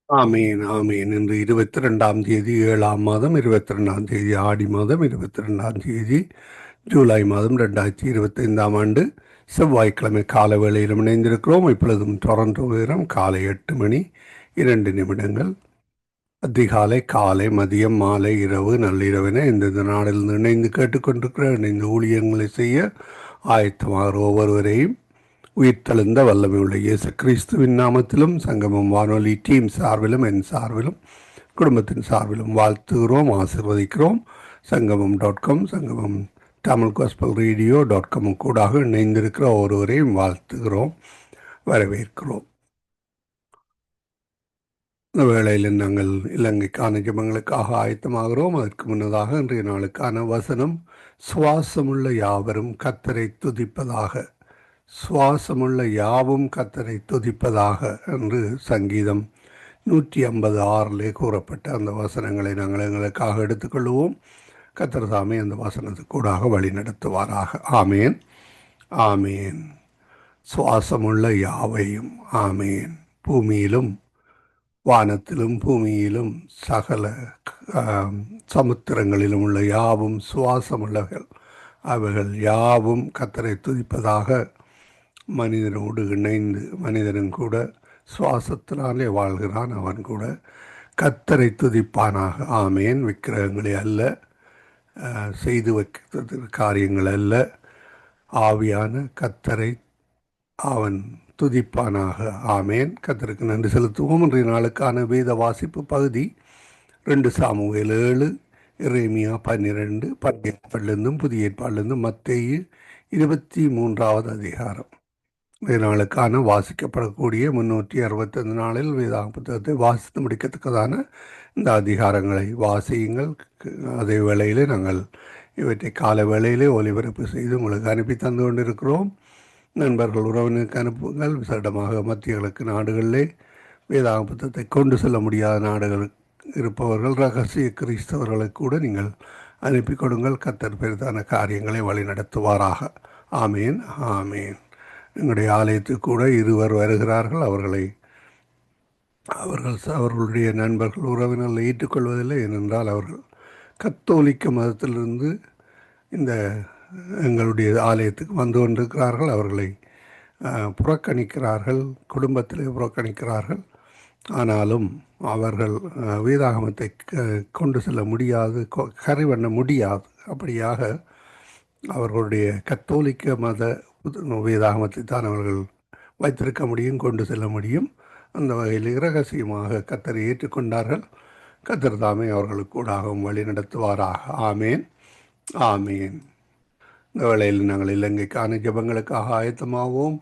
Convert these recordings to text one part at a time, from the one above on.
ஆமீன், ஆமீன். இன்று 22ஆம் தேதி 7ஆம் மாதம் 22ஆம் தேதி ஆடி மாதம் 22ஆம் தேதி ஜூலை மாதம் 2025ஆம் ஆண்டு செவ்வாய்க்கிழமை கால வேளையிலும் இணைந்திருக்கிறோம். இப்பொழுதும் டொரண்டோ நேரம் காலை 8 மணி 2 நிமிடங்கள். அதிகாலை, காலை, மதியம், மாலை, இரவு, நள்ளிரவின இந்த நாளில் இணைந்து கேட்டுக்கொண்டிருக்கிற இணைந்து ஊழியங்களை செய்ய ஆயத்தமாகிற ஒவ்வொருவரையும் உயிர்த்தெழுந்த வல்லமை உள்ள இயேசு கிறிஸ்துவின் நாமத்திலும் சங்கமம் வானொலி டீம் சார்பிலும் என் சார்பிலும் குடும்பத்தின் சார்பிலும் வாழ்த்துகிறோம், ஆசிர்வதிக்கிறோம். சங்கமம் சங்கமம் தமிழ் காஸ்பல் ரேடியோ.com கூடாக இணைந்திருக்கிற ஒருவரையும் வாழ்த்துகிறோம், வரவேற்கிறோம். இந்த வேளையில் நாங்கள் இலங்கைக்கான ஜெபங்களுக்காக ஆயத்தமாகிறோம். அதற்கு முன்னதாக இன்றைய நாளுக்கான வசனம், சுவாசமுள்ள யாவரும் கர்த்தரை துதிப்பதாக. சுவாசமுள்ள யாவும் கர்த்தரை துதிப்பதாக என்று சங்கீதம் 156 கூறப்பட்ட அந்த வசனங்களை நாங்கள் எங்களுக்காக எடுத்துக்கொள்வோம். கர்த்தர் தாமே அந்த வசனத்துக்கூடாக வழி நடத்துவாராக. ஆமேன், ஆமேன். சுவாசமுள்ள யாவையும், ஆமேன். பூமியிலும் வானத்திலும் பூமியிலும் சகல சமுத்திரங்களிலும் உள்ள யாவும் சுவாசமுள்ளவர்கள், அவைகள் யாவும் கர்த்தரை துதிப்பதாக. மனிதனோடு இணைந்து மனிதனும் கூட சுவாசத்தினாலே வாழ்கிறான், அவன் கூட கர்த்தரை துதிப்பானாக. ஆமேன். விக்கிரகங்களே அல்ல, செய்து வைக்க காரியங்கள் அல்ல, ஆவியான கர்த்தரை அவன் துதிப்பானாக. ஆமேன். கர்த்தருக்கு நன்றி செலுத்துவோம். இன்றைய நாளுக்கான வேத வாசிப்பு பகுதி 2 சாமுவேல் 7, எரேமியா 12, பழைய ஏற்பாட்டிலிருந்தும் புதிய ஏற்பாட்டிலிருந்தும் மத்தேயு 23வது அதிகாரம். நாளுக்கான வாசிக்கப்படக்கூடிய 365 நாளில் வேதாக புத்தகத்தை வாசித்து முடிக்கத்தக்கதான இந்த அதிகாரங்களை வாசியுங்கள். அதே வேளையிலே நாங்கள் இவற்றை கால வேளையிலே ஒலிபரப்பு செய்து உங்களுக்கு அனுப்பி தந்து கொண்டிருக்கிறோம். நண்பர்கள், உறவினருக்கு அனுப்புங்கள். விசேடமாக மத்திய கிழக்கு நாடுகளிலே வேதாக புத்தகத்தை கொண்டு செல்ல முடியாத நாடுகள் இருப்பவர்கள், ரகசிய கிறிஸ்தவர்களுக்கு கூட நீங்கள் அனுப்பி கொடுங்கள். கர்த்தர் பெரிதான காரியங்களை வழி நடத்துவாராக. ஆமேன், ஆமேன். எங்களுடைய ஆலயத்துக்கு கூட இருவர் வருகிறார்கள். அவர்களுடைய நண்பர்கள், உறவினர்கள் ஏற்றுக்கொள்வதில்லை. ஏனென்றால் அவர்கள் கத்தோலிக்க மதத்திலிருந்து இந்த எங்களுடைய ஆலயத்துக்கு வந்து கொண்டிருக்கிறார்கள். அவர்களை புறக்கணிக்கிறார்கள், குடும்பத்திலே புறக்கணிக்கிறார்கள். ஆனாலும் அவர்கள் வேதாகமத்தை கொண்டு செல்ல முடியாது, கரை பண்ண முடியாது. அப்படியாக அவர்களுடைய கத்தோலிக்க மத வேதாகமத்தை தான் அவர்கள் வைத்திருக்க முடியும், கொண்டு செல்ல முடியும். அந்த வகையில் இரகசியமாக கர்த்தரை ஏற்றுக்கொண்டார்கள். கர்த்தர் தாமே அவர்களுக்கு கூடாகவும் வழி நடத்துவாராக. ஆமேன், ஆமேன். இந்த வேளையில் நாங்கள் இலங்கைக்கான ஜெபங்களுக்காக ஆயத்தமாகவும்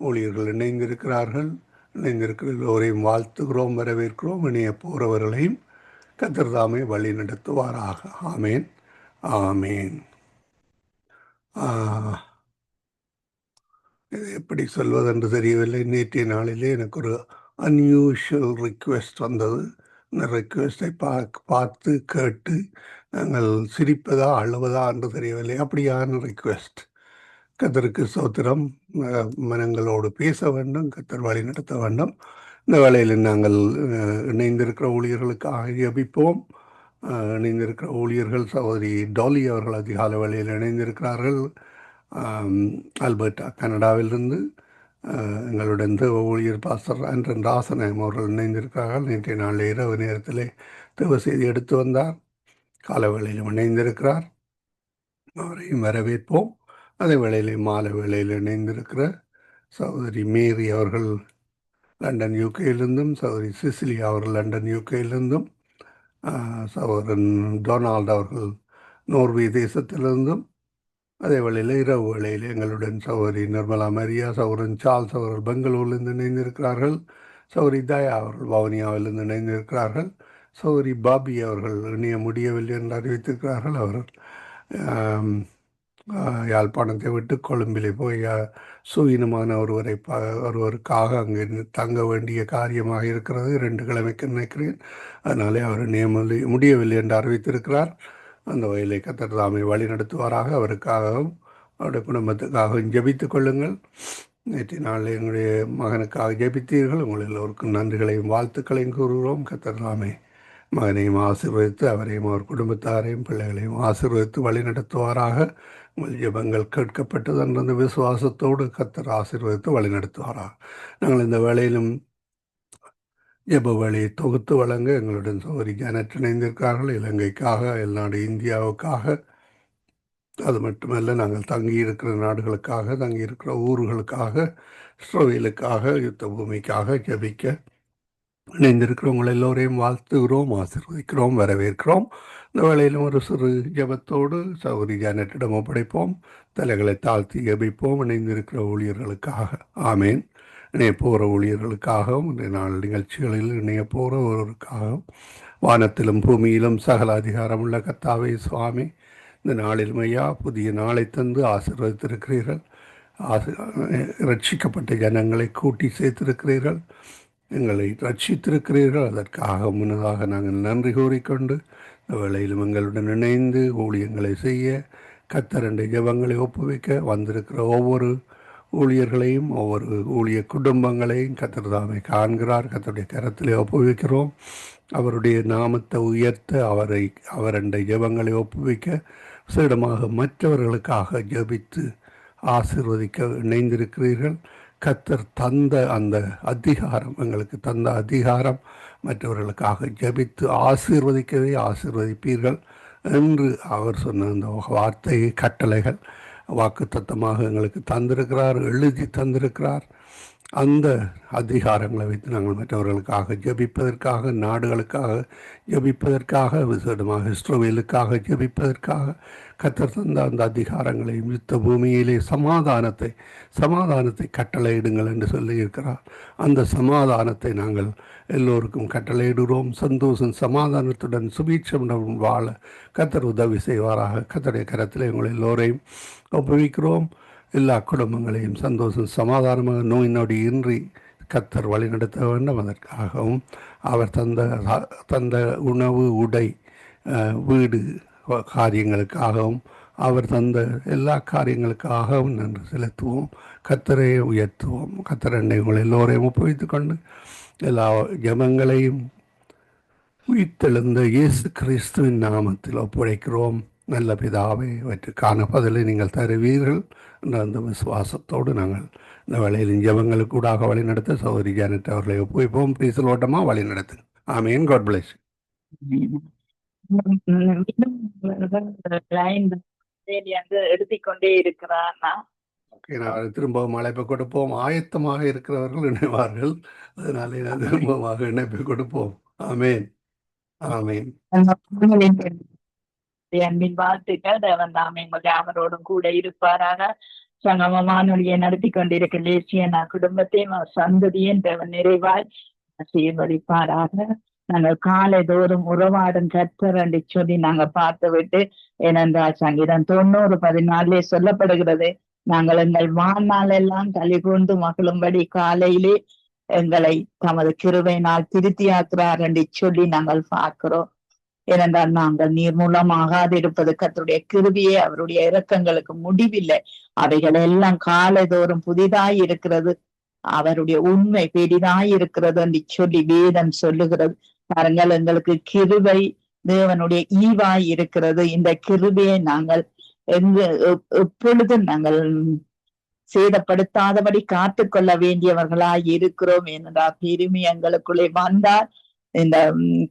ஊழியர்கள் இணைந்திருக்கிறார்கள். இணைந்திருக்கிற எல்லோரையும் வாழ்த்துகிறோம், வரவேற்கிறோம். இணைய போகிறவர்களையும் கர்த்தர் தாமே வழி நடத்துவாராக. ஆமேன், ஆமேன். இது எப்படி சொல்வதென்று தெரியவில்லை. நேற்றைய நாளிலே எனக்கு ஒரு அன்யூஷுவல் ரிக்வெஸ்ட் வந்தது. இந்த ரிக்வெஸ்ட்டை பார்த்து கேட்டு நாங்கள் சிரிப்பதா அழுவதா என்று தெரியவில்லை. அப்படியான ரிக்வெஸ்ட். கர்த்தருக்கு ஸ்தோத்திரம். மனங்களோடு பேச வேண்டும், கர்த்தர் வழி நடத்த வேண்டும். இந்த வேளையில் நாங்கள் இணைந்திருக்கிற ஊழியர்களுக்காக ஜெபிப்போம். இணைந்திருக்கிற ஊழியர்கள் சகோதரி டாலி அவர்கள் அதிகால வேளையில் இணைந்திருக்கிறார்கள். ஆல்பர்ட்டா கனடாவிலிருந்து எங்களுடன் தேவ ஊழியர் பாஸ்டர் ஆண்டன் ராசனம் அவர்கள் இணைந்திருக்கிறார்கள். நேற்றைய நாள் இரவு நேரத்திலே தேவ செய்தி எடுத்து வந்தார். காலவேளையிலும் இணைந்திருக்கிறார். அவரையும் வரவேற்போம். அதே வேளையிலே மாலை வேளையில் இணைந்திருக்கிற சகோதரி மேரி அவர்கள் லண்டன் யூகேயிலிருந்தும், சகோதரி சிசிலியா அவர்கள் லண்டன் யூகேயிலிருந்தும், சகோதரன் டொனால்டு அவர்கள் நோர்வே தேசத்திலிருந்தும், அதே வேளையில் இரவு வேளையில் எங்களுடன் சகோதரி நிர்மலா மரியா, சகோதரன் சார்ல்ஸ் அவர்கள் பெங்களூரிலிருந்து இணைந்திருக்கிறார்கள். சகோதரி தயா அவர்கள் வவுனியாவிலிருந்து இணைந்திருக்கிறார்கள். சகோதரி பாபி அவர்கள் இணைய முடியவில்லை என்று அறிவித்திருக்கிறார்கள். அவர்கள் யாழ்ப்பாணத்தை விட்டு கொழும்பிலே போய் சுயினமான ஒருவருக்காக அங்கே தங்க வேண்டிய காரியமாக இருக்கிறது. 2 கிழமைக்கு நினைக்கிறேன். அதனாலே அவர் முடியவில்லை என்று அறிவித்திருக்கிறார். அந்த வகையிலே கர்த்தர் தாமே வழி நடத்துவாராக. அவருக்காகவும் அவருடைய குடும்பத்துக்காகவும் ஜெபித்துக் கொள்ளுங்கள். நேற்றைய நாளில் எங்களுடைய மகனுக்காக ஜெபித்தீர்கள். உங்கள் எல்லோருக்கும் நன்றிகளையும் வாழ்த்துக்களையும் கூறுகிறோம். கர்த்தர் தாமே மகனையும் ஆசீர்வதித்து அவரையும் அவர் குடும்பத்தாரையும் பிள்ளைகளையும் ஆசீர்வதித்து வழி நடத்துவாராக. உங்கள் ஜெபங்கள் கேட்கப்பட்டது என்ற அந்த விசுவாசத்தோடு கர்த்தர் ஆசீர்வதித்து வழி நடத்துவாராக. நாங்கள் இந்த வேளையிலும் ஜெப வழியை தொகுத்து வழங்க எங்களுடன் சகோதரி ஜானட் இணைந்திருக்கிறார்கள். இலங்கைக்காக, எல்லாநாடு இந்தியாவுக்காக, அது மட்டுமல்ல நாங்கள் தங்கியிருக்கிற நாடுகளுக்காக, தங்கியிருக்கிற ஊர்களுக்காக, இஸ்ரவேலுக்காக, யுத்த பூமிக்காக ஜெபிக்க இணைந்திருக்கிறவங்கள் எல்லோரையும் வாழ்த்துகிறோம், ஆசீர்வதிக்கிறோம், வரவேற்கிறோம். இந்த வேளையிலும் ஒரு சிறு ஜெபத்தோடு சகோதரி ஜானட்டிடம் ஒப்படைப்போம். தலைகளை தாழ்த்தி ஜெபிப்போம். இணைந்திருக்கிற ஊழியர்களுக்காக ஆமேன். இணைய போகிற ஊழியர்களுக்காகவும் இன்றைய நாள் நிகழ்ச்சிகளில் இணைய போகிற ஒருவருக்காகவும் வானத்திலும் பூமியிலும் சகல அதிகாரமுள்ள கர்த்தாவே சுவாமி, இந்த நாளிலும் ஐயா புதிய நாளை தந்து ஆசீர்வதித்திருக்கிறீர்கள். ரட்சிக்கப்பட்ட ஜனங்களை கூட்டி சேர்த்திருக்கிறீர்கள். எங்களை ரட்சித்திருக்கிறீர்கள். அதற்காக முன்னதாக நாங்கள் நன்றி கூறிக்கொண்டு இந்த வேளையிலும் எங்களுடன் இணைந்து ஊழியங்களை செய்ய கர்த்தருடைய ஜெபங்களை ஒப்புவிக்க வந்திருக்கிற ஒவ்வொரு ஊழியர்களையும் ஒவ்வொரு ஊழிய குடும்பங்களையும் கர்த்தர் தாமே காண்கிறார். கர்த்தருடைய கரத்திலே ஒப்புவிக்கிறோம். அவருடைய நாமத்தை உயர்த்த அவருடைய ஜெபங்களை ஒப்புவிக்க விசேடமாக மற்றவர்களுக்காக ஜெபித்து ஆசீர்வதிக்க இணைந்திருக்கிறீர்கள். கர்த்தர் தந்த அந்த அதிகாரம், எங்களுக்கு தந்த அதிகாரம் மற்றவர்களுக்காக ஜெபித்து ஆசீர்வதிக்கவே ஆசீர்வதிப்பீர்கள் என்று அவர் சொன்ன அந்த வார்த்தையை கட்டளைகள் வாக்குத்தத்தமாக எங்களுக்கு தந்திருக்கிறார், எழுதி தந்திருக்கிறார். அந்த அதிகாரங்களை வைத்து நாங்கள் மற்றவர்களுக்காக ஜெபிப்பதற்காக, நாடுகளுக்காக ஜெபிப்பதற்காக, விசேடமாக இஸ்ரவேலுக்காக ஜெபிப்பதற்காக கர்த்தர் தந்த அந்த அதிகாரங்களையும் யுத்த பூமியிலே சமாதானத்தை கட்டளையிடுங்கள் என்று சொல்லியிருக்கிறார். அந்த சமாதானத்தை நாங்கள் எல்லோருக்கும் கட்டளையிடுகிறோம். சந்தோஷம் சமாதானத்துடன் சுபீட்சமுடன் வாழ கர்த்தர் உதவி செய்வாராக. கர்த்தருடைய கரத்தில் எங்கள் எல்லோரையும் ஒப்புவிக்கிறோம். எல்லா குடும்பங்களையும் சந்தோஷம் சமாதானமாக நோய் நொடி இன்றி கர்த்தர் வழி நடத்த வேண்டும். அதற்காகவும் அவர் தந்த உணவு, உடை, வீடு காரியங்களுக்காகவும் அவர் தந்த எல்லா காரியங்களுக்காகவும் நன்றி செலுத்துவோம். கர்த்தரை உயர்த்துவோம். கர்த்தர் உங்கள் எல்லோரையும் ஒப்புவித்து கொண்டு எல்லா ஜெபங்களையும் உயிர்த்தெழுந்த இயேசு கிறிஸ்துவின் நாமத்தில் ஒப்படைக்கிறோம். நல்ல பிதாவே, இவற்றுக்கான பதிலை நீங்கள் தருவீர்கள் என்ற அந்த விசுவாசத்தோடு நாங்கள் இந்த வேளையில் ஜெபங்களுக்கு கூடாக வழி நடத்த சகோதரி ஜானட் அவர்களை ஒப்புவிப்போம். பிரீசல் ஓட்டமாக வழி நடத்து. ஆமேன். God plus. எடுத்துக்கொண்டே இருக்கிறார். நான் திரும்பவும் அழைப்பை கொடுப்போம். ஆயத்தமாக இருக்கிறவர்கள் இணைவார்கள். அதனாலே நான் திரும்பமாக இணைப்பை கொடுப்போம். ஆமேன். ஆமேன். அன்பின் வாழ்த்துக்கள். தேவன் தாமே அவரோடும் கூட இருப்பாராக. சங்கமமானொழியை நடத்தி கொண்டிருக்க லேசியனா குடும்பத்தையும் சந்ததியும் தேவன் நிறைவாய் ஆசீர்வதிப்பாராக. நாங்கள் காலை தோறும் உறவாடும் கர்த்தர் என்று சொல்லி நாங்க பார்த்து விட்டு, ஏனென்றால் சங்கீதம் 90:14 சொல்லப்படுகிறது, நாங்கள் எங்கள் வாழ்நாள் எல்லாம் கலிகூர்ந்து மகிழும்படி காலையிலே எங்களை தமது கிருபையினால் திருத்தியாக்குறார் என்று சொல்லி நாங்கள் பார்க்கிறோம். ஏனென்றால் நாங்கள் நீர்மூலமாகாது இருப்பது கர்த்தருடைய கிருபையே, அவருடைய இரக்கங்களுக்கு முடிவில்லை. அவைகள் எல்லாம் காலைதோறும் புதிதாய் இருக்கிறது, அவருடைய உண்மை பெரிதாய் இருக்கிறது என்று சொல்லி வேதம் சொல்லுகிறது. பாருங்கள், எங்களுக்கு கிருபை தேவனுடைய ஈவாய் இருக்கிறது. இந்த கிருபையை நாங்கள் எப்பொழுதும் நாங்கள் சேதப்படுத்தாதபடி காத்துக்கொள்ள வேண்டியவர்களாய் இருக்கிறோம். ஏனென்றால் பெருமை எங்களுக்குள்ளே வந்தால் இந்த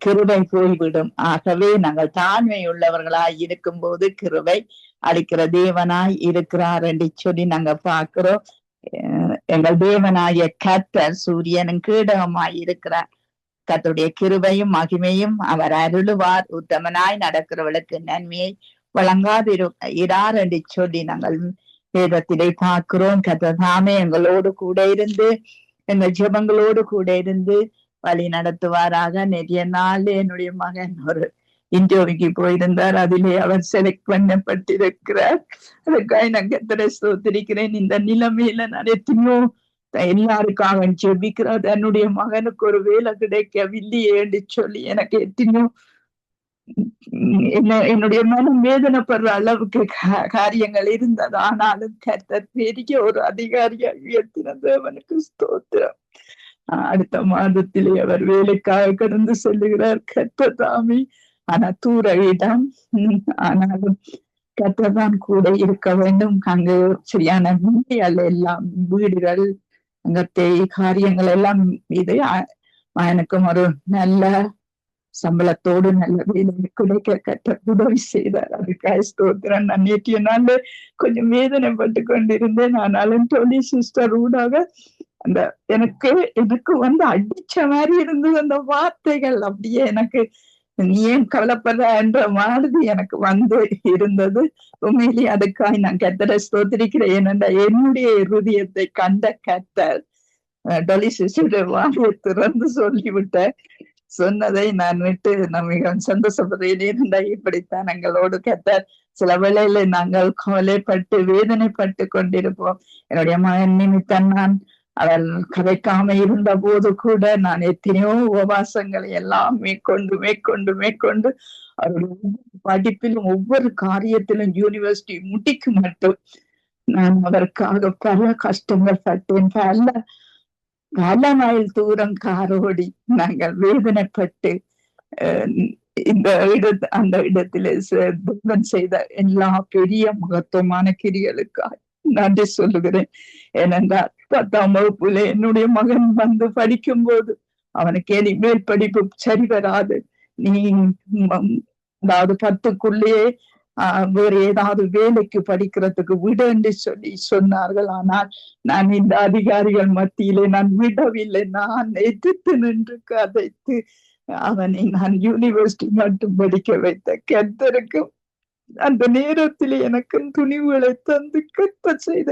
கிருபை போய்விடும். ஆகவே நாங்கள் தாழ்மை உள்ளவர்களாய் இருக்கும் போது கிருபை அளிக்கிற தேவனாய் இருக்கிறார் என்று சொல்லி நாங்க பார்க்கிறோம். எங்கள் தேவனாய கர்த்தர் சூரியனும் கீடகமாய் இருக்கிறார். கர்த்தருடைய கிருபையும் மகிமையும் அவர் அருளுவார். உத்தமனாய் நடக்கிறவளுக்கு நன்மையை வழங்காதிரார் என்று சொல்லி நாங்கள் வேதத்திலே பார்க்கிறோம். கர்த்தர் தாமே எங்களோடு கூட இருந்து, எங்கள் ஜெபங்களோடு கூட இருந்து வழி நடத்துவாராக. நிறைய நாள் என்னுடைய மகன் ஒரு இன்டர்வியூக்கு போயிருந்தார். அதிலே அவர் செலக்ட் பண்ணப்பட்டிருக்கிறார். அதுக்காக நான் கர்த்தரை ஸ்தோத்திரிக்கிறேன். இந்த நிலைமையில நான் எத்தனையோ எல்லாருக்காக ஜெபிக்கிறார். என்னுடைய மகனுக்கு ஒரு வேலை கிடைக்கவில்லையே என்று சொல்லி எனக்கு எத்தனையோ என்னுடைய மனம் வேதனைப்படுற அளவுக்கு காரியங்கள் இருந்தது. ஆனாலும் கர்த்தர் பெரிய ஒரு அதிகாரியா உயர்த்தின தேவனுக்கு ஸ்தோத்திரம். அடுத்த மாதத்திலே அவர் வேலைக்காக கடந்து செல்லுகிறார். கர்த்தர் தாமே, ஆனா தூர இடம். ஆனாலும் கர்த்தர் தான் கூட இருக்க வேண்டும். அங்கு சரியான மீடியால எல்லாம் வீடுகள் அங்கத்தை காரியங்கள் எல்லாம் இது எனக்கும் ஒரு நல்ல சம்பளத்தோடு நல்ல வேலை கிடைக்க கர்த்தர் உதவி செய்தார். அதுக்காக ஸ்தோத்திரம். நான் நேற்றைய நாள்ல கொஞ்சம் வேதனைப்பட்டு கொண்டிருந்தேன். ஆனாலும் டோலி சிஸ்டர் ஊடாக அந்த எனக்கு வந்து அடிச்ச மாதிரி இருந்தது அந்த வார்த்தைகள். அப்படியே எனக்கு நீ ஏன் கவலைப்படுற என்ற மாதிரி எனக்கு வந்து இருந்தது. உண்மையிலேயே அதுக்காக நான் கர்த்தரை ஸ்தோத்திரிக்கிறேன். ஏனென்றா என்னுடைய இருதயத்தை கண்ட கர்த்தர் டோலி சிஸ்டர் வாயை திறந்து சொல்லிவிட்ட சொன்னதை நான் விட்டு நான் மிகவும் சந்தோஷப்படுகிறேன். இப்படித்தான் எங்களோடு கர்த்தர் சில வேளையில நாங்கள் கவலைப்பட்டு வேதனைப்பட்டு கொண்டிருப்போம். என்னுடைய மகன் நிமித்தம் நான் அவள் கதைக்காம இருந்த போது கூட நான் எத்தனையோ உபவாசங்களை எல்லாம் மேற்கொண்டு அவருடைய படிப்பிலும் ஒவ்வொரு காரியத்திலும் யூனிவர்சிட்டி முடிக்க மட்டும் நான் அதற்காக பல கஷ்டங்கள் பட்டேன். பல மைல் தூரம் காரோடி நாங்கள் வேதனைப்பட்டு இந்த அந்த இடத்திலே தேவன் செய்த எல்லா பெரிய மகத்துவமான கிரிகளுக்காக நன்றி சொல்லுகிறேன். ஏனென்றால் 10ஆம் வகுப்புல என்னுடைய மகன் வந்து படிக்கும் போது அவனுக்கு இனிமேல் படிப்பு சரி வராது, நீ அதாவது 10க்குள்ளேயே வேற ஏதாவது வேலைக்கு படிக்கிறதுக்கு விட என்று சொல்லி சொன்னார்கள். ஆனால் நான் இந்த அதிகாரிகள் மத்தியிலே நான் விடவில்லை. நான் எதிர்த்து நின்று கதைத்து அவனை நான் யூனிவர்சிட்டி மட்டும் படிக்க வைத்த கர்த்தருக்கும் அந்த நேரத்திலே எனக்கு துணிவுகளை தந்து கத்த செய்த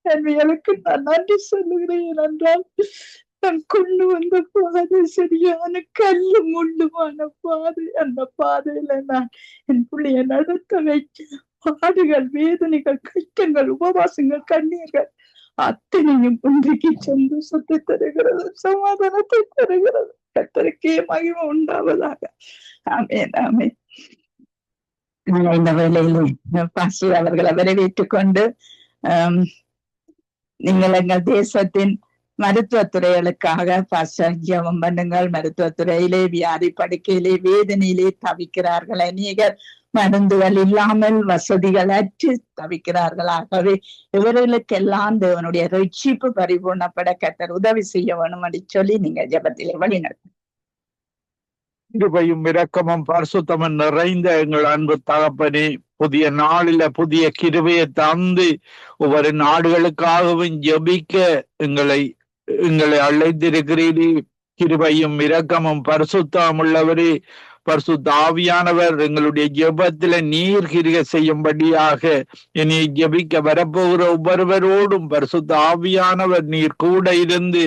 நன்மைகளுக்கு நான் நன்றி சொல்லுகிறேன். என்றால் நான் கொண்டு வந்த பாதை சரியான கல்லு முள்ளுமான பாதை. அந்த பாதையில நான் என் பிள்ளைய நடத்த வைக்க பாடுகள், வேதனைகள், கஷ்டங்கள், உபவாசங்கள், கண்ணீர்கள் அத்தனையும் இன்றைக்கு சந்தோஷத்தை தருகிறது, சமாதானத்தை தருகிறது. கர்த்தருக்கே மகிமை உண்டாவதாக. ஆமென், ஆமென். இந்த வேளையிலே பாஸ்டர் அவர்களை வரவேற்றுக் கொண்டு நீங்கள் எங்கள் தேசத்தின் மருத்துவத்துறைகளுக்காக பாஸ்டர் ஜெபம் பண்ணுங்கள். மருத்துவத்துறையிலே வியாதி படுக்கையிலே வேதனையிலே தவிக்கிறார்கள். அநேகர் மருந்துகள் இல்லாமல் வசதிகள் அற்று தவிக்கிறார்கள். ஆகவே இவர்களுக்கெல்லாம் தேவனுடைய ரட்சிப்பு பரிபூர்ணப்பட கர்த்தர் உதவி செய்ய வேணும் என்று சொல்லி நீங்க ஜெபத்திலே வழிநடத்தும். கிருபையும் இரக்கமும் பரிசுத்தமும் நிறைந்த எங்கள் அன்பு தகப்பனே, புதிய நாளில புதிய கிருபையை தந்து ஒவ்வொரு நாடுகளுக்காகவும் ஜெபிக்க எங்களை அழைத்திருக்கிறீரே. கிருபையும் இரக்கமும் பரிசுத்தமும் உள்ளவரே, பரிசுத்த ஆவியானவர் எங்களுடைய ஜெபத்தில நீர் கிரியை செய்யும்படியாக இனி ஜெபிக்க வரப்போகிற ஒவ்வொருவரோடும் பரிசுத்த ஆவியானவர் நீர் கூட இருந்து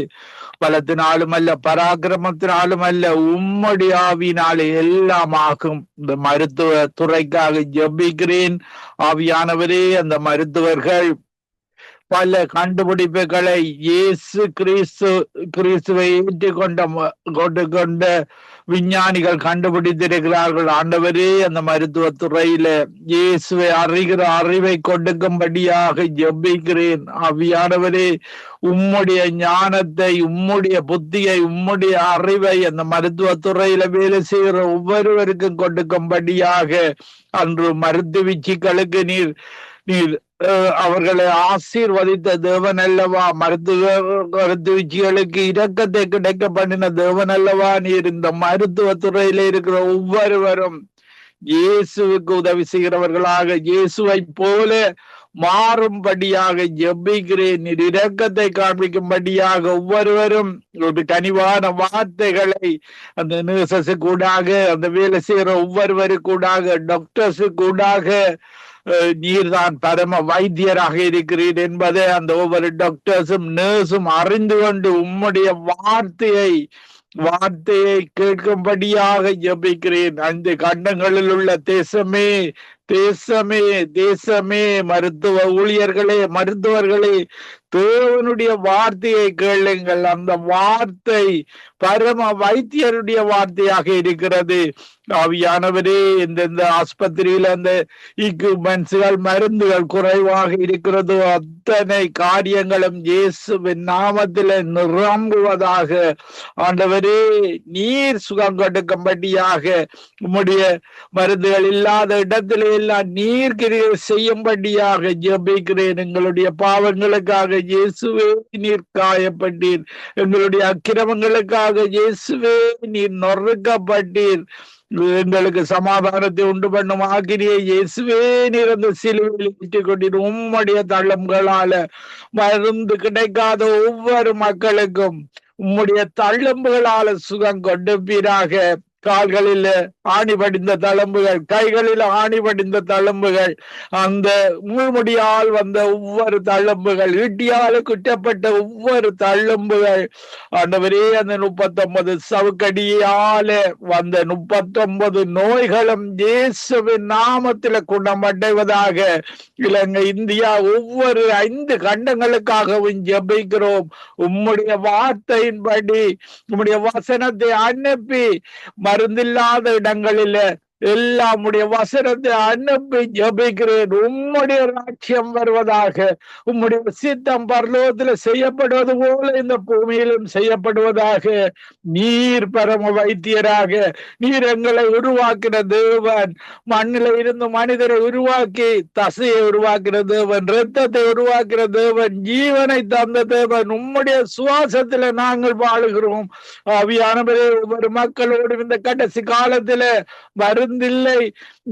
பலத்தினாலும் அல்ல, பராக்கிரமத்தினாலும் அல்ல, உம்முடைய ஆவியினாலே எல்லாம் ஆகும். இந்த மருத்துவ துறைக்காக ஜெபிக்கிறேன். ஆவியானவரே, அந்த மருத்துவர்கள் பல கண்டுபிடிப்புகளை இயேசு கிறிஸ்துவை ஏற்றுக்கொண்ட விஞ்ஞானிகள் கண்டுபிடித்திருக்கிறார்கள். ஆண்டவரே, அந்த மருத்துவ துறையில இயேசுவை அறிகிற அறிவை கொடுக்கும்படியாக ஜெபிக்கிறேன். ஆவியானவரே, உம்முடைய ஞானத்தை, உம்முடைய புத்தியை, உம்முடைய அறிவை அந்த மருத்துவ துறையில வேலை செய்கிற ஒவ்வொருவருக்கும் கொடுக்கும்படியாக அன்று மருத்துவச்சிகளுக்கு நீர் அவர்களை ஆசீர்வதித்த தேவன் அல்லவா? மருத்துவச்சிகளுக்கு இரக்கத்தை கிடைக்க பண்ணின தேவன் அல்லவா நீர்? இந்த மருத்துவ துறையில இருக்கிற ஒவ்வொருவரும் இயேசுவுக்கு உதவி செய்கிறவர்களாக, இயேசுவை போல மாறும்படியாக ஜெபிக்கிறேன். நீர் இரக்கத்தை காண்பிக்கும்படியாக ஒவ்வொருவரும் ஒரு கனிவான வார்த்தைகளை அந்த நர்சஸ் கூடாக, அந்த வேலை செய்கிற ஒவ்வொருவரு கூடாக, டாக்டர்ஸு கூடாக நீர்தான் பரம வைத்தியராக இருக்கிறீர் என்பதை அந்த ஒவ்வொரு டாக்டர்ஸும் நர்ஸும் அறிந்து கொண்டு உம்முடைய வார்த்தையை கேட்கும்படியாக ஜெபிக்கிறேன். அந்த கண்டங்களில் உள்ள தேசமே தேசமே தேசமே, மருத்துவ ஊழியர்களே, மருத்துவர்களே, தேவனுடைய வார்த்தையை கேளுங்கள். அந்த வார்த்தை பரம வைத்தியருடைய வார்த்தையாக இருக்கிறது. ஆவியானவரே, இந்த ஆஸ்பத்திரியில அந்த எக்யூப்மெண்ட்ஸ்கள், மருந்துகள் குறைவாக இருக்கிறதோ அத்தனை காரியங்களும் இயேசுவின் நாமத்தில நிரம்புவதாக. ஆண்டவரே, நீர் சுகம் கொடுக்கும்படியாக உம்முடைய மருந்துகள் இல்லாத இடத்திலே எல்லாம் நீர் கிரியை செய்யும்படியாக ஜெபிக்கிறேன். எங்களுடைய பாவங்களுக்காக இயேசுவே நீர் காயப்பட்டீர், எங்களுடைய அக்கிரமங்களுக்காக இயேசுவே நீர் நொறுக்கப்பட்டீர், எங்களுக்கு சமாதானத்தை உண்டு பண்ணும் ஆக்கிரியை இயேசுவே நீர் அந்த சிலுவையில் ஏற்றிக் கொண்டீர். உம்முடைய தள்ளம்புகளால மருந்து கிடைக்காத ஒவ்வொரு மக்களுக்கும் உம்முடைய தள்ளம்புகளால சுகம் கொடுப்பீராக. கால்களில் ஆணி படிந்த தழும்புகள், கைகளில் ஆணி படிந்த தழும்புகள், அந்த முள்முடியால் வந்த ஒவ்வொரு தழும்புகள், ஈட்டியால் குற்றப்பட்ட ஒவ்வொரு தழும்புகள், ஆண்டவரே, அந்த 39 சவுக்கடியால வந்த 39 நோய்களும் இயேசுவின் நாமத்தில குணமடைவதாக. இலங்கை, இந்தியா, ஒவ்வொரு 5 கண்டங்களுக்காகவும் ஜெபிக்கிறோம். உம்முடைய வார்த்தையின்படி உம்முடைய வசனத்தை அனுப்பி மருந்தில்லாத இடங்களில எல்லாம் உடைய வசனத்தை அனுப்பி ஜெபிக்கிறேன். உம்முடைய ராட்சியம் வருவதாக. உம்முடைய சித்தம் பரலோகத்தில் செய்யப்படுவது போல இந்த பூமியிலும் செய்யப்படுவதாக. நீர் பரம வைத்தியராக, நீர் எங்களை உருவாக்கின தேவன். மண்ணில இருந்து மனிதரை உருவாக்கி தசையை உருவாக்கிற தேவன், இரத்தத்தை உருவாக்கிற தேவன், ஜீவனை தந்த தேவன். உம்முடைய சுவாசத்துல நாங்கள் வாழுகிறோம். ஆவியானவரே, ஒவ்வொரு மக்களோடும் இந்த கடைசி காலத்துல மருந்தில்லை,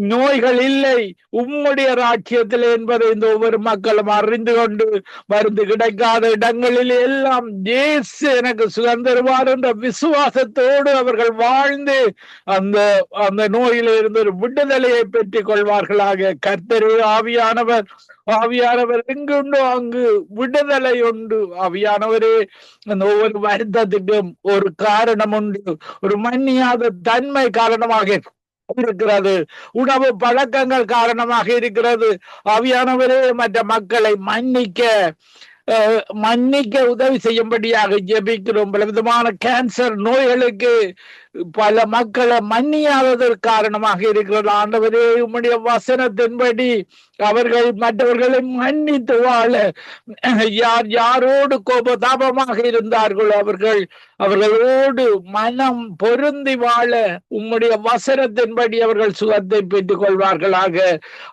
நோய்கள் இல்லை, உம்முடைய ராட்சியத்தில் என்பதை இந்த ஒவ்வொரு மக்களும் அறிந்து கொண்டு மருந்து கிடைக்காத இடங்களில் எல்லாம் இயேசு எனக்கு சுதந்திரவார் என்ற விசுவாசத்தோடு அவர்கள் வாழ்ந்து அந்த நோயில இருந்து ஒரு விடுதலையை பெற்றுக் கொள்வார்களாக. கர்த்தரே, ஆவியானவர் எங்குண்டோ அங்கு விடுதலை உண்டு. ஆவியானவரே, அந்த ஒவ்வொரு வருத்தத்துக்கும் ஒரு காரணம் உண்டு. ஒரு மன்னியாத தன்மை காரணமாக இருக்கிறது, உணவு பழக்கங்கள் காரணமாக இருக்கிறது. ஆவியானவரே, மற்ற மக்களை மன்னிக்க உதவி செய்யும்படியாக ஜெபிக்கிறோம். பல விதமான கேன்சர் நோய்களுக்கு பல மக்களை மன்னியாததற்கு காரணமாக இருக்கிறது. ஆண்டவரே, உம்முடைய வசனத்தின்படி அவர்கள் மற்றவர்களை மன்னித்து வாழ, யாரோடு கோபதாபமாக இருந்தார்களோ அவர்களோடு மனம் பொருந்தி வாழ உம்முடைய வசனத்தின்படி அவர்கள் சுகத்தை பெற்றுக் கொள்வார்களாக.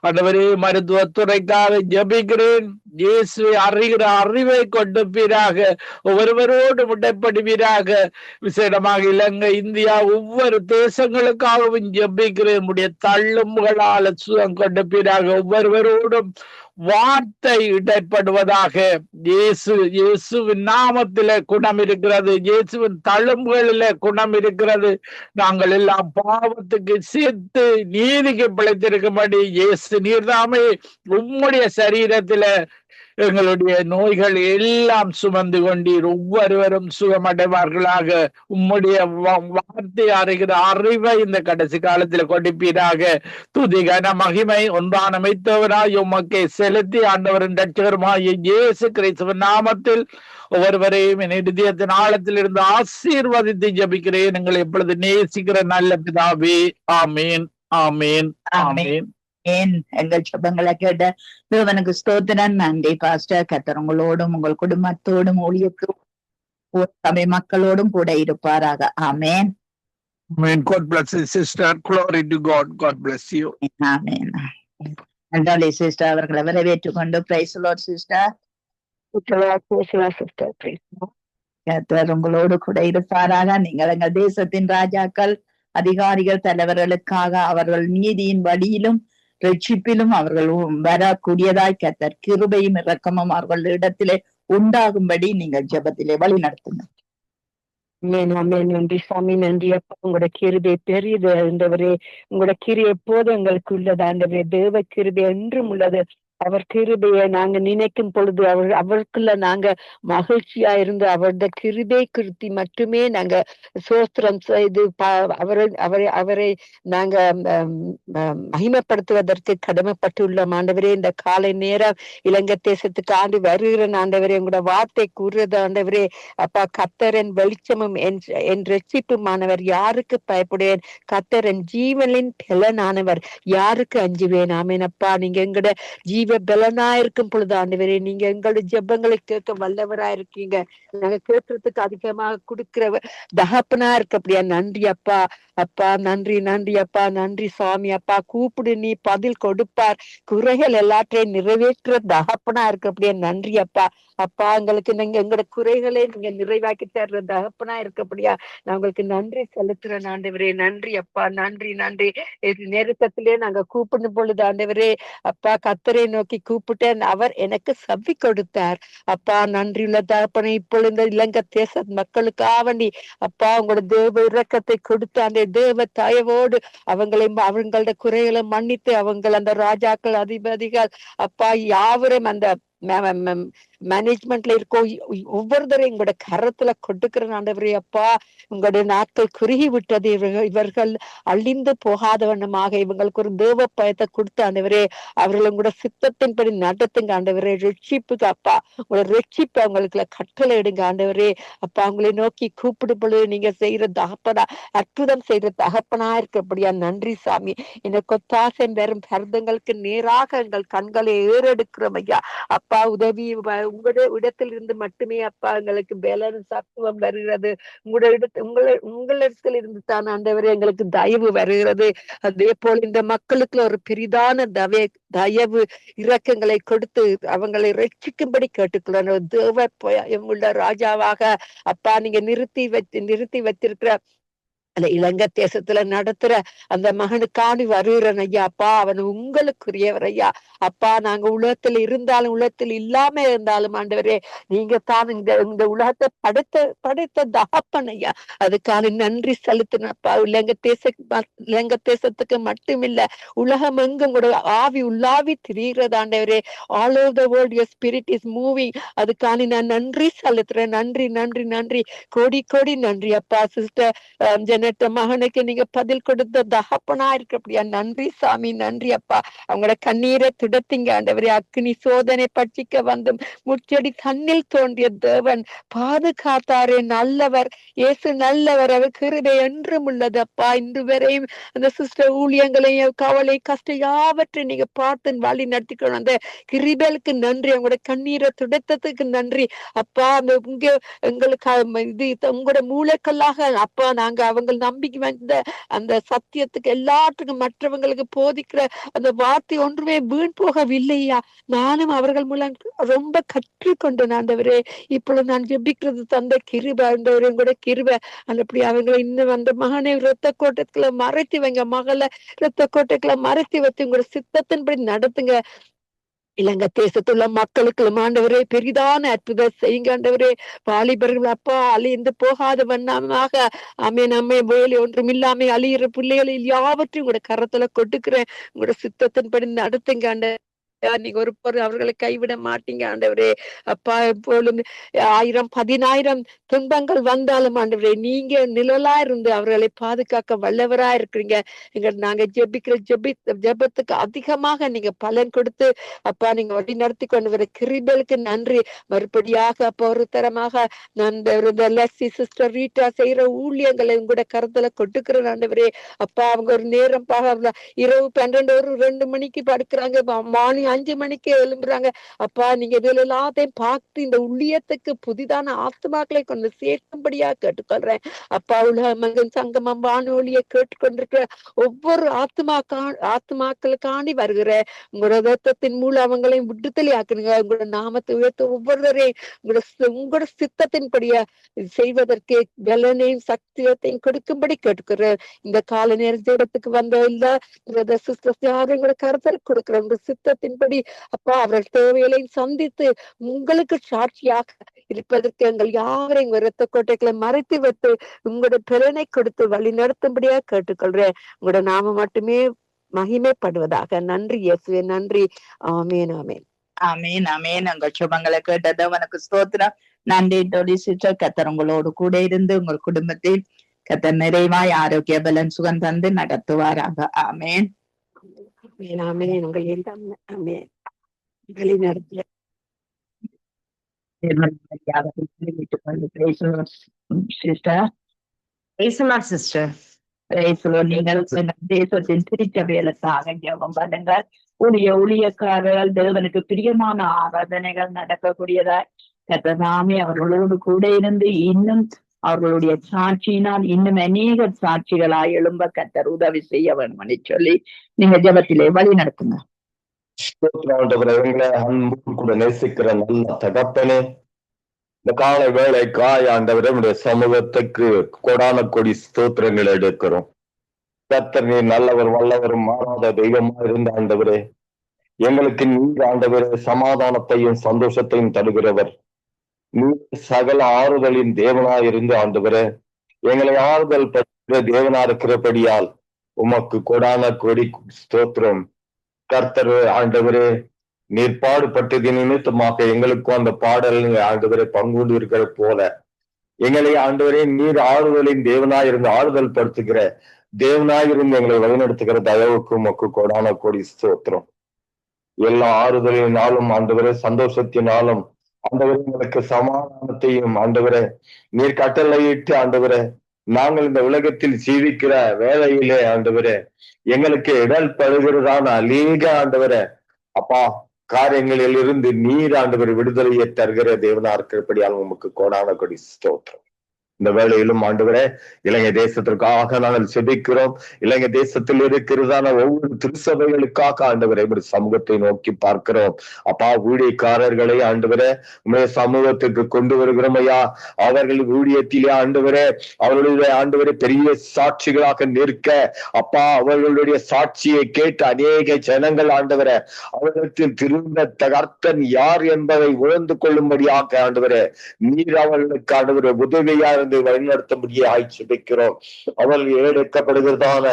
ஆண்டவரே, மருத்துவத்துறைக்காக ஜெபிக்கிறேன். இயேசுவை அறிகிற அறிவை கொடுப்பீராக. ஒவ்வொருவரோடு முட்டைப்படுவீராக. விசேடமாக இலங்கை, இந்தியா, ஒவ்வொரு தேசங்களுக்காகவும் ஜெபிக்கிறேன். உம்முடைய தள்ளும்புகளால் சுகம் கொடுப்பீராக. ஒவ்வொருவரோடும் வார்த்தை இடைப்படுவதாக. இயேசுவின் நாமத்தில குணம் இருக்கிறது. இயேசுவின் தழும்புகளில குணம் இருக்கிறது. நாங்கள் எல்லாம் பாவத்துக்கு சேர்த்து நீதிக்கு பிழைத்திருக்கும்படி இயேசு நீர்தாமே உம்முடைய சரீரத்தில எங்களுடைய நோய்கள் எல்லாம் சுமந்து கொண்டீர். ஒவ்வொருவரும் சுகமடைவார்களாக. உம்முடைய வார்த்தை அறிகிற அறிவை இந்த கடைசி காலத்தில் கொடுப்பீராக. துதிகன மகிமை ஒன்றான மைத்தவராய் உமக்கே செலுத்தி ஆண்டவரின் ரட்சகருமாகிய இயேசு கிறிஸ்துவின் நாமத்தில் ஒவ்வொருவரையும் என் இதயத்தின் ஆழத்தில் இருந்து ஆசீர்வதித்து ஜெபிக்கிறேன். எங்களை எப்பொழுது நேசிக்கிற நல்ல பிதாவே. ஆமீன், ஆமீன், ஆமீன். எங்கள் ஜெபங்களை கேட்ட தேவனுக்கு ஸ்தோத்திரம். நன்றி பாஸ்டர். கர்த்தர் உங்களோடும் உங்கள் குடும்பத்தோடும் ஊழியத்தோடும் மக்களோடும் கூட இருப்பாராக. ஆமேன். Amen. God bless you, sister. Glory to God. God bless you. ஆமேன். நன்றி சிஸ்டர். அவர்களை வரவேற்றுக் கொண்டு பிரைஸ் தி லார்ட் சிஸ்டர். கர்த்தர் உங்களோடு கூட இருப்பாராக. நீங்கள் எங்கள் தேசத்தின் ராஜாக்கள், அதிகாரிகள், தலைவர்களுக்காக அவர்கள் நீதியின் வழியிலும் ரட்சிப்பிலும் அவர்கள் வரக்கூடியதாய் கர்த்தர் கிருபையும் இரக்கமும் அவர்கள் இடத்திலே உண்டாகும்படி நீங்கள் ஜெபத்திலே வழி நடத்துங்க. நன்றி சாமி, நன்றி அப்பா. உங்களோட கிருபை பெரியது ஆண்டவரே. உங்களோட கிருபை எப்போது எங்களுக்கு உள்ளது ஆண்டவரே. தேவ கிருபை என்றும் உள்ளது. அவர் கிருபையை நாங்க நினைக்கும் பொழுது அவருக்குள்ள நாங்க மகிழ்ச்சியா இருந்து அவருடைய கிருபை கிருத்தி மட்டுமே நாங்க சோஸ்திரம் செய்து அவரை நாங்க மகிமைப்படுத்துவதற்கு கடமைப்பட்டுள்ள ஆண்டவரே. இந்த காலை நேரம் இலங்கை தேசத்துக்கு ஆண்டு வருகிற ஆண்டவரே, உங்களோட வார்த்தை கூறுறது ஆண்டவரே. அப்பா, கர்த்தரின் வெளிச்சமும் என் ரட்சிப்புமானவர், யாருக்கு பயப்படுவேன்? கர்த்தரின் ஜீவனின் பலனானவர், யாருக்கு அஞ்சுவேன்? ஆமேன் அப்பா. நீங்க எங்கட ஜீவ பலனா இருக்கும் பொழுது ஆண்டவரே, நீங்க எங்களுடைய ஜெபங்களை கேட்க வல்லவரா இருக்கீங்க. நாங்க கேட்கறதுக்கு அதிகமாக கொடுக்கிற தகப்பனா இருக்க அப்படியா. நன்றி அப்பா. அப்பா நன்றி, நன்றி அப்பா, நன்றி சுவாமி. அப்பா, கூப்பிடு நீ பதில் கொடுப்பார். குறைகள் எல்லாத்தையும் நிறைவேற்ற தகப்பனா இருக்க அப்படியா. நன்றி அப்பா. அப்பா, எங்களுக்கு நீங்க எங்களோட குறைகளை நீங்க நிறைவாக்கி தர்ற தகப்பனா இருக்கப்படியா. நான் உங்களுக்கு நன்றி செலுத்துறேன் ஆண்டவரே. நன்றி அப்பா, நன்றி நன்றி. நெருக்கத்திலே நாங்க கூப்பிடும் பொழுது ஆண்டவரே, அப்பா கர்த்தரை நோக்கி கூப்பிட்டேன், அவர் எனக்கு செவி கொடுத்தார். அப்பா நன்றியுள்ள தகப்பனே. இப்பொழுது இலங்கை தேச மக்களுக்காக அப்பா உங்களோட தேவ இரக்கத்தை கொடுத்து அந்த தேவ தயவோடு அவங்களோட குறைகளை மன்னித்து அவங்கள் அந்த ராஜாக்கள் அதிபதிகள் அப்பா யாவரும் அந்த மேனேஜ்மெண்ட்ல இருக்கோ ஒவ்வொருத்தரையும் உங்களோட கரத்துல கொடுக்கிற ஆண்டவரே. அப்பா, உங்களுடைய நாட்கள் குறுகி விட்டது. இவர்கள் அழிந்து போகாத வண்ணமாக இவங்களுக்கு ஒரு தேவ பயத்தை கொடுத்து ஆண்டவரே, அவர்கள் உங்களோட சித்தத்தின்படி நடத்துங்க ஆண்டவரே. ரட்சிப்புக்கு அப்பா, உங்களோட ரட்சிப்பு அவங்களுக்கு கட்டளை எடுங்க ஆண்டவரே. அப்பா, அவங்களை நோக்கி கூப்பிடும் பொழுது நீங்க செய்யற தகப்பனா, அற்புதம் செய்யற தகப்பனா இருக்கப்படியா. நன்றி சாமி. எனக்கு ஒத்தாசை வெறும் கருதங்களுக்கு நேராக எங்கள் கண்களை ஏறெடுக்கிறோம் ஐயா. அப்பா, உதவி உங்களுடைய இடத்தில் இருந்து மட்டுமே அப்பா எங்களுக்கு பலன் சத்துவம் வருகிறது. உங்களிடத்தில் இருந்து தான் ஆண்டவரே எங்களுக்கு தயவு வருகிறது. அதே போல் இந்த மக்களுக்கு ஒரு பெரிதான தயவு இரக்கங்களை கொடுத்து அவங்களை ரட்சிக்கும்படி கேட்டுக்கொள்ளணும். தேவ உள்ள ராஜாவாக அப்பா நீங்க நிறுத்தி வச்சிருக்கிற அந்த இலங்கை தேசத்துல நடத்துற அந்த மகனுக்காண்டி வருகிறன் ஐயா. அப்பா, அவன் உங்களுக்குரியவர் ஐயா. அப்பா, நாங்க உலகத்துல இருந்தாலும் உலகத்தில் இல்லாம இருந்தாலும் ஆண்டவரே, நீங்க தான் இந்த உலகத்தை படைத்த தகப்பன் ஐயா. அதுக்கான நன்றி செலுத்தினப்பா. இலங்கை தேசத்துக்கு மட்டுமில்ல, உலகம் எங்கும் கூட ஆவி உள்ளாவி திரிகிறது ஆண்டவரே. All over the world your spirit is moving. அதுக்கான நான் நன்றி செலுத்துறேன். நன்றி நன்றி நன்றி, கோடி கோடி நன்றி அப்பா. சிஸ்டர் மகனுக்கு நீங்க பதில் கொடுத்த தகப்பனா இருக்கப்படியா. நன்றி சாமி, நன்றி அப்பா. அவங்களோட கண்ணீரை துடத்திங்க ஆண்டவரே. அக்னி சோதனை பட்சிக்க வந்து முச்சடி கண்ணில் தோன்றிய தேவன் பாதுகாத்தாரே. நல்லவர் இயேசு, நல்லவர். அவர் கிருபை என்றும் உள்ளது அப்பா. இன்று வரையும் அந்த சிஸ்டர் ஊழியங்களையும் கவலை கஷ்டம் யாவற்றையும் நீங்க பார்த்து வழி நடத்திக்கணும். அந்த கிருபைக்கு நன்றி. அவங்களோட கண்ணீரை துடைத்ததுக்கு நன்றி அப்பா. அந்த எங்களுக்கு இது உங்களோட மூளைக்கல்லாக அப்பா நாங்க அவங்க நம்பிக்கை வந்த அந்த சத்தியத்துக்கு எல்லாத்துக்கும் மற்றவங்களுக்கு போதிக்கிற அந்த வார்த்தை ஒன்றுமே வீண் போகவில்லையா. நானும் அவர்கள் மூலம் ரொம்ப கற்றுக்கொண்டேன் ஆண்டவரே. இப்பொழுது நான் ஜெபிக்கிறது தந்த கிருபை ஆண்டவரே, கூட கிருபை. அப்படி அவங்களை இன்னும் அந்த மகனை இரத்த கோட்டத்துக்குள்ள மறைத்து வைங்க, மகளை இரத்த கோட்டைக்குள்ள மறைத்து வைத்து உங்களோட சித்தத்தின்படி நடத்துங்க. இலங்கை தேசத்துள்ள மக்களுக்கு ஆண்டவரே பெரிதான அற்புதம் செய்யுங்க ஆண்டவரே. வாலிபர்கள் அப்பா அழிந்து போகாத வண்ணமாக நம்மை வேலை ஒன்றும் இல்லாம அழியிற பிள்ளைகளில் யாவற்றையும் உங்களோட கரத்துல கொடுக்கிறேன். உங்களோட சித்தத்தின்படி நடத்துங்க ஆண்டவரே. நீங்க ஒரு பொருள் அவர்களை கைவிட மாட்டீங்க ஆண்டவரே. அப்பா, எப்பொழுது 1000 10,000 துன்பங்கள் வந்தாலும் ஆண்டவரே, நீங்க நிழலா இருந்து அவர்களை பாதுகாக்க வல்லவரா இருக்கிறீங்க. நாங்க ஜெபிக்கிற ஜெபத்துக்கு அதிகமாக நீங்க பலன் கொடுத்து அப்பா நீங்க வழி நடத்தி கொண்டு வர கிருபைக்கு நன்றி. மறுபடியாக அப்பா ஒரு தரமாக லெஸ்ஸி சிஸ்டர் ரீட்டா செய்யற ஊழியங்களை உங்களோட கருத்துல கொட்டுக்கிற ஆண்டவரே. அப்பா, அவங்க ஒரு நேரம் இரவு 12 ஒரு 2 மணிக்கு படுக்கிறாங்க, மார்னிங் 5 மணிக்கு எழும்புறாங்க. அப்பா, நீங்க இதுல எல்லாத்தையும் பார்த்து இந்த ஊழியத்துக்கு புதிதான ஆத்மாக்களை கொண்டு சேர்க்கும்படியா கேட்டுக்கொள்றேன் அப்பா. உலகமங்கன் சங்கமம் வானொலியை கேட்டுக்கொண்டிருக்கிற ஒவ்வொரு ஆத்மாக்களுக்காண்டி வருகிற உங்களோட ரத்தத்தின் மூலம் அவங்களையும் விடுதலை ஆக்குறீங்க. உங்களோட நாமத்தை உயர்த்த ஒவ்வொருவரையும் உங்களோட சித்தத்தின்படியா செய்வதற்கு பலனையும் சக்தியத்தையும் கொடுக்கும்படி கேட்டுக்கிறேன். இந்த கால நேரத்துக்கு வந்த எல்லா சிஸ்டர்ஸ் யாரும் உங்களோட கருத்தல் கொடுக்குற உங்க சித்தத்தின்படி அப்பா அவர்கள் தேவைகளையும் சந்தித்து உங்களுக்கு சாட்சியாக இருப்பதற்கு எங்கள் யாரையும் இரத்த கோட்டைகளை மறைத்து வைத்து உங்களோட பலனை கொடுத்து வழி நடத்தும்படியா கேட்டுக்கொள்றேன். உங்களோட நாம மட்டுமே மகிமைப்படுவதாக. நன்றி இயேசுவே, நன்றி. ஆமேன், ஆமேன். ஆமேன், ஆமேன். உங்கள் சுபங்களை கேட்டது உனக்கு ஸ்தோத்திரம். நன்றி தோழி சிஸ்டர். கர்த்தர் உங்களோடு கூட இருந்து உங்கள் குடும்பத்தில் கர்த்தர் நிறைவாய் ஆரோக்கிய பலன் சுகம் தந்து நடத்துவாராக. ஆமேன், ஆமேன், ஆமேன். உங்கள் எல்லாம் ஆமேன் வழி நடத்திய சிஸ்டர். நீங்கள் தேசத்தின் திருச்சபைகளுக்காக ஜெபம் பண்ணுங்கள். ஊழியக்காரர்கள் தேவனுக்கு பிரியமான ஆராதனைகள் நடக்கக்கூடியதாய் கர்த்தர் அவர்களோடு கூட இருந்து இன்னும் அவர்களுடைய சாட்சியினால் இன்னும் அநேக சாட்சிகளாய் எழும்ப கர்த்தர் உதவி செய்ய வேண்டும் சொல்லி நீங்க ஜெபத்திலே வழி நடத்துங்க. அன்பு கூட நேசிக்கிற நல்ல தகப்பனே, இந்த கால வேளைக்காய் ஆண்டவரே நம்முடைய சமூகத்துக்கு கொடான கொடி ஸ்தோத்திரங்களை எடுக்கிறோம். கர்த்தர் நீர் நல்லவர், வல்லவரும் மாறாத தெய்வமா இருந்த ஆண்டவரே, எங்களுக்கு நீர் ஆண்டவரே சமாதானத்தையும் சந்தோஷத்தையும் தருகிறவர். நீர் சகல ஆறுதலின் தேவனாய் இருந்து ஆண்டவரே எங்களை ஆறுதல் பெற்ற தேவனா இருக்கிறபடியால் உமக்கு கொடான கொடி ஸ்தோத்திரம். கர்த்தர் ஆண்டவரே நீர் பாடுபட்டது நிமித்தமாக எங்களுக்கும் அந்த பாடல் ஆண்டவரை பங்குண்டு இருக்கிற போல எங்களை ஆண்டவரே நீர் ஆறுதலின் தேவனாய் இருந்து ஆறுதல் படுத்துகிற தேவனாய் இருந்து எங்களை வழிநடத்துகிற தயவுக்கும் உமக்கு கொடான கொடி ஸ்தோத்திரம். எல்லா ஆறுதலினாலும் ஆண்டவரே சந்தோஷத்தினாலும் ஆண்டவரே எங்களுக்கு சமாதானத்தையும் ஆண்டவரே நீர் கட்டளையிட்டு ஆண்டவரே நாங்கள் இந்த உலகத்தில் ஜீவிக்கிற வேலையிலே ஆண்டவரே எங்களுக்கு இடல் படுகிறதான அநேக ஆண்டவரே அப்பா காரியங்களில் இருந்து நீர் ஆண்டவர் விடுதலையை தருகிற தேவனா இருக்கிறபடியால் உமக்கு கோடான கொடி ஸ்தோத்திரம். இந்த வேளையிலும் ஆண்டவரே இலங்கை தேசத்திற்காக நாங்கள் செபிக்கிறோம். இலங்கை தேசத்தில் இருக்கிறதான ஒவ்வொரு திருச்சபைகளுக்காக ஆண்டவரே சமூகத்தை நோக்கி பார்க்கிறோம். அப்பா ஊழியக்காரர்களை ஆண்டவரே உங்களுடைய சமூகத்துக்கு கொண்டு வருகிறோம் ஐயா. அவர்கள் ஊழியத்திலே ஆண்டவரே அவர்களுடைய ஆண்டவரே பெரிய சாட்சிகளாக நிற்க அப்பா அவர்களுடைய சாட்சியை கேட்டு அநேக ஜனங்கள் ஆண்டவரே அவர்களுக்கு திருந்த கர்த்தன் யார் என்பதை உணர்ந்து கொள்ளும்படியாக ஆண்டவரே நீர் அவர்களுக்கு ஆண்டவரே உதவியா வழிநடத்தும்படியாய் ஜெபிக்கிறோம். அவர்கள் எடுக்கப்படுகிறதான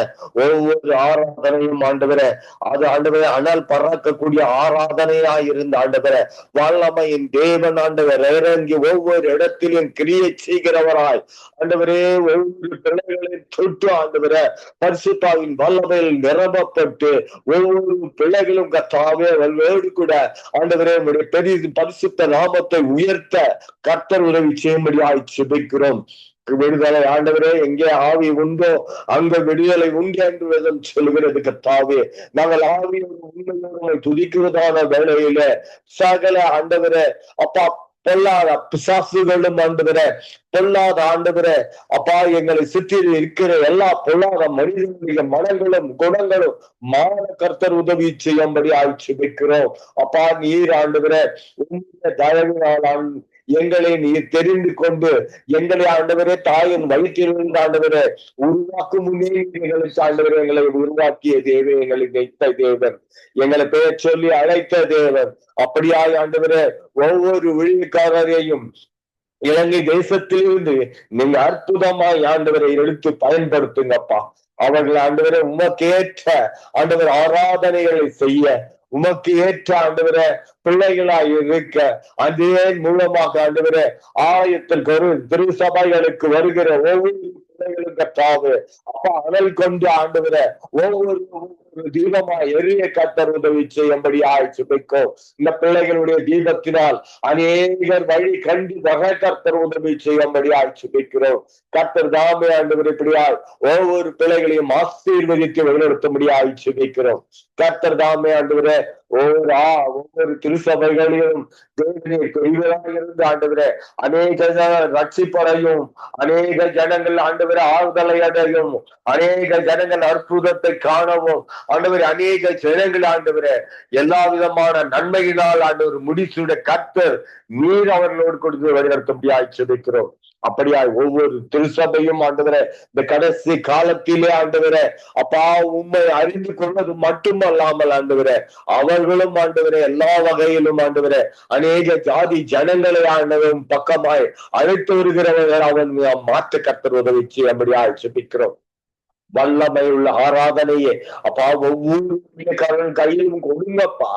ஒவ்வொரு ஆராதனையும் ஆண்டவரே அது ஆண்டவரே அனல் பறக்கக்கூடிய ஆராதனையாய் இருந்த ஆண்டவரே வல்லமையின் தேவன் ஆண்டவர் இறங்கி ஒவ்வொரு இடத்திலும் கிரியை செய்கிறவராய் ஆண்டவரே ஒவ்வொரு பிள்ளைகளையும் தொட்டு ஆண்டவரே பரிசுத்தாவின் வல்லமையில் நிரப்பப்பட்டு ஒவ்வொரு பிள்ளைகளும் கர்த்தாவே வேடு கூட ஆண்டவரே பெரிய பரிசுத்த நாமத்தை உயர்த்த கர்த்தர் உதவி செய்யும்படியாய் ஜெபிக்கிறோம். விடுதலை ஆண்டவரே எங்கே ஆவி உண்டோ அங்க விடுதலை உண்டு என்று வேதம் சொல்கிறது கர்த்தாவே. நாங்கள் ஆவியோடு உண்மையோடு துதிக்கிறதான வேளையில சகல ஆண்டவரே அப்பா பொல்லாத பிசாசுகளும் ஆண்டவரே பொல்லாத ஆண்டவரே அப்பா எங்களை சுற்றி இருக்கிற எல்லா பொல்லாத மனிதனுடைய மனங்களும் குணங்களும் மாற கர்த்தர் உதவி செய்யும்படி ஆட்சிபிக்கிறோம். அப்பா நீர் ஆண்டவரே உங்களுடைய தயவினால் எங்களை நீர் தெரிந்து கொண்டு எங்களை ஆண்டவரே தாயின் வயிற்றிலிருந்து ஆண்டவரே உருவாக்கும் முன்னே எங்களுக்கு ஆண்டவரே எங்களை உருவாக்கிய தேவன், எங்களை வைத்த தேவன், எங்களை பெயர் சொல்லி அழைத்த தேவன். அப்படியாய் ஆண்டவரே ஒவ்வொரு ஊழியக்காரரையும் இலங்கை தேசத்திலிருந்து நீங்க அற்புதமாய் ஆண்டவரை எடுத்து பயன்படுத்துங்கப்பா. அவர்கள் ஆண்டவரை உமக்கேற்ற ஆண்டவர் ஆராதனைகளை செய்ய உமக்கு ஏற்ற ஆண்டவரே பிள்ளைகளாய் இருக்க அதே மூலமாக ஆண்டவரே ஆயத்தில் திருசபைகளுக்கு வருகிற ஒவ்வொரு பிள்ளைகளும் கர்த்தாவே அப்பா அனல் கொண்டு ஆண்டவரே ஒவ்வொரு தீபமா எரிய கர்த்தர் உதவி செய்யும்படி ஆய்ச்சிக்கும். இந்த பிள்ளைகளுடைய தீபத்தினால் அநேகர் வழி கண்டு வகை கர்த்தர் உதவி செய்யும்படி ஆய்ச்சிக்கிறோம். கர்த்தர் தாமே ஆண்டவர் இப்படியாய் ஒவ்வொரு பிள்ளைகளையும் ஆசீர்வதித்து வழிநடத்தும்படி ஆய்ச்சிக்கிறோம். கர்த்தர் தாமே ஆண்டவரே ஒவ்வொரு திருசபைகளையும் இருந்து ஆண்டவரே அநேக ரட்சிப்படையும் அநேக ஜனங்கள் ஆண்டவரை ஆறுதலை அடையும் அநேக ஜனங்கள் அற்புதத்தை காணவும் ஆண்டவரே அநேக ஜனங்கள் ஆண்டவரே எல்லா விதமான நன்மையினால் ஆண்டவர் முடிசூட கர்த்தர் நீர் அவர்களோடு கொடுத்து வழிநடத்தும்படியாய் செபிக்கிறோம். அப்படியாய் ஒவ்வொரு திருசபையும் ஆண்டவரே இந்த கடைசி காலத்திலே ஆண்டவரே அப்பா உண்மை அறிந்து கொள்வது மட்டுமல்லாமல் ஆண்டவரே அவர்களும் ஆண்டவரே எல்லா வகையிலும் ஆண்டவரே அநேக ஜாதி ஜனங்களை ஆண்டவரும் பக்கமாய் அழைத்து வருகிறவர்கள் அவன் மாற்ற கர்த்தர் உதவி செய்யும்படியாய் ஜெபிக்கிறோம். வல்லமை உள்ள ஆராதனையே அப்பா ஒவ்வொரு கையிலும் கொடுங்கப்பா.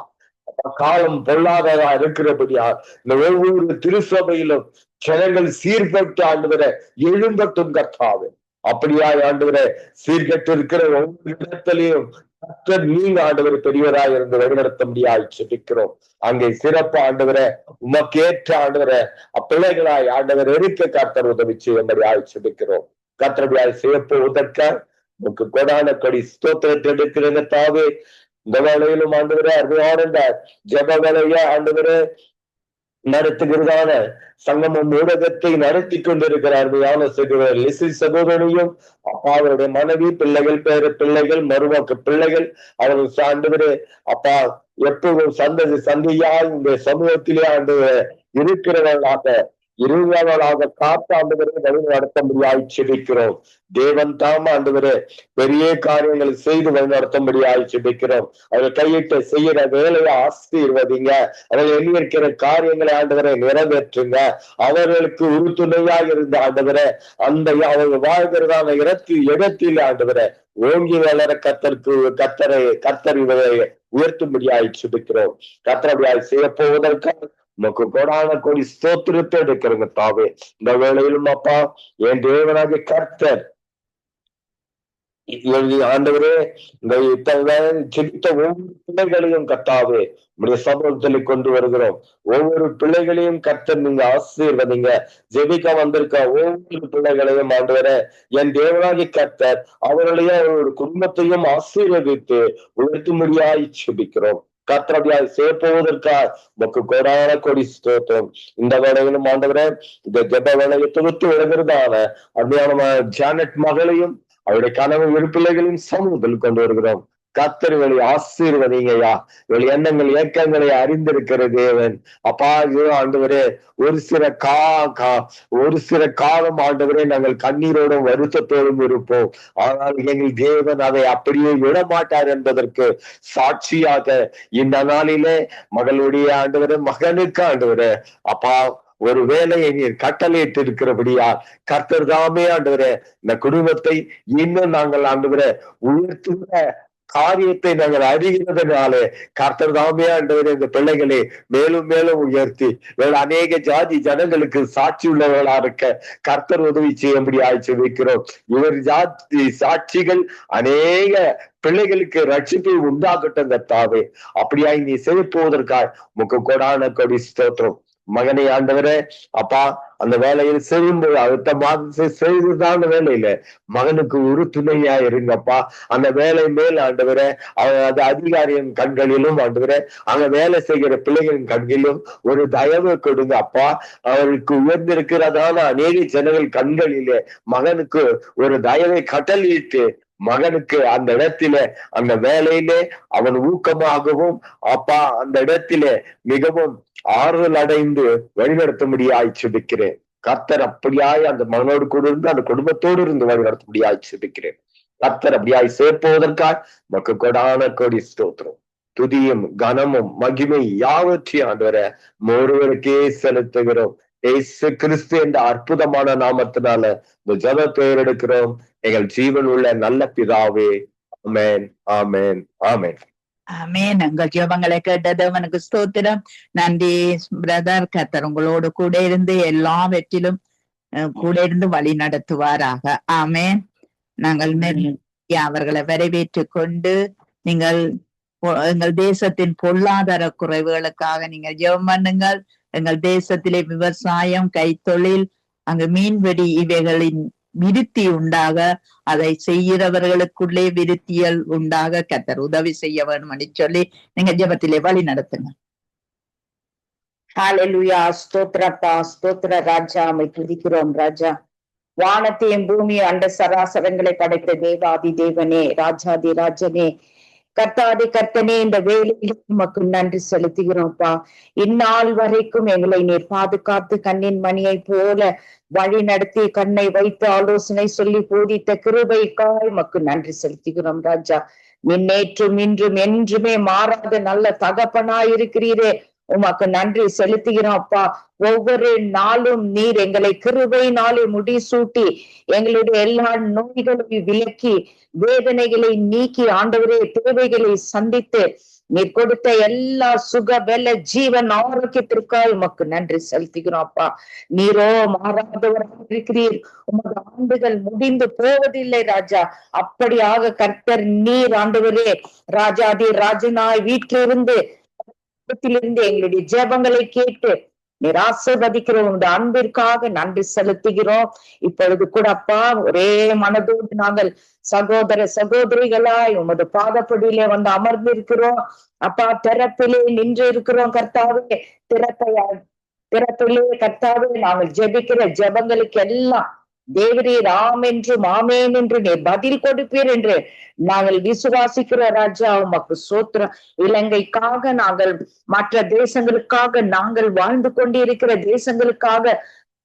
அப்பா காலம் பொல்லாததா இருக்கிறபடியா இந்த ஒவ்வொரு திருச்சபையிலும் ஜனங்கள் சீர்பட்டு ஆண்டுவர எழும்பட்டும் கர்த்தாவே. அப்படியா ஆண்டவரே சீர்கட்டு இருக்கிற ஒவ்வொரு இடத்திலையும் நீங்க ஆண்டவர் பெரியவராய் இருந்து வழிநடத்த முடியாது செபிக்கிறோம். அங்கே சிறப்பு ஆண்டவரை உமக்கேற்ற ஆண்டவரை அப்பிள்ளைகளாய் ஆண்டவர் இருக்க கர்த்தர் உதவி செய்யும்படியாய் செபிக்கிறோம். கர்த்தருடையாய் செய்யப்போவதற்க உனக்கு கொடான கொடி ஸ்தோத்திரத்தை எடுக்கிற தாவே இந்த வேலையிலும் ஆண்டவரே அருமையான ஜப வேலையா ஆண்டவரே நடத்துகிறதான சங்கமம் ஊடகத்தை நடத்தி கொண்டிருக்கிறார் சகோதரனையும் அப்பா அவருடைய மனைவி பிள்ளைகள் பேர பிள்ளைகள் மருமக்கு பிள்ளைகள் அவர்கள் சார்ந்தவரே அப்பா எப்பவும் சந்தையா இந்த சமூகத்திலே ஆண்டு இருக்கிறவர்களாக இருவர்களாக காத்து ஆண்டவரை வழி நடத்த முடியாது செபிக்கிறோம். தேவன் தாம ஆண்டவரே பெரிய காரியங்களை செய்து வழி நடத்த முடியாது செபிக்கிறோம். அவர்கள் கையிட்ட செய்யற வேலையை ஆசீர்வதிங்க. அவர்கள் எண்ணியிருக்கிற காரியங்களை ஆண்டவரை நிறைவேற்றுங்க. அவர்களுக்கு உறுதுணையாக இருந்த ஆண்டவரை அந்த அவர்கள் வாழ்கிறதான இடத்தில் ஆண்டவரை ஓங்கி வளர கத்தரை உயர்த்தும்படியாய் செபிக்கிறோம். கத்தரபடியாய் செய்ய போவதற்காக உனக்கு கொடான கொடி ஸ்தோத்திரத்தை எடுக்கிறங்க தாவே. இந்த வேளையிலும் அப்பா என் தேவனாகிய கர்த்தர் ஆண்டவரே இந்த ஜெபித்த ஒவ்வொரு பிள்ளைகளையும் கர்த்தாவே உடைய சமூகத்தில் கொண்டு வருகிறோம். ஒவ்வொரு பிள்ளைகளையும் கர்த்தர் நீங்க ஆசீர்வதிங்க. ஜெபிக்க வந்திருக்க ஒவ்வொரு பிள்ளைகளையும் ஆண்டவரே என் தேவனாகிய கர்த்தர் அவருடைய ஒரு குடும்பத்தையும் ஆசீர்வதித்து உயர்த்தும்படியாய் ஜெபிக்கிறோம். கர்த்தரடியாய் சேர்ப்போவதற்காக உனக்கு கொடான கொடி ஸ்தோத்திரம். இந்த வேளையிலும் ஆண்டவரே இந்த ஜெப வேலையை தொகுத்து வருகிறதான அருமையான ஜானட் மகளையும் அவருடைய கனவு பிள்ளைகளையும் சமூகத்தில் கொண்டு வருகிறோம். கர்த்தர் வழி ஆசீர்வதிங்கய்யா. இவள் எண்ணங்கள் இயக்கங்களை அறிந்திருக்கிற தேவன் அப்பா. ஆண்டவரே ஒரு சில காலம் ஆண்டவரே நாங்கள் கண்ணீரோடும் வருத்தத்தோடும் இருப்போம். ஆனால் எங்கள் தேவன் அதை அப்படியே விடமாட்டார் என்பதற்கு சாட்சியாக இந்த நாளிலே மகளுடைய ஆண்டவரே மகனுக்கு ஆண்டவரே அப்பா ஒரு வேலையை நீர் கட்டளையிட்டு இருக்கிறபடியா கர்த்தர் தாமே ஆண்டவரே இந்த குடும்பத்தை இன்னும் நாங்கள் ஆண்டவரே உயர்த்துகிற காரியத்தை நாங்கள் அறிகிறதுனாலே கர்த்தர் தாமே ஆண்டவரே இந்த பிள்ளைகளை மேலும் மேலும் உயர்த்தி அநேக ஜாதி ஜனங்களுக்கு சாட்சி உள்ளவர்களா இருக்க கர்த்தர் உதவி செய்யும்படியாய் செபிக்கிறோம். இவர் ஜாதி சாட்சிகள் அநேக பிள்ளைகளுக்கு ரட்சிப்பை உண்டாகட்டும் கர்த்தாவே. அப்படியாய் நீ செய்யப்போவதற்காக உமக்கு கொடான கொடி ஸ்தோத்திரம். மகனை ஆண்டவரே அப்பா அந்த வேலையில் செய்யும்போது அடுத்த மாதம் செய்துதான் வேலையில மகனுக்கு ஒரு துணையா இருங்கப்பா. அந்த வேலை மேல் ஆண்டவரே அது அதிகாரியின் கண்களிலும் ஆண்டவரே அங்க வேலை செய்கிற பிள்ளைகளின் கண்களிலும் ஒரு தயவு கொடுங்க அப்பா. அவருக்கு உயர்ந்திருக்கிறதான அநேக ஜனங்கள் கண்களிலே மகனுக்கு ஒரு தயவை கட்டளையிட்டு மகனுக்கு அந்த இடத்திலே அந்த வேலையிலே அவன் ஊக்கமாகவும் அப்பா அந்த இடத்திலே மிகவும் ஆறுதல் அடைந்து வழிநடத்தும்படியாய் செபிக்கிறேன். கர்த்தர் அப்படியாய் அந்த மகனோடு கூட இருந்து அந்த குடும்பத்தோடு இருந்து வழிநடத்தும்படியாய் செபிக்கிறேன். கர்த்தர் அப்படியாய் சேர்ப்பதற்காக நமக்கு கொடான கொடி ஸ்தோத்திரம். துதியும் கனமும் மகிமை யாவற்றையும் ஆண்டவரை ஒருவருக்கே செலுத்துகிறோம். இயேசு கிறிஸ்து என்ற அற்புதமான நாமத்தினால இந்த ஜெப பெயர் எடுக்கிறோம் எங்கள் ஜீவன் உள்ள நல்ல பிதாவே. ஆமென், ஆமென், ஆமென். ஆமென். உங்கள் ஜெபங்களை கேட்டது அவனுக்கு ஸ்தோத்திரம். நன்றி பிரதர். கர்த்தர் உங்களோடு கூட இருந்து எல்லாவற்றிலும் கூட இருந்து வழி நடத்துவாராக. ஆமென். நாங்கள் அவர்களை வரவேற்று கொண்டு நீங்கள் எங்கள் தேசத்தின் பொருளாதார குறைவுகளுக்காக நீங்கள் ஜெபம் பண்ணுங்கள். எங்கள் தேசத்திலே விவசாயம், கைத்தொழில், அங்கு மீன்வெடி இவைகளின் விருத்தி உண்டாக, அதை செய்கிறவர்களுக்குள்ளே விருத்தியல் உண்டாக கர்த்தர் உதவி செய்ய வேண்டும் என்று சொல்லி நீங்க ஜெபத்திலே வழி நடத்துங்க. ஹல்லேலூயா. ஸ்தோத்திரப்பா, ஸ்தோத்திர ராஜா, உம்மை துதிக்கிறோம் ராஜா. வானத்தையும் பூமியும் அண்ட சராசரங்களை படைத்த தேவாதி தேவனே, ராஜாதி ராஜனே, கர்த்தாதி கர்த்தனே, இந்த வேலையில் உமக்கு நன்றி செலுத்துகிறோம்ப்பா. இந்நாள் வரைக்கும் எங்களை நீர் பாதுகாத்து கண்ணின் மணியை போல வழி நடத்தி கண்ணை வைத்து ஆலோசனை சொல்லி போதித்த கிருபைக்காய் உமக்கு நன்றி செலுத்துகிறோம் ராஜா. நேற்றும் இன்றும் என்றுமே மாறாத நல்ல தகப்பனாய் இருக்கிறீரே, உமக்கு நன்றி செலுத்துகிறோம் அப்பா. ஒவ்வொரு நாளும் நீர் எங்களை கிருபையினாலே முடிசூட்டி எங்களுடைய எல்லா நோய்களையும் விலக்கி வேதனைகளை நீக்கி ஆண்டவரே தேவைகளை சந்தித்து நீர் கொடுத்த எல்லா சுக வெல ஜீவன் ஆரோக்கியத்திற்காக உமக்கு நன்றி செலுத்துகிறோம் அப்பா. நீரோ மாறாதவராக இருக்கிறீர். உமது ஆண்டுகள் முடிந்து போவதில்லை ராஜா. அப்படியாக கர்த்தர் நீர் ஆண்டவரே ராஜாதி ராஜனாய் வீட்டிலிருந்து எங்களுடைய ஜெபங்களை கேட்டு நீர் ஆசீர்வதிக்கிற உங்க அன்பிற்காக நன்றி செலுத்துகிறோம். இப்பொழுது கூட அப்பா ஒரே மனதோடு நாங்கள் சகோதர சகோதரிகளாய் உமது பாதப்படியிலே வந்து அமர்ந்திருக்கிறோம் அப்பா. திறப்பிலே நின்று இருக்கிறோம் கர்த்தாவே. திறப்பிலே கர்த்தாவே நாங்கள் ஜெபிக்கிற ஜெபங்களுக்கு எல்லாம் தேவரீர் ஆம் என்றும் ஆமேன் என்று நீர் பதில் கொடுப்பீர் என்று நாங்கள் விசுவாசிக்கிற ராஜா. உமக்கு சோத்திரம். இலங்கைக்காக நாங்கள், மற்ற தேசங்களுக்காக நாங்கள் வாழ்ந்து கொண்டிருக்கிற தேசங்களுக்காக,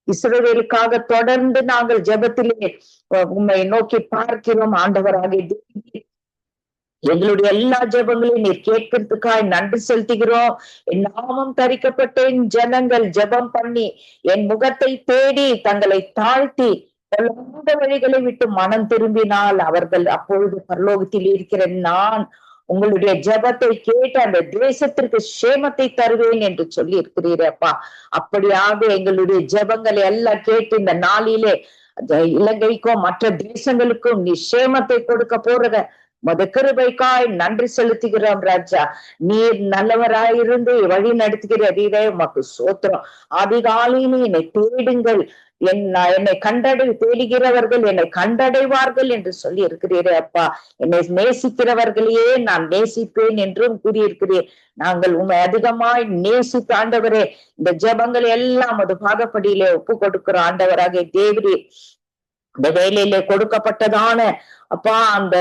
இஸ்ரவேலுக்காக தொடர்ந்து நாங்கள் ஜெபத்திலே உம்மை நோக்கி பார்க்கிறோம் ஆண்டவராக. எங்களுடைய எல்லா ஜெபங்களையும் நீர் கேட்கறதுக்காய் நன்றி செலுத்துகிறோம். என் நாமம் தரிக்கப்பட்ட என் ஜனங்கள் ஜெபம் பண்ணி என் முகத்தை தேடி தங்களை தாழ்த்தி பொல்லாத வழிகளை விட்டு மனம் திரும்பினால் அவர்கள் அப்பொழுது பரலோகத்தில் இருக்கிற நான் உங்களுடைய ஜெபத்தை கேட்டு அந்த தேசத்திற்கு சேமத்தை தருவேன் என்று சொல்லி இருக்கிறீரப்பா. அப்படியாக எங்களுடைய ஜெபங்களை எல்லாம் கேட்டு இந்த நாளிலே இலங்கைக்கும் மற்ற தேசங்களுக்கும் நீ சேமத்தை கொடுக்க போறத மத கிருபைக்காய் நன்றி செலுத்துகிறோம் ராஜா. நீர் நல்லவராயிருந்து வழி நடத்துகிறீரே உமக்கு சோத்திரம். அதிகாலையிலே என்னை தேடுங்கள், என்னை தேடுகிறவர்கள் என்னை கண்டடைவார்கள் என்று சொல்லி இருக்கிறீரே அப்பா. என்னை நேசிக்கிறவர்களையே நான் நேசிப்பேன் என்றும் கூறியிருக்கிறேன். நாங்கள் உண்மை அதிகமாய் நேசித்த ஆண்டவரே இந்த ஜெபங்கள் எல்லாம் அது பாதப்படியிலே ஒப்பு கொடுக்கிற ஆண்டவராக தேவரே. இந்த வேலையிலே கொடுக்கப்பட்டதான அப்பா அந்த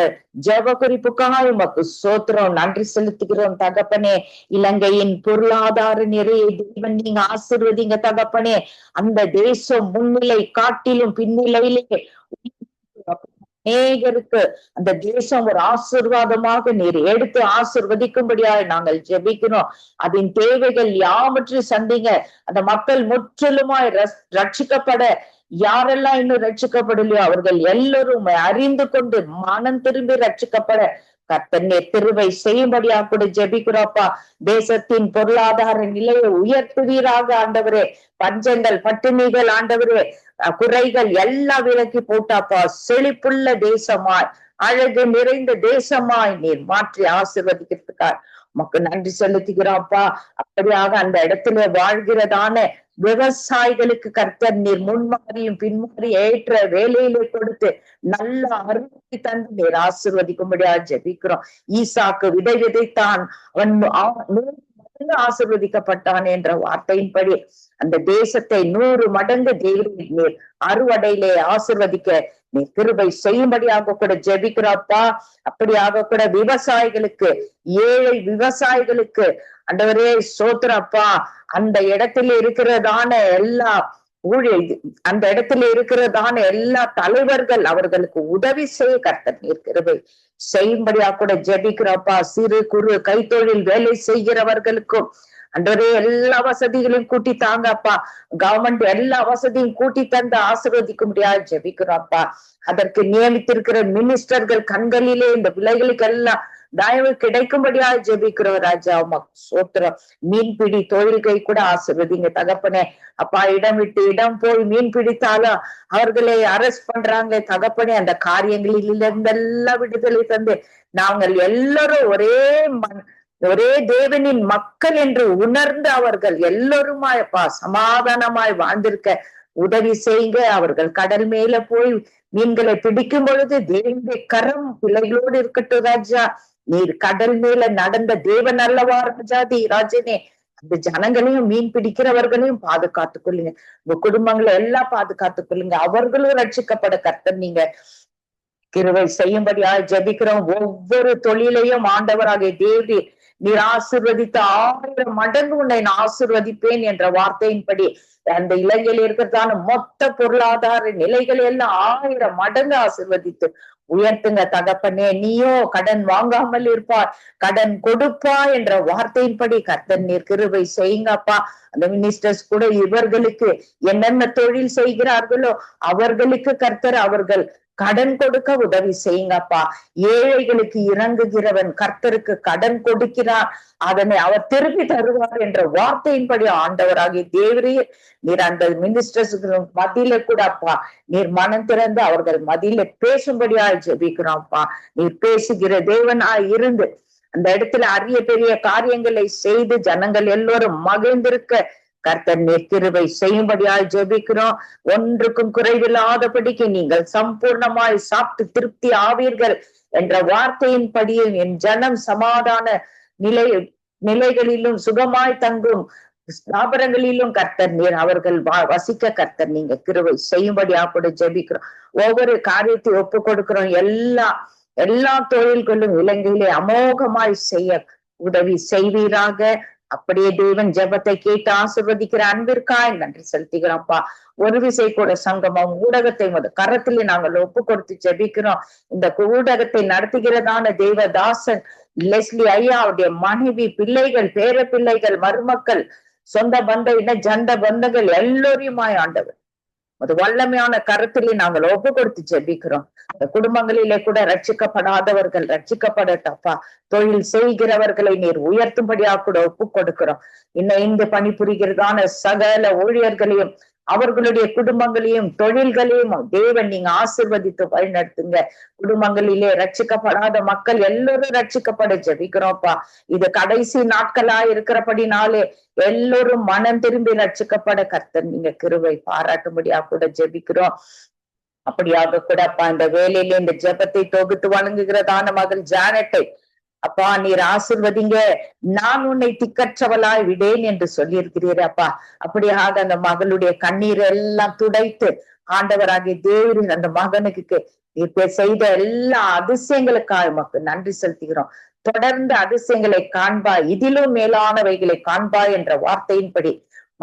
ஜெப குறிப்புக்காக உமக்கு சோத்திரம் நன்றி செலுத்துகிறோம் தகப்பனே. இலங்கையின் பொருளாதார நிறைய தேவன் நீங்க ஆசீர்வதிங்க தகப்பனே. அந்த தேசம் முன்னிலை காட்டிலும் பின்னிலையிலே அநேகருக்கு அந்த தேசம் ஒரு ஆசீர்வாதமாக நீர் எடுத்து ஆசீர்வதிக்கும்படியாக நாங்கள் ஜெபிக்கிறோம். அதன் தேவைகள் யாவற்றையும் சந்திங்க. அந்த மக்கள் முற்றிலுமாய் ரட்சிக்கப்பட, யாரெல்லாம் இன்னும் ரட்சிக்கப்படலையோ அவர்கள் எல்லோரும் அறிந்து கொண்டு மனம் திரும்பி ரட்சிக்கப்பட கர்த்தனே திருவை செய்யும்படியா கூட ஜெபிக்கிறோப்பா. தேசத்தின் பொருளாதார நிலையை உயர்த்துவீராக ஆண்டவரே. பஞ்சங்கள் பட்டினிகள் ஆண்டவரே குறைகள் எல்லாம் விலக்கி போட்டாப்பா. செழிப்புள்ள தேசமாய் அழகு நிறைந்த தேசமாய் நீர் மாற்றி ஆசீர்வதிக்கிறதுக்காக உமக்கு நன்றி செலுத்துகிறோம்ப்பா. அப்படியாக அந்த இடத்துல வாழ்கிறதான விவசாயிகளுக்கு கர்த்தர் நீர் முன்மாறியும் பின்மாறி ஏற்ற வேலையிலே கொடுத்து நல்ல அறுவடை தந்து நீர் ஆசீர்வதிக்கும்படியா ஜெபிக்கிறோம். ஈசாக்கு விதை விதைத்தான், அவன் 100 மடங்கு ஆசீர்வதிக்கப்பட்டான் என்ற வார்த்தையின்படி அந்த தேசத்தை 100 மடங்கு தேவரீர் நீர் அறுவடையிலே ஆசீர்வதிக்க நீர் கிருபை செய்யும்படியாக கூட ஜெபிக்கிறப்பா. அப்படியாக கூட விவசாயிகளுக்கு, ஏழை விவசாயிகளுக்கு ஆண்டவரே சோத்திரப்பா. அந்த இடத்துல இருக்கிறதான எல்லா அந்த இடத்துல இருக்கிறதான எல்லா தலைவர்கள் அவர்களுக்கு உதவி செய்ய கர்த்தர் நீர் கிருபை செய்யும்படியா கூட ஜெபிக்கிறப்பா. சிறு குறு கைத்தொழில் வேலை செய்கிறவர்களுக்கும் அன்றே எல்லா வசதிகளையும் கூட்டி தாங்கப்பா. கவர்மெண்ட் எல்லா வசதியும் கூட்டி தந்து ஆசீர்வதிக்க முடியாது ஜெபிக்கிறோம்ப்பா. அதற்கு நியமித்திருக்கிற மினிஸ்டர்கள் கண்களிலே இந்த விலைகளுக்கு எல்லாம் தயவு கிடைக்கும்படியாக ஜெபிக்கிறோம் ராஜா. சோத்திரம். மீன்பிடி தொழில்கை கூட ஆசீர்வதிங்க தகப்பனே. அப்பா இடம் விட்டு இடம் போய் மீன் பிடித்தாலும் அவர்களை அரெஸ்ட் பண்றாங்களே தகப்பனே. அந்த காரியங்களில் இருந்தெல்லாம் விடுதலை தந்து நாங்கள் எல்லாரும் ஒரே தேவனின் மக்கள் என்று உணர்ந்து அவர்கள் எல்லோருமாயப்பா சமாதானமாய் வாழ்ந்திருக்க உதவி செய்யுங்க. அவர்கள் கடல் மேல போய் மீன்களை பிடிக்கும் பொழுது தேவனுடைய கரம் பிள்ளைகளோடு இருக்கட்டும் ராஜா. நீர் கடல் மேல நடந்த தேவன் அல்லவா ராஜாதி ராஜனே. அந்த ஜனங்களையும் மீன் பிடிக்கிறவர்களையும் பாதுகாத்துக் கொள்ளுங்க. உங்க குடும்பங்களை எல்லாம் பாதுகாத்துக் கொள்ளுங்க. அவர்களும் ரட்சிக்கப்பட கர்த்தர் நீங்க கிருபை செய்யும்படியா ஜெபிக்கிறோம். ஒவ்வொரு தொழிலையும் ஆண்டவராகிய தேவி நீர் ஆசீர்வதித்த 1000 மடங்கு உன்னை நான் ஆசீர்வதிப்பேன் என்ற வார்த்தையின்படி அந்த இலங்கையில் இருக்கிறதான மொத்த பொருளாதார நிலைகளை எல்லாம் 1000 மடங்கு ஆசீர்வதித்து உயர்த்துங்க தகப்பனே. நீயோ கடன் வாங்காமல் இருப்பார், கடன் கொடுப்பா என்ற வார்த்தையின்படி கர்த்தர் நீர் கிருபை செய்யுங்கப்பா. அந்த மினிஸ்டர்ஸ் கூட இவர்களுக்கு என்னென்ன தொழில் செய்கிறார்களோ அவர்களுக்கு கர்த்தர் அவர்கள் கடன் கொடுக்க உதவி செய்யுங்கப்பா. ஏழைகளுக்கு இறங்குகிறவன் கர்த்தருக்கு கடன் கொடுக்கிறார், அதனை அவர் திருப்பி தருவார் என்ற வார்த்தையின்படி ஆண்டவராகிய தேவரே நீர் அந்த மினிஸ்டர்ஸுக்கு மத்தியில கூட அப்பா நீர் மனம் திறந்து அவர்கள் மத்தியில பேசும்படியாய் ஜெபிக்கிறோம்ப்பா. நீர் பேசுகிற தேவனாய் இருந்து அந்த இடத்துல அரிய பெரிய காரியங்களை செய்து ஜனங்கள் எல்லோரும் மகிழ்ந்திருக்க கர்த்தர் நீர் கிருபை செய்யும்படியாய் ஜெபிக்கிறோம். ஒன்றுக்கும் குறைவில்லாதபடிக்கு நீங்கள் சம்பூர்ணமாய் சாப்பிட்டு திருப்தி ஆவீர்கள் என்ற வார்த்தையின்படியும் என் ஜனம் சமாதான நிலைகளிலும் சுகமாய் தங்கும் ஸ்தாபனங்களிலும் கர்த்தர் நீர் அவர்கள் வசிக்க கர்த்தர் நீங்க கிருபை செய்யும்படியா கூட ஜெபிக்கிறோம். ஒவ்வொரு காரியத்தை ஒப்பு கொடுக்கிறோம். எல்லா தொழில்களும் இலங்கையிலே அமோகமாய் செய்ய உதவி செய்வீராக. அப்படியே தேவன் ஜெபத்தை கேட்டு ஆசீர்வதிக்கிற அன்பிற்காய் நன்றி செலுத்துகிறோம்ப்பா. ஒரு விசை கூட சங்கமம் ஊடகத்தை கரத்திலே நாங்கள் ஒப்பு கொடுத்து ஜெபிக்கிறோம். இந்த ஊடகத்தை நடத்துகிறதான தேவதாசன் லெஸ்லி ஐயா, அவருடைய மனைவி, பிள்ளைகள், பேர பிள்ளைகள், மருமக்கள், சொந்த பந்த இன ஜண்ட பந்தங்கள் எல்லோரையுமாய் ஆண்டவர் அது வல்லமையான கருத்திலே நாங்கள் ஒப்பு கொடுத்து ஜெபிக்கிறோம். அந்த குடும்பங்களிலே கூட ரட்சிக்கப்படாதவர்கள் ரட்சிக்கப்படட்டப்பா. தொழில் செய்கிறவர்களை நீர் உயர்த்தும்படியா கூட ஒப்பு கொடுக்கிறோம். இன்னும் பணிபுரிகிறதான சகல ஊழியர்களையும் அவர்களுடைய குடும்பங்களையும் தொழில்களையும் தேவன் நீங்க ஆசீர்வதித்து வழிநடத்துங்க. குடும்பங்களிலே ரட்சிக்கப்படாத மக்கள் எல்லோரும் ரட்சிக்கப்பட ஜெபிக்கிறோம்ப்பா. இது கடைசி நாட்களா இருக்கிறபடினாலே எல்லோரும் மனம் திரும்பி ரட்சிக்கப்பட கர்த்தர் நீங்க கிருபை பாராட்டும்படியா கூட ஜெபிக்கிறோம். அப்படியாக கூட அப்பா இந்த வேலையில இந்த ஜெபத்தை தொகுத்து வழங்குகிறதான மகள் ஜானட்டை அப்பா நீர் ஆசிர்வதிங்க. நான் உன்னை திக்கற்றவளாய் விடேன் என்று சொல்லியிருக்கிறீர் அப்பா. அப்படியாக அந்த மகளுடைய கண்ணீர் எல்லாம் துடைத்து ஆண்டவராகிய தேவரின் அந்த மகனுக்கு நீர் செய்த எல்லா அதிசயங்களுக்காக உமக்கு நன்றி செலுத்துகிறோம். தொடர்ந்து அதிசயங்களை காண்பாய், இதிலும் மேலானவைகளை காண்பாய் என்ற வார்த்தையின்படி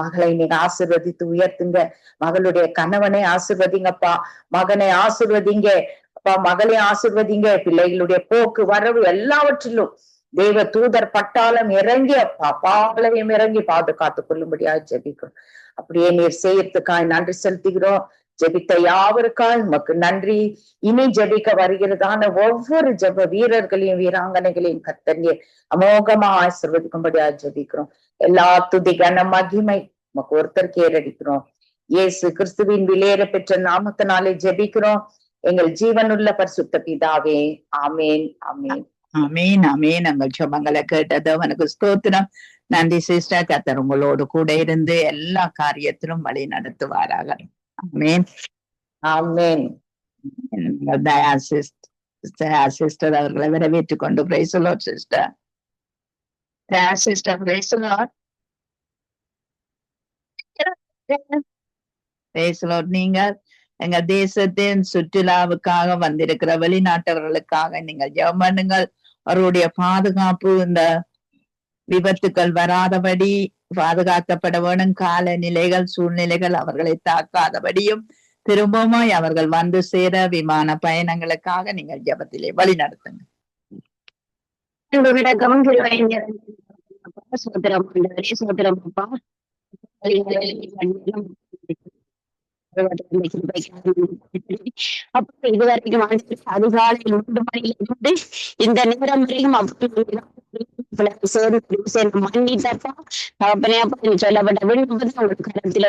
மகளை நீங்க ஆசீர்வதித்து உயர்த்துங்க. மகளுடைய கணவனை ஆசீர்வதிங்கப்பா, மகனை ஆசீர்வதிங்க அப்பா, மகளை ஆசீர்வதிங்க. பிள்ளைகளுடைய போக்கு வரவு எல்லாவற்றிலும் தேவ தூதர் பட்டாளம் இறங்கி அப்பா பாளையம் இறங்கி பாதுகாத்துக் கொள்ளும்படியா ஜெபிக்கிறோம். அப்படியே நீர் செய்யறதுக்காய் நன்றி செலுத்துகிறோம். ஜெபித்த யாவருக்காய் உமக்கு நன்றி. இனி ஜெபிக்க வருகிறதான ஒவ்வொரு ஜெப வீரர்களையும் வீராங்கனைகளையும் கர்த்தர் நீர் அமோகமா ஆசீர்வதிக்கும்படியா ஜெபிக்கிறோம். எல்லா துதி கன மகிமை உமக்கு ஒருத்தருக்கு ஏறடிக்கிறோம். இயேசு கிறிஸ்துவின் விலையேற பெற்ற நாமத்தினாலே ஜெபிக்கிறோம் எங்கள் ஜீவனுள்ள பரிசுத்த பிதாவே. ஆமேன் ஆமேன் ஆமீன் ஆமீன். எங்கள் ஜெபங்களை கேட்டது அவனுக்கு ஸ்தோத்திரம். நன்றி சிஸ்டர். கர்த்தர் உங்களோடு கூட இருந்து எல்லா காரியத்திலும் வழி நடத்துவாராக. ஆமேன் ஆமேன். தயா சிஸ்டர் அவர்களை வரவேற்றுக் கொண்டு praise the Lord sister. Daya sister praise the Lord. Price the Lord. நீங்க எங்க தேசத்தின் சுற்றுலாவுக்காக வந்திருக்கிற வெளிநாட்டவர்களுக்காக நீங்கள் ஜெபம் பண்ணுங்கள். அவருடைய பாதுகாப்பு, இந்த விபத்துக்கள் வராதபடி பாதுகாக்கப்பட வேணும். காலநிலைகள் சூழ்நிலைகள் அவர்களை தாக்காதபடியும் திரும்பவுமாய் அவர்கள் வந்து சேர விமான பயணங்களுக்காக நீங்கள் ஜெபத்திலே வழி நடத்துங்க. இதுவரைக்கும் அதிகாலையில் 3 மணியிலிருந்து இந்த நேரம் வரைக்கும் மன்னித்தப்பா அப்பனே அப்பா சொல்லப்பட்ட விண்ணப்பத்தை உங்களுக்கு கருத்தில்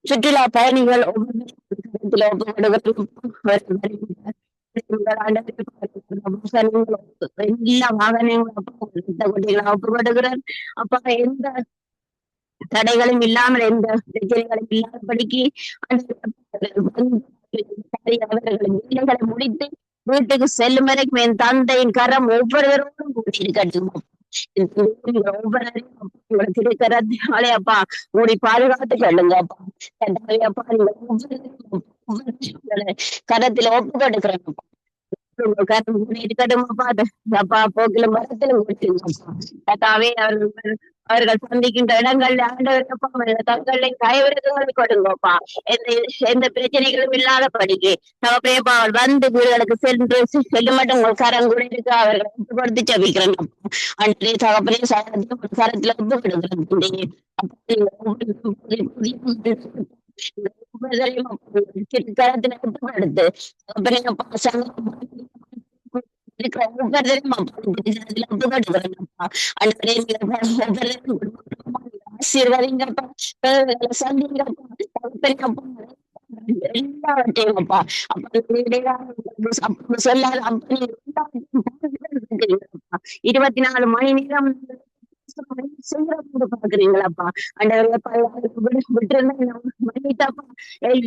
சுற்றுலா பயணிகள் எல்லா வாகனங்களும் ஒப்புக்கொடுக்கிறேன் அப்பா. எந்த தடைகளும் இல்லாமல் எந்த பிரச்சனைகளும் இல்லாதபடிக்கு அவர்களை முடித்து வீட்டுக்கு செல்லும் வரைக்கும் என் தந்தையின் கரம் ஒவ்வொருவரோடும் கூட்டியிருக்கட்டும். ஒவ்வொரு திருக்கரத்தினாலே அப்பா மூடி பாதுகாத்து கொள்ளுங்க அப்பா. அப்பா கரத்துல ஒப்பு கொடுக்கிறேன் இருக்கட்டும் அப்பா. அப்பா போக்கிலும் மரத்திலும் விட்டுருங்கப்பா. அவர்கள் அவர்கள் சந்திக்கின்ற இடங்கள்ல ஆண்டவரப்பா தங்களை கைவிரதங்களை கொடுங்கப்பா. எந்த பிரச்சனைகளும் இல்லாதபடிக்கு தகப்பனேப்பா அவர் வந்து வீடுகளுக்கு செல்லும் மட்டும் உங்கள் கரம் கூட இருக்கு. அவர்களை ஒப்புப்படுத்தி ஜபிக்கிறேன் அன்றே தகப்பனே சாரத்தையும் கரத்துல ஒப்புப்படுகிறேன். கரத்துல ஒப்புப்படுத்து எல்லாவற்றையும்ப்பா சொல்லாத 24 மணி நேரம் பாக்குறீங்களாப்பா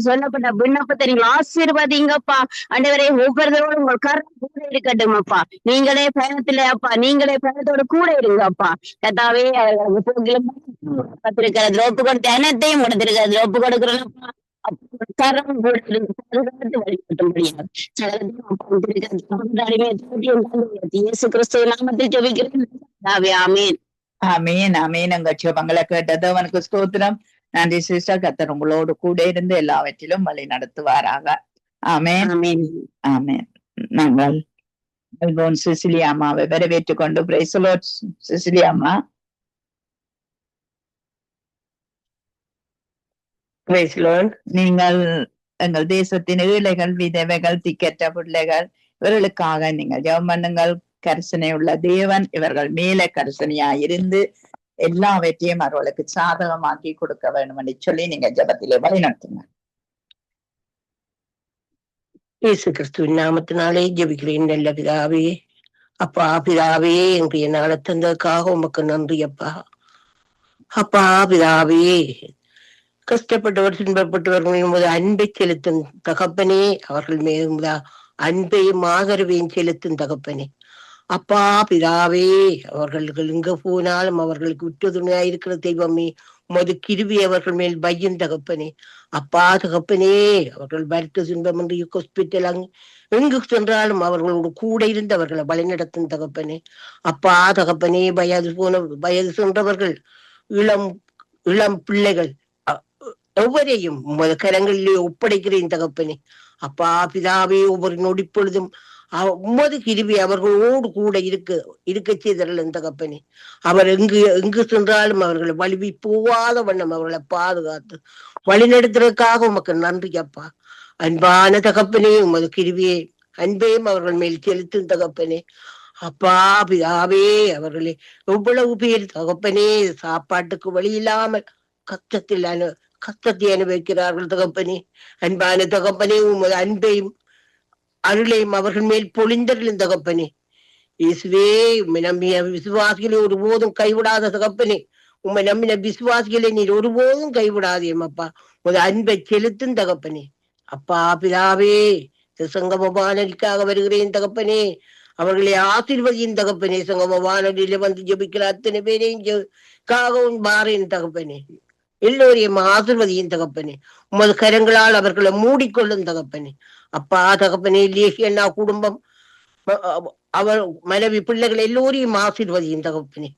சொல்லப்பட்ட விண்ணப்பத்தை நீங்க ஆசீர்வதிங்கப்பா. ஆண்டவரே ஒவ்வொருத்தரோடு உங்கள் கரம் கூட இருக்கட்டும் அப்பா. நீங்களே பயணத்துல அப்பா, நீங்களே பயணத்தோடு கூட இருங்கப்பா. கத்தாவே பத்திருக்கிறது ஒப்பு கொடுத்த அனைத்தையும் கொடுத்திருக்கிறது ஒப்பு கொடுக்கிறோம்ப்பா. கரம் கூட வழிபட்ட முடியாது. இயேசு கிறிஸ்துவ நாமத்தில் ஜெபிக்கிறேன். ஆமென். ஆமீன் ஆமீன். உங்க ஜெபங்களை கேட்டது அவனுக்கு ஸ்தோத்திரம். நன்றி சிஸ்டர். கர்த்தர் உங்களோடு கூட இருந்து எல்லாவற்றிலும் வழி நடத்துவாராக. ஆமேன் ஆமென். ஆமேன். நாங்கள் மெல்போர்ன் சிசிலி அம்மாவை வரவேற்றுக் கொண்டு பிரைஸ் தி லார்ட். சிசிலி அம்மா, நீங்கள் எங்கள் தேசத்தின் ஏழைகள், விதவைகள், திக்கற்ற பிள்ளைகள் இவர்களுக்காக நீங்கள் ஜெபம் பண்ணுங்கள். கரிசனை உள்ள தேவன் இவர்கள் மேலே கரிசனையா இருந்து எல்லாவற்றையும் அவர்களுக்கு சாதகமாக்கி கொடுக்க வேண்டும் என்று சொல்லி நீங்க ஜெபத்திலே வழி நடத்துங்க. இயேசு கிறிஸ்துவின் நாமத்தினாலே ஜெபிக்கிறேன். நல்ல பிதாவே, அப்பா பிதாவே, இன்றைய நாளை தந்ததுக்காக உமக்கு நன்றி அப்பா. அப்பா பிதாவே, கஷ்டப்பட்டவர் துன்பப்பட்டவர்கள் என்பது அன்பை செலுத்தும் தகப்பனே, அவர்கள் மேலும் அன்பையும் ஆதரவையும் செலுத்தும் தகப்பனே. அப்பா பிதாவே, அவர்கள் எங்க போனாலும் அவர்களுக்கு உற்றுதுணையா இருக்கிற தெய்வமே, உமது கிருபை அவர்கள் மேல் பையும் தகப்பனே. அப்பா தகப்பனே, அவர்கள் மருத்துவ துன்பம் என்று ஹாஸ்பிட்டல் எங்கு சென்றாலும் அவர்களோடு கூட இருந்து அவர்களை வழிநடத்தும் தகப்பனே. அப்பா தகப்பனே, வயது சென்றவர்கள், இளம் பிள்ளைகள் ஒவ்வொரையும் உமது கரங்களிலே ஒப்படைக்கிறேன் தகப்பனே. அப்பா பிதாவே, ஒவ்வொரு நொடிப்பொழுதும் உமது கிருபை அவர்களோடு கூட இருக்க செய்தரலும் தகப்பனே. அவர் எங்கு சென்றாலும் அவர்களை வலிவி போவாத வண்ணம் அவர்களை பாதுகாத்து வழிநடத்துறதுக்காக உமக்கு நன்றி அப்பா. அன்பான தகப்பனே, உமது கிருபியை அன்பையும் அவர்கள் மேல் செலுத்தும் தகப்பனே. அப்பா பிதாவே, அவர்களே எவ்வளவு பேர் தகப்பனே சாப்பாட்டுக்கு வழி இல்லாமல் கஷ்டத்தை அனுபவிக்கிறார்கள் தகப்பனே. அன்பான தகப்பனே, உமது அன்பையும் அருளையும் அவர்கள் மேல் பொழிந்தருளும் தகப்பனே. இயேசுவே, உம்மை நம்பிய விசுவாசிகளை ஒருபோதும் கைவிடாத தகப்பனே. உம்மை நம்பின விசுவாசிகளை நீர் ஒருபோதும் கைவிடாதேம் அப்பா. உமது அன்பை செலுத்தும் தகப்பனே. அப்பா பிதாவே, சங்கம வானொலிக்காக வருகிறேன் தகப்பனே. அவர்களை ஆசீர்வதியும் தகப்பனே. சங்கம வானொலியில வந்து ஜெபிக்கிற அத்தனை பேரையும் பாரேன் தகப்பனே. எல்லோரையும் ஆசீர்வதியும் தகப்பனே. உமது கரங்களால் அவர்களை மூடிக்கொள்ளும் தகப்பனே. அப்பா தகப்பனே, லேசியண்ணா குடும்பம், அவர் மனைவி, பிள்ளைகள் எல்லோரையும் ஆசீர்வதியும் தகப்பனே.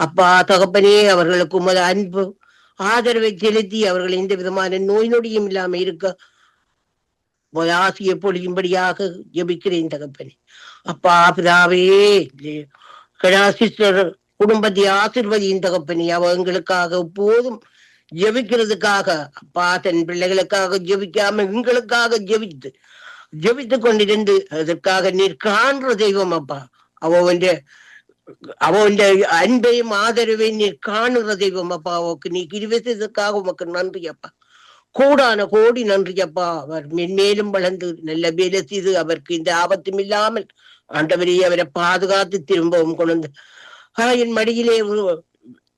அப்பா தகப்பனே, அவர்களுக்கு உமது அன்பு ஆதரவை செலுத்தி அவர்கள் எந்த விதமான நோய் நொடியும் இல்லாம இருக்க ஆசியை பொழியும்படியாக ஜெபிக்கிறேன் தகப்பனே. அப்பா பிதாவே, சிஸ்டர் குடும்பத்தை ஆசீர்வதியும் தகப்பனே. அவங்களுக்காக எப்போதும் ஜெபிக்கிறதுக்காக, அப்பா தன் பிள்ளைகளுக்காக ஜெபிக்காம எங்களுக்காக ஜெபித்து கொண்டிருந்து அதற்காக நீர் காண்ற தெய்வம் அப்பா. அவன் அன்பையும் ஆதரவை நீர் காணுற தெய்வம் அப்பா. அவருக்கு நீ கிருபைக்காக உமக்கு நன்றி அப்பா. கோடான கோடி நன்றி அப்பா. அவர் மென்மேலும் வளர்ந்து நல்ல வேலை செய்து அவருக்கு இந்த ஆபத்தும் இல்லாமல் ஆண்டவரே அவரை பாதுகாத்து திரும்பவும் கொண்டு என் மடியிலே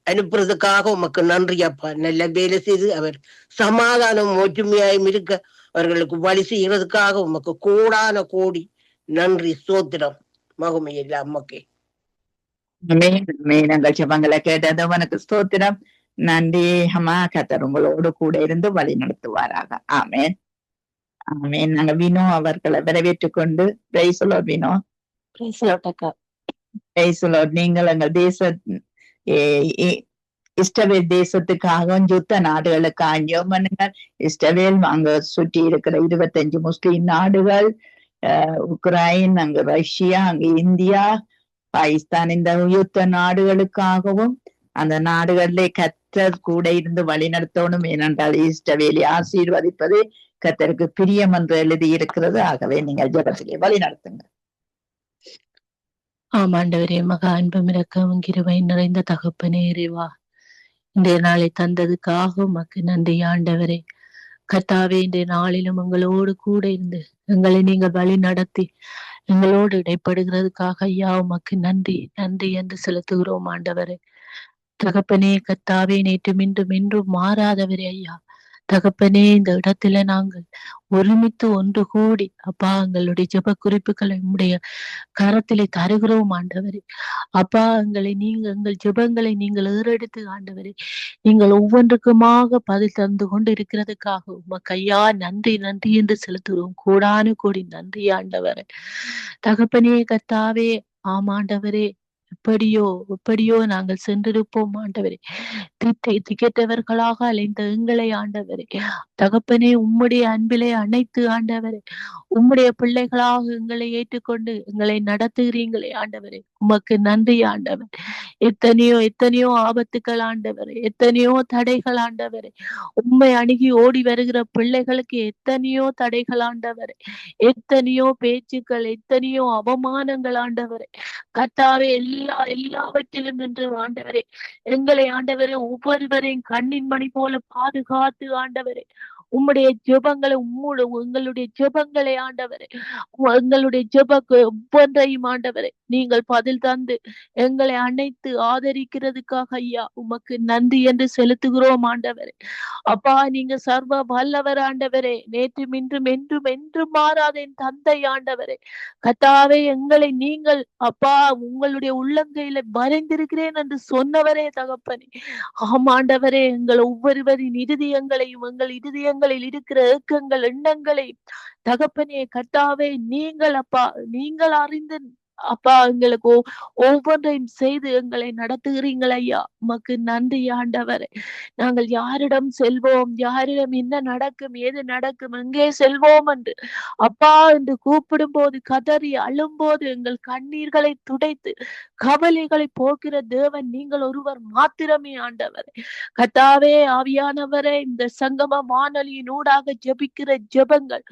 அனுப்புறதுக்காக உமக்கு நன்றி அப்பா. நல்ல வேலை செய்து அவர் சமாதானம் ஒற்றுமையாயும் இருக்க அவர்களுக்கு வழி செய்யறதுக்காக உமக்கு கோடான கோடி நன்றி ஸ்தோத்திரம் மகிமை எல்லாம் உமக்கே. நாங்கள் ஜெபங்களை கேட்டது உனக்கு ஸ்தோத்திரம். நன்றி அம்மா. கர்த்தர் உங்களோடு கூட இருந்து வழி நடத்துவாராக. ஆமேன் ஆமேன். நாங்க வினோ அவர்களை வரவேற்றுக் கொண்டு praise the lord. Vino, praise the lord. நீங்கள் எங்கள் இஸ்ரவேல் தேசத்துக்காகவும் யுத்த நாடுகளுக்காக ஜெபம் பண்ணுங்கள். இஸ்ரவேல் அங்க சுற்றி இருக்கிற 25 முஸ்லிம் நாடுகள், உக்ரைன், அங்க ரஷ்யா, அங்க இந்தியா, பாகிஸ்தான், இந்த யுத்த நாடுகளுக்காகவும் அந்த நாடுகளிலே கர்த்தர் கூட இருந்து வழி நடத்தணும். ஏனென்றால் இஸ்ரவேலை ஆசீர்வதிப்பது கர்த்தருக்கு பிரியம் என்று எழுதி இருக்கிறது. ஆகவே நீங்கள் ஜெபத்திலே வழி நடத்துங்க. ஆமாண்டவரே, மகா அன்பும் இரக்கமும் கிருபை நிறைந்த தகப்பனே இறைவா, இன்றைய நாளை தந்ததுக்காக உமக்கு நன்றி ஆண்டவரே. கர்த்தாவே, இன்றைய நாளிலும் எங்களோடு கூட இருந்து எங்களை நீங்கள் வழி நடத்தி எங்களோடு இடைப்படுகிறதுக்காக ஐயா உமக்கு நன்றி நன்றி என்று செலுத்துகிறோம் ஆண்டவரே. தகப்பனே கர்த்தாவே, நேற்றும் இன்றும் என்றும் மாறாதவரே ஐயா தகப்பனே, இந்த இடத்துல நாங்கள் ஒருமித்து ஒன்று கூடி அப்பா எங்களுடைய ஜெப குறிப்புகளை உம்முடைய கரத்திலே தருகிறோம் ஆண்டவரே. அப்பா எங்கள் ஜெபங்களை நீங்கள் ஏறெடுத்து ஆண்டவரே, நீங்கள் ஒவ்வொன்றுக்குமாக பதில் தந்து கொண்டு இருக்கிறதுக்காக உமக்கு ஐயா நன்றி நன்றி என்று செலுத்துகிறோம். கோடானு கோடி நன்றி ஆண்டவரே. தகப்பனே கர்த்தாவே, ஆமாண்டவரே, எப்படியோ நாங்கள் சென்றிருப்போம் ஆண்டவரே. திக்கெட்டவர்களாக அலைந்த எங்களை ஆண்டவரே தகப்பனே, உம்முடைய அன்பிலே அனைத்து ஆண்டவரே, உம்முடைய பிள்ளைகளாக எங்களை ஏற்றுக்கொண்டு எங்களை நடத்துகிறீங்களே ஆண்டவரே, உமக்கு நன்றி ஆண்டவர். எத்தனையோ ஆபத்துக்கள் ஆண்டவரே, எத்தனையோ தடைகள் ஆண்டவரே, உம்மை அணுகி ஓடி வருகிற பிள்ளைகளுக்கு எத்தனையோ தடைகள் ஆண்டவரே, எத்தனையோ பேச்சுக்கள், எத்தனையோ அவமானங்கள் ஆண்டவரே. கர்த்தாவே, எல்லாவற்றிலும் நின்று ஆண்டவரே எங்களை ஆண்டவரே ஒவ்வொருவரையும் கண்ணின் மணி போல பாதுகாத்து ஆண்டவரே, உம்முடைய ஜெபங்களை எங்களுடைய ஜெபங்களை ஆண்டவரே, எங்களுடைய ஒவ்வொன்றையும் ஆண்டவரே நீங்கள் பதில் தந்து எங்களை அணைத்து ஆதரிக்கிறதுக்காக ஐயா உமக்கு நன்றி என்று செலுத்துகிறோம் ஆண்டவரே. அப்பா, நீங்க சர்வ வல்லவர் ஆண்டவரே, நேற்றும் இன்றும் என்றும் என்றும் மாறாத என் தந்தை ஆண்டவரே. கர்த்தாவே, எங்களை நீங்கள் அப்பா உங்களுடைய உள்ளங்கையில வரைந்திருக்கிறேன் என்று சொன்னவரே தகப்பனே. ஆமாண்டவரே, எங்கள் ஒவ்வொருவரின் இருதயங்களையும் எங்கள் இருதயங்களில் இருக்கிற ஏக்கங்கள் எண்ணங்களையும் தகப்பனே கர்த்தாவே நீங்கள் அப்பா நீங்கள் அறிந்து அப்பா எங்களுக்கு ஒவ்வொன்றையும் செய்து எங்களை நடத்துகிறீங்கள் ஐயா, உமக்கு நன்றி ஆண்டவரே. நாங்கள் யாரிடம் செல்வோம், யாரிடம் என்ன நடக்கும், ஏது நடக்கும், எங்கே செல்வோம் என்று அப்பா என்று கூப்பிடும் போது கதறி அழும்போது எங்கள் கண்ணீர்களை துடைத்து கவலைகளை போக்குற தேவன் நீங்கள் ஒருவர் மாத்திரமே ஆண்டவரே. கர்த்தாவே, ஆவியானவரே, இந்த சங்கம வானொலியின் ஊடாக ஜெபிக்கிற ஜெபங்கள்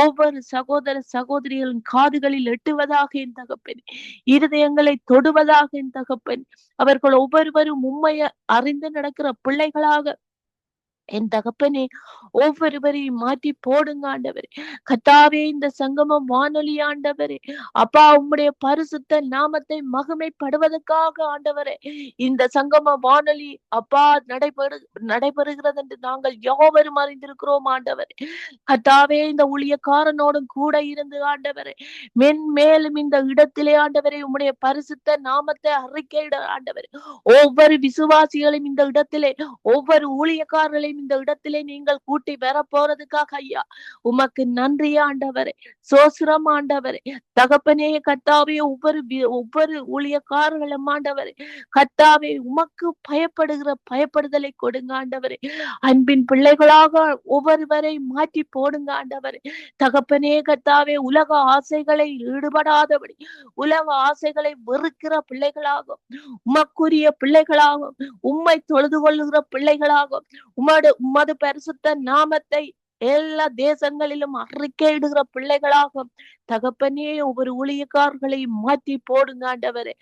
ஒவ்வொரு சகோதர சகோதரிகளின் காதுகளில் எட்டுவதாக என் தகப்பன், இருதயங்களை தொடுவதாக என் தகப்பன், அவர்கள் ஒவ்வொருவரும் உண்மையை அறிந்து நடக்கிற பிள்ளைகளாக என் தகப்பனே ஒவ்வொருவரையும் மாற்றி போடுங்க ஆண்டவரே. கர்த்தாவே, இந்த சங்கமம் வானொலி ஆண்டவரே அப்பா உம்முடைய பரிசுத்த நாமத்தை மகிமைப்படுவதற்காக ஆண்டவரே இந்த சங்கம வானொலி அப்பா நடைபெறுகிறது என்று நாங்கள் யாவரும் அறிந்திருக்கிறோம் ஆண்டவரே. கர்த்தாவே, இந்த ஊழியக்காரனோடும் கூட இருந்து ஆண்டவரே மென்மேலும் இந்த இடத்திலே ஆண்டவரே உம்முடைய பரிசுத்த நாமத்தை அறிக்கையிட ஆண்டவரே, ஒவ்வொரு விசுவாசிகளையும் இந்த இடத்திலே, ஒவ்வொரு ஊழியக்காரர்களையும் இந்த இடத்திலே நீங்கள் கூட்டி வர போறதுக்காக ஐயா உமக்கு நன்றி ஆண்டவரே, சோஸ்ரம் ஆண்டவரே. தகப்பனே கர்த்தாவே, ஒவ்வொரு ஊழியக்காரர்களும் ஆண்டவரே கர்த்தாவே உமக்கு பயப்படுதலை கொடுங்க ஆண்டவரே. அன்பின் பிள்ளைகளாக ஒவ்வொருவரை மாற்றி போடுங்க ஆண்டவரே. தகப்பனே கர்த்தாவே, உலக ஆசைகளை ஈடுபடாதபடி, உலக ஆசைகளை வெறுக்கிற பிள்ளைகளாகும், உமக்குரிய பிள்ளைகளாகும், உம்மை தொழுது கொள்ளுகிற பிள்ளைகளாகும், உமது பரிசுத்த நாமத்தை எல்லா தேசங்களிலும் அறிக்கையிடுகிற பிள்ளைகளாகும் தகப்பனே ஒவ்வொரு ஊழியக்காரர்களையும் மாற்றி போடுங்க ஆண்டவரே.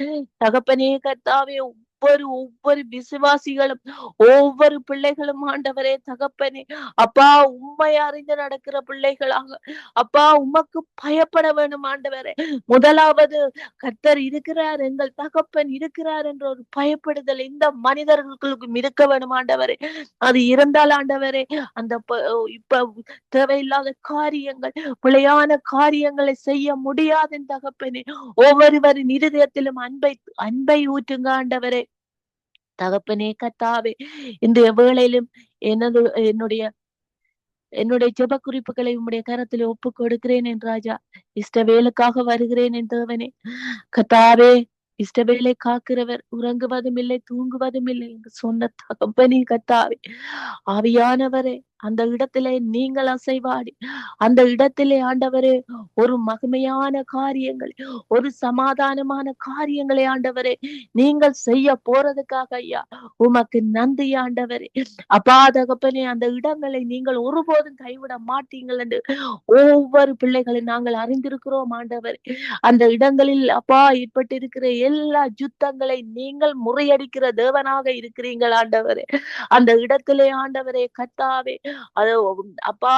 தகப்பனே கர்த்தாவே, ஒவ்வொரு விசுவாசிகளும் ஒவ்வொரு பிள்ளைகளும் ஆண்டவரே தகப்பனே அப்பா உம்மை அறிந்து நடக்கிற பிள்ளைகளாக அப்பா உமக்கு பயப்பட வேணும் ஆண்டவரே. முதலாவது கர்த்தர் இருக்கிறார், எங்கள் தகப்பன் இருக்கிறார் என்ற ஒரு பயப்படுதல் இந்த மனிதர்களுக்கும் இருக்க வேணும் ஆண்டவரே. அது இருந்தால் ஆண்டவரே அந்த இப்ப தேவையில்லாத காரியங்கள், பிழையான காரியங்களை செய்ய முடியாத தகப்பனே ஒவ்வொருவரின் இருதயத்திலும் அன்பை ஊற்றுங்க ஆண்டவரே. தகப்பனே கர்த்தாவே, இன்றைய வேளையிலும் என்னுடைய ஜெப குறிப்புகளை உம்முடைய கரத்தில் ஒப்பு கொடுக்கிறேன் என் ராஜா. இஷ்டவேலுக்காக வருகிறேன் என் தேவனே. கர்த்தாவே, இஷ்டவேளை காக்கிறவர் உறங்குவதும் இல்லை தூங்குவதும் இல்லை என்று சொன்ன தகப்பனே கத்தாவே, ஆவியானவரே அந்த இடத்திலே நீங்கள் அசைவாடி அந்த இடத்திலே ஆண்டவரே ஒரு மகிமையான காரியங்களை, ஒரு சமாதானமான காரியங்களை ஆண்டவரே நீங்கள் செய்ய போறதுக்காக ஐயா உமக்கு நன்றி ஆண்டவரே. அப்பா தகப்பனே, அந்த இடங்களை நீங்கள் ஒருபோதும் கைவிட மாட்டீங்கள் என்று ஒவ்வொரு பிள்ளைகளை நாங்கள் அறிந்திருக்கிறோம் ஆண்டவரே. அந்த இடங்களில் அப்பா ஏற்பட்டிருக்கிற எல்லா யுத்தங்களை நீங்கள் முறியடிக்கிற தேவனாக இருக்கிறீர்கள் ஆண்டவரே. அந்த இடத்திலே ஆண்டவரே கர்த்தாவே, அது அப்பா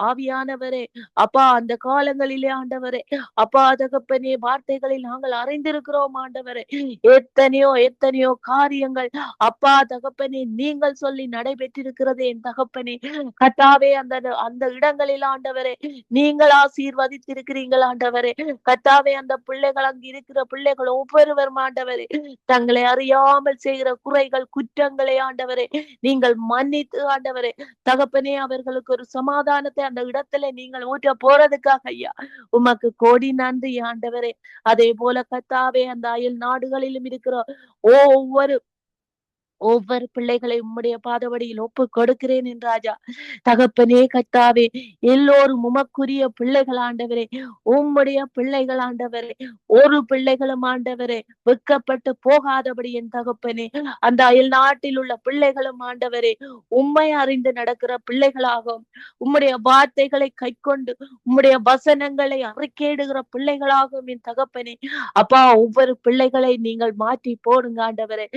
ஆவியானவரே, அப்பா அந்த காலங்களிலே ஆண்டவரே, அப்பா தகப்பனே வார்த்தைகளில் நாங்கள் அறிந்திருக்கிறோம் ஆண்டவரே. எத்தனையோ எத்தனையோ காரியங்கள் அப்பா தகப்பனே நீங்கள் சொல்லி நடைபெற்றிருக்கிறது என் தகப்பனே கர்த்தாவே. அந்த அந்த இடங்களில் ஆண்டவரே நீங்கள் ஆசீர்வதித்திருக்கிறீர்கள் ஆண்டவரே கர்த்தாவே. அந்த பிள்ளைகள் அங்கு இருக்கிற பிள்ளைகள் ஒவ்வொருவரும் ஆண்டவரே தங்களை அறியாமல் செய்கிற குறைகள் குற்றங்களை ஆண்டவரே நீங்கள் மன்னித்து ஆண்டவரே தகப்பனே அவர்களுக்கு ஒரு சமாதானத்தை அந்த இடத்துல நீங்கள் ஊற்ற போறதுக்காக ஐயா உமக்கு கோடி நன்றி ஆண்டவரே. அதே போல கர்த்தாவே, அந்த அயல் நாடுகளிலும் இருக்கிற ஒவ்வொரு பிள்ளைகளை உம்முடைய பாதவடியில் ஒப்பு கொடுக்கிறேன் என் ராஜா. தகப்பனே கர்த்தாவே, எல்லோரும் உமக்குரிய பிள்ளைகள் ஆண்டவரே, உம்முடைய பிள்ளைகள் ஆண்டவரே. ஒரு பிள்ளைகளும் ஆண்டவரே வெட்கப்பட்டு போகாதபடி என் தகப்பனே, அந்த அயல் நாட்டில் உள்ள பிள்ளைகளும் ஆண்டவரே உம்மை அறிந்து நடக்கிற பிள்ளைகளாகவும், உம்முடைய வார்த்தைகளை கைக்கொண்டு உம்முடைய வசனங்களை அறிக்கையிடுகிற பிள்ளைகளாகவும் என் தகப்பனே அப்பா ஒவ்வொரு பிள்ளைகளை நீங்கள் மாற்றி போடுங்க ஆண்டவரே.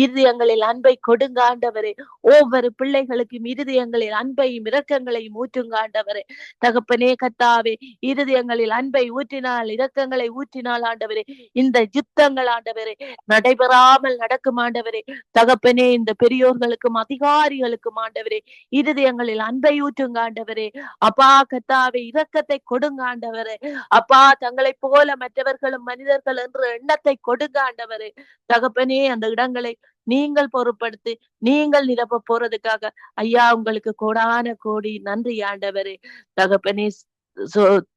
இருதயங்களில் அன்பை கொடுங்க ஆண்டவரே. ஒவ்வொரு பிள்ளைகளுக்கும் இருதயங்களில் அன்பையும் இரக்கங்களையும் ஊற்றுங்க ஆண்டவரே. தகப்பனே கர்த்தாவே, இருதயங்களில் அன்பை ஊற்றினால் இரக்கங்களை ஊற்றினால் ஆண்டவரே இந்த யுத்தங்கள் ஆண்டவரே நடைபெறாமல் நடக்கும் ஆண்டவரே. தகப்பனே, இந்த பெரியோர்களுக்கும் அதிகாரிகளுக்கும் ஆண்டவரே இருதயங்களில் அன்பை ஊற்றுங்க ஆண்டவரே. அப்பா கர்த்தாவே, இரக்கத்தை கொடுங்க ஆண்டவரே. அப்பா, தங்களை போல மற்றவர்களும் மனிதர்கள் என்ற எண்ணத்தை கொடுங்க ஆண்டவரே. தகப்பனே, அந்த இடங்களை நீங்கள் பொறுப்படுத்தி நீங்கள் நிரப்ப போறதுக்காக ஐயா உங்களுக்கு கோடான கோடி நன்றி ஆண்டவரே. தகப்பனே,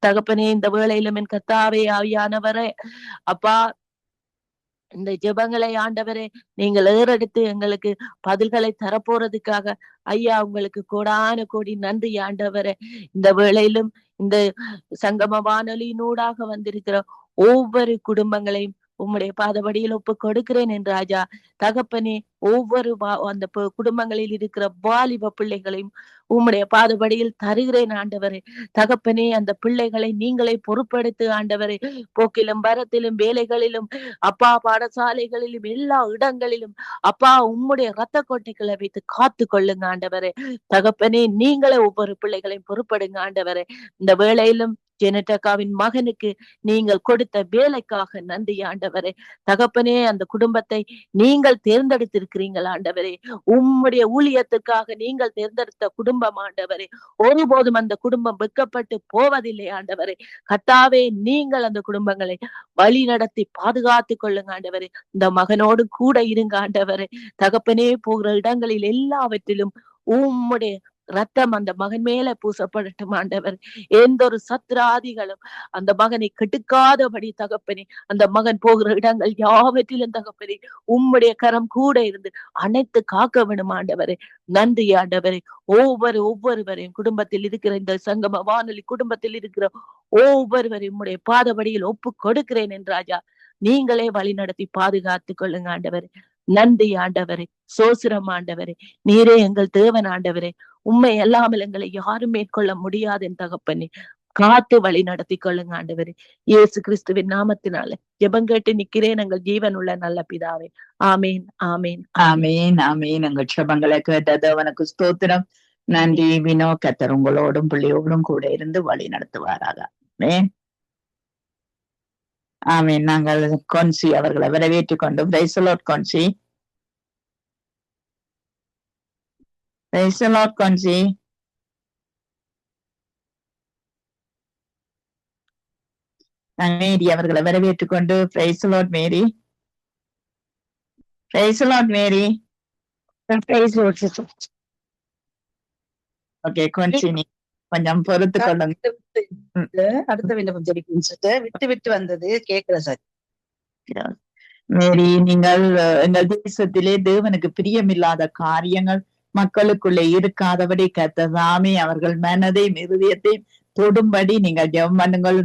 தகப்பனே, இந்த வேளையிலும் என் கர்த்தாவே ஆவியானவரே அப்பா இந்த ஜெபங்களை ஆண்டவரே நீங்கள் ஏறெடுத்து எங்களுக்கு பதில்களை தரப்போறதுக்காக ஐயா உங்களுக்கு கோடான கோடி நன்றி ஆண்டவரே. இந்த வேளையிலும் இந்த சங்கம வானொலியினூடாக வந்திருக்கிற ஒவ்வொரு குடும்பங்களையும் உம்முடைய பாதபடியில் ஒப்பு கொடுக்கிறேன் என் ராஜா. தகப்பனே, ஒவ்வொரு அந்த குடும்பங்களில் இருக்கிற வாலிப பிள்ளைகளையும் உம்முடைய பாதபடியில் தருகிறேன் ஆண்டவரே. தகப்பனே, அந்த பிள்ளைகளை நீங்களே பொறுப்படுத்து ஆண்டவரே. போக்கிலும் வரத்திலும் வேலைகளிலும் அப்பா பாடசாலைகளிலும் எல்லா இடங்களிலும் அப்பா உம்முடைய ரத்த கோட்டைகளை வைத்து காத்து கொள்ளுங்க ஆண்டவரே. தகப்பனே, நீங்களே ஒவ்வொரு பிள்ளைகளையும் பொறுப்படுங்க ஆண்டவரே. இந்த வேளையிலும் ஜெனட்டக்காவின் மகனுக்கு நீங்கள் கொடுத்த வேலைக்காக நன்றி ஆண்டவரே. தகப்பனே, அந்த குடும்பத்தை நீங்கள் தேர்ந்தெடுத்திருக்கிறீர்கள் ஆண்டவரே. உம்முடைய ஊழியத்துக்காக நீங்கள் தேர்ந்தெடுத்த குடும்பம் ஆண்டவரே. ஒருபோதும் அந்த குடும்பம் வெட்கப்பட்டு போவதில்லை ஆண்டவரே. கர்த்தாவே, நீங்கள் அந்த குடும்பங்களை வழி நடத்தி பாதுகாத்து கொள்ளுங்க ஆண்டவரே. இந்த மகனோடு கூட இருங்க ஆண்டவரே. தகப்பனே, போகிற இடங்களில் எல்லாவற்றிலும் உம்முடைய ரத்தம் அந்த மகன் மேல பூசப்படட்டும் ஆண்டவர். எந்த ஒரு சத்ராதிகளும் அந்த மகனை கெடுக்காதபடி தகப்பனே, அந்த மகன் போகிற இடங்கள் யாவற்றிலும் தகப்பனே உம்முடைய கரம் கூட இருந்து அனைத்து காக்க வேணும் ஆண்டவரே. நன்றி ஆண்டவரே. ஒவ்வொருவரையும் குடும்பத்தில் இருக்கிற இந்த சங்கம வானொலி குடும்பத்தில் இருக்கிற ஒவ்வொருவரையும் உம்முடைய பாதபடியில் ஒப்பு கொடுக்கிறேன் என் ராஜா. நீங்களே வழி நடத்தி பாதுகாத்து கொள்ளுங்க ஆண்டவரே. நன்றி ஆண்டவரே. சோசிரம் ஆண்டவரே. நீரே எங்கள் தேவன் ஆண்டவரே. உண்மை அல்லாமல் எங்களை யாரும் மேற்கொள்ள முடியாது என் தகப்பனே. காத்து வழி நடத்தி கொள்ளுங்க ஆண்டவரே. இயேசு கிறிஸ்துவின் நாமத்தினால ஜெபம் கேட்டு நிக்கிறேன் எங்கள் ஜீவன் உள்ள நல்ல பிதாவே. ஆமீன், ஆமீன், ஆமீன், ஆமீன். எங்கள் ஜெபங்களை கேட்டது அவனுக்கு ஸ்தோத்திரம். நன்றி வினோ. கர்த்தர் உங்களோடும் பிள்ளையோடும் கூட இருந்து வழி நடத்துவாராக. ஆமீன், ஆமீன். நாங்கள் கொன்சி அவர்களை வரவேற்றுக் கொண்டு பிரைஸ் தி லார்ட் கொன்சி. பிரைஸ் தி லார்ட் கொன்சி. மேரி அவர்களை வரவேற்றுக் கொண்டு praise the Lord Mary. Praise the Lord Mary. Okay கொன்சி, கொஞ்சம் பொறுத்து கொள்ளுங்க. அடுத்த விண்ணப்பம் ஜெபிக்கணும். விட்டு விட்டு வந்தது கேட்கல சார். மேரி, நீங்கள் எங்கள் தேசத்திலே தேவனுக்கு பிரியமில்லாத காரியங்கள் மக்களுக்குள்ளே இருக்காதபடி கர்த்ததாமே அவர்கள் மனதை இருதயத்தை தொடும்படி நீங்கள் ஜெபம் பண்ணுங்கள்.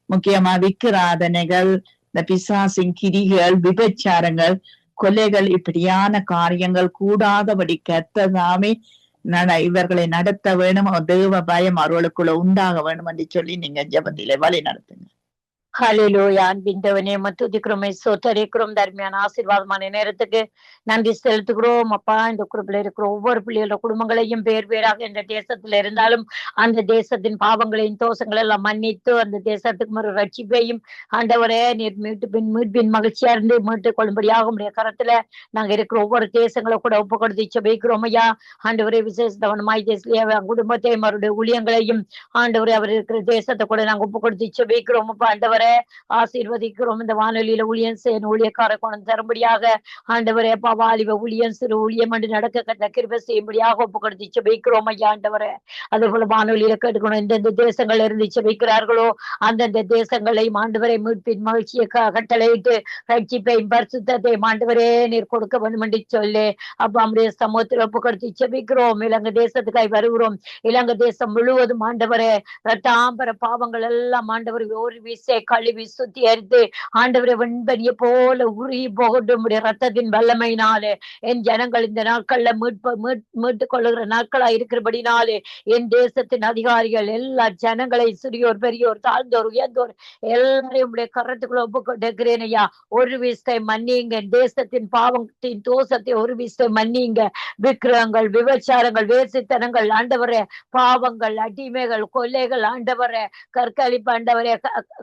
முக்கியமா விக்கிராதனைகள், இந்த பிசாசின் கிரிகள், விபச்சாரங்கள், கொலைகள், இப்படியான காரியங்கள் கூடாதபடி கர்த்ததாமே இவர்களை நடத்த வேணும். தேவ பயம் அவர்களுக்குள்ள உண்டாக வேணும் என்று சொல்லி நீங்க ஜெபத்திலே வழி நடத்துங்க. ஹalleluya. அன்பிந்தவனே துதிக்கிறோமே, சோத்தரிக்கிறோம். தர்மியான ஆசீர்வாதமான நேரத்துக்கு நன்றி செலுத்துகிறோம் அப்பா. இந்த குரூப்ல இருக்கிற ஒவ்வொரு பிள்ளைகளோட குடும்பங்களையும் பேர் பேராக இந்த தேசத்துல இருந்தாலும் அந்த தேசத்தின் பாவங்களையும் தோஷங்கள் எல்லாம் மன்னித்து அந்த தேசத்துக்கு ஒரு ரட்சிப்பையும் ஆண்டவரே நீர் மீட்பின் மகிழ்ச்சியா இருந்து மீட்டுக் கொள்ளும்படியாக உடைய கரத்துல நாங்க இருக்கிற ஒவ்வொரு தேசங்களை கூட ஒப்பு கொடுத்து செபிக்கிறோம் ஐயா. ஆண்டவரே விசேஷமாய் தேசிய குடும்பத்தையும் அவருடைய ஊழியங்களையும் ஆண்டவரே அவர் இருக்கிற தேசத்தை கூட நாங்க ஒப்பு கொடுத்து செபிக்கிறோம் அப்பா. ஆண்டவரே ஆசீர்வதிக்கிறோம். இந்த வானொலியில ஊழியம் செய்யணும் ஊழியக்கார கொண்டு தரும்படியாக ஆண்டவரே அப்பா வாலிப ஊழியம் சிறு ஊழியம் என்று நடக்க கிருபை செய்யும்படியாக ஒப்பு கொடுத்து செபிக்கிறோம் ஐயா. ஆண்டவரே அதே போல வானொலியில கேட்டுக்கணும் எந்தெந்த தேசங்கள் இருந்து செபிக்கிறார்களோ அந்தந்த தேசங்களையும் ஆண்டவரை மீட்பின் மகிழ்ச்சியை கட்டளையிட்டு ரட்சிப்பையும் பரிசுத்தையும் ஆண்டவரே நீர் கொடுக்க வேண்டும் என்று சொல்லி அப்ப நம்முடைய சமூகத்தில் ஒப்பு கொடுத்து செபிக்கிறோம். இலங்கை தேசத்துக்காய் வருகிறோம். இலங்கை தேசம் முழுவதும் ஆண்டவரே ரத்தாம்பர பாவங்கள் எல்லாம் ஆண்டவர் ஒரு வீசை கழுவி சுத்திகரித்து ஆண்டவரை வெண்பனியை போல உருகி போகட்டும் ரத்தத்தின் வல்லமையினாலே என் ஜனங்கள் இந்த நாட்கள்ல மீட்டுக் கொள்ளுகிற நாட்களா இருக்கிறபடினாலே என் தேசத்தின் அதிகாரிகள் எல்லா ஜனங்களை சிறியோர் பெரியோர் தாழ்ந்தோர் உயர்ந்தோர் எல்லாரையும் உடைய கரத்துக்குள்ள ஒப்புக்கொண்டிருக்கிறேன் ஐயா. ஒரு வீசை மன்னிங்க. தேசத்தின் பாவத்தின் தோஷத்தை ஒரு வீசை மன்னிங்க. விக்கிரகங்கள், விபச்சாரங்கள், வேசித்தனங்கள் ஆண்டவரே, பாவங்கள், அடிமைகள், கொலைகள் ஆண்டவரே, கற்களிப்பு ஆண்டவரே,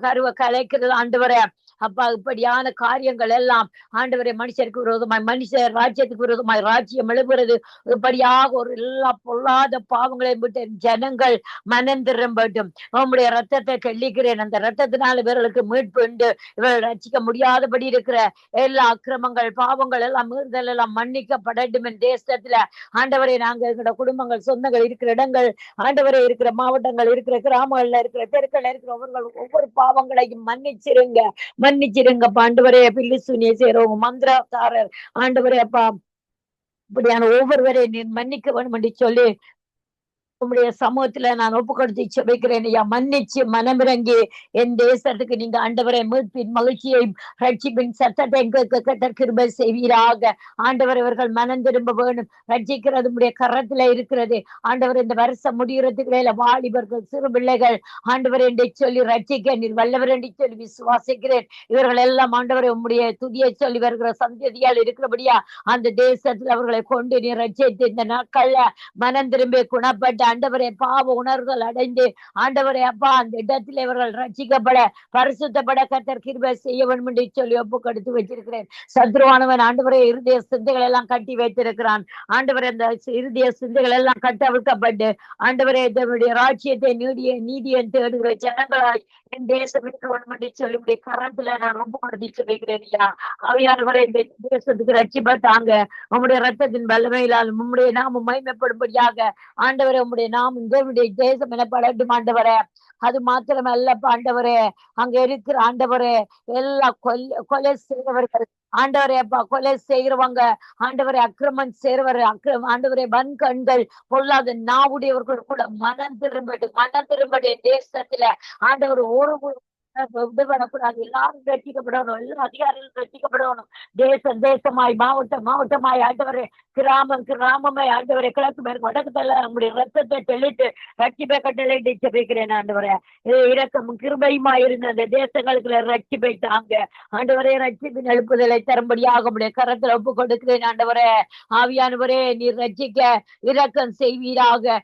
கருவ கலைக்கிறது ஆண்டவரே அப்பா, இப்படியான காரியங்கள் எல்லாம் ஆண்டவரே மனுஷருக்கு விரோதமாய் மனுஷர் ராஜ்யத்துக்கு விரோதமாய் ராஜ்யம் எழுப்புறது இப்படியாக ஒரு எல்லா பொல்லாத பாவங்களை விட்டு ஜனங்கள் மனம் திரும்பட்டும். உங்களுடைய ரத்தத்தை கெள்ளிக்கிறேன். அந்த ரத்தத்தினால இவர்களுக்கு மீட்பு உண்டு. இவர்கள் ரட்சிக்க முடியாதபடி இருக்கிற எல்லா அக்கிரமங்கள் பாவங்கள் எல்லாம் மீறுதல் எல்லாம் மன்னிக்கப்படட்டும். என் தேசத்துல ஆண்டவரே நாங்க எங்களோட குடும்பங்கள் சொந்தங்கள் இருக்கிற இடங்கள் ஆண்டவரே இருக்கிற மாவட்டங்கள் இருக்கிற கிராமங்கள்ல இருக்கிற தெருக்கள் இருக்கிற ஒவ்வொரு பாவங்களையும் மன்னிச்சிருங்க ஆண்டவரே. பில்லி சுனிய செய்றவங்க மந்திரத்தாரர் ஆண்டவரே அப்பா இப்படியான ஒவ்வொருவரை நீ மன்னிக்க வேண்டும் என்று சொல்லி உங்களுடைய சமூகத்துல நான் ஒப்பு கொடுத்து செபிக்கிறேன் ஐயா. மன்னிச்சு மனமிறங்கி என் தேசத்துக்கு நீங்க ஆண்டவரை மீட்பின் மகிழ்ச்சியையும் ரட்சிப்பின் சத்தத்தை எங்களுக்கு கிருபை செய்வீராக. ஆண்டவர் இவர்கள் மனம் திரும்ப வேணும். ரட்சிக்கிறது உடைய கரத்துல இருக்கிறது ஆண்டவர். இந்த வருஷம் முடிகிறதுக்குள்ள வாலிபர்கள் சிறு பிள்ளைகள் ஆண்டவர் என்று சொல்லி ரட்சிக்க நீர் வல்லவர் என்று சொல்லி விசுவாசிக்கிறேன். இவர்கள் எல்லாம் ஆண்டவரை உம்முடைய துதியை சொல்லி வருகிற சந்ததியால் இருக்கிறபடியா அந்த தேசத்துல அவர்களை கொண்டு நீர் ரட்சித்து இந்த நாட்கள்ல மனம் திரும்பி குணப்பட்ட ஆண்டவரே பாவ உணர்வுகள் அடைந்து ஆண்டவரே அப்பா அந்த இடத்துல இவர்கள் ரட்சிக்கப்பட பரிசுத்தப்பட கர்த்தர் கிருபை செய்ய வேண்டும் என்று சொல்லி ஒப்பு கொடுத்து வச்சிருக்கிறேன். சத்ருவானவன் ஆண்டவரே இருதய சிந்தைகள் எல்லாம் கட்டி வைத்திருக்கிறான். ஆண்டவரே அந்த இருதய சிந்தைகள் எல்லாம் கட்டவிழ்க்கப்பட்டு ஆண்டவரே இதனுடைய ராஜ்யத்தை நீதியை தேடுகிற ஜனங்களாய் என் தேசம் இருக்க வேண்டும் என்று சொல்லி கரத்துல நான் ஒப்பு கொடுத்து வைக்கிறேன் ஐயா. அவையானவரை இந்த தேசத்துக்கு ரட்சிப்பட்டாங்க உம்முடைய ரத்தத்தின் வல்லமையிலால் உம்முடைய நாமம் மகிமைப்படும்படியாக ஆண்டவரே உம்முடைய நாமம் தேவனுடைய தேசம் எனப்படட்டும் ஆண்டவரே. அது மாத்திரமல்ல ஆண்டவரே அங்க இருக்கிற ஆண்டவரே எல்லா கொலை செய்கிறவர்கள் ஆண்டவரே அப்பா கொலை செய்கிறவங்க ஆண்டவரை அக்கிரமம் செய்கிறவர் ஆண்டவரே வன்கண்கள் பொல்லாத நாவுடையவர்கள் கூட மனம் திரும்பட்டு தேசத்துல ஆண்டவர் ஒரு விடுபடக்கூடாது. எல்லாரும் ரட்சிக்கப்படணும். எல்லா அதிகாரிகளும் ரட்சிக்கப்படணும். தேசமாய் மாவட்டமாய் ஆண்டவரே கிராமமாய் ஆண்டவரை கிழக்கு மேற்கு வடக்கு தள்ள நம்முடைய ரத்தத்தை தெளித்து ரட்சிப்பை கட்டளையிட்டு செபிக்கிறேன் ஆண்டவரே. இரக்கமும் கிருபையுமாய் இருந்த அந்த தேசங்களுக்கு ரட்சிப்பை தாங்க ஆண்டவரே. ரட்சிப்பின் எழுப்புதலை தரும்படியாக உடைய கரத்துல ஒப்பு கொடுக்கிறேன் ஆண்டவரே. ஆவியானவரே நீர் ரட்சிக்க இரக்கம் செய்வீராக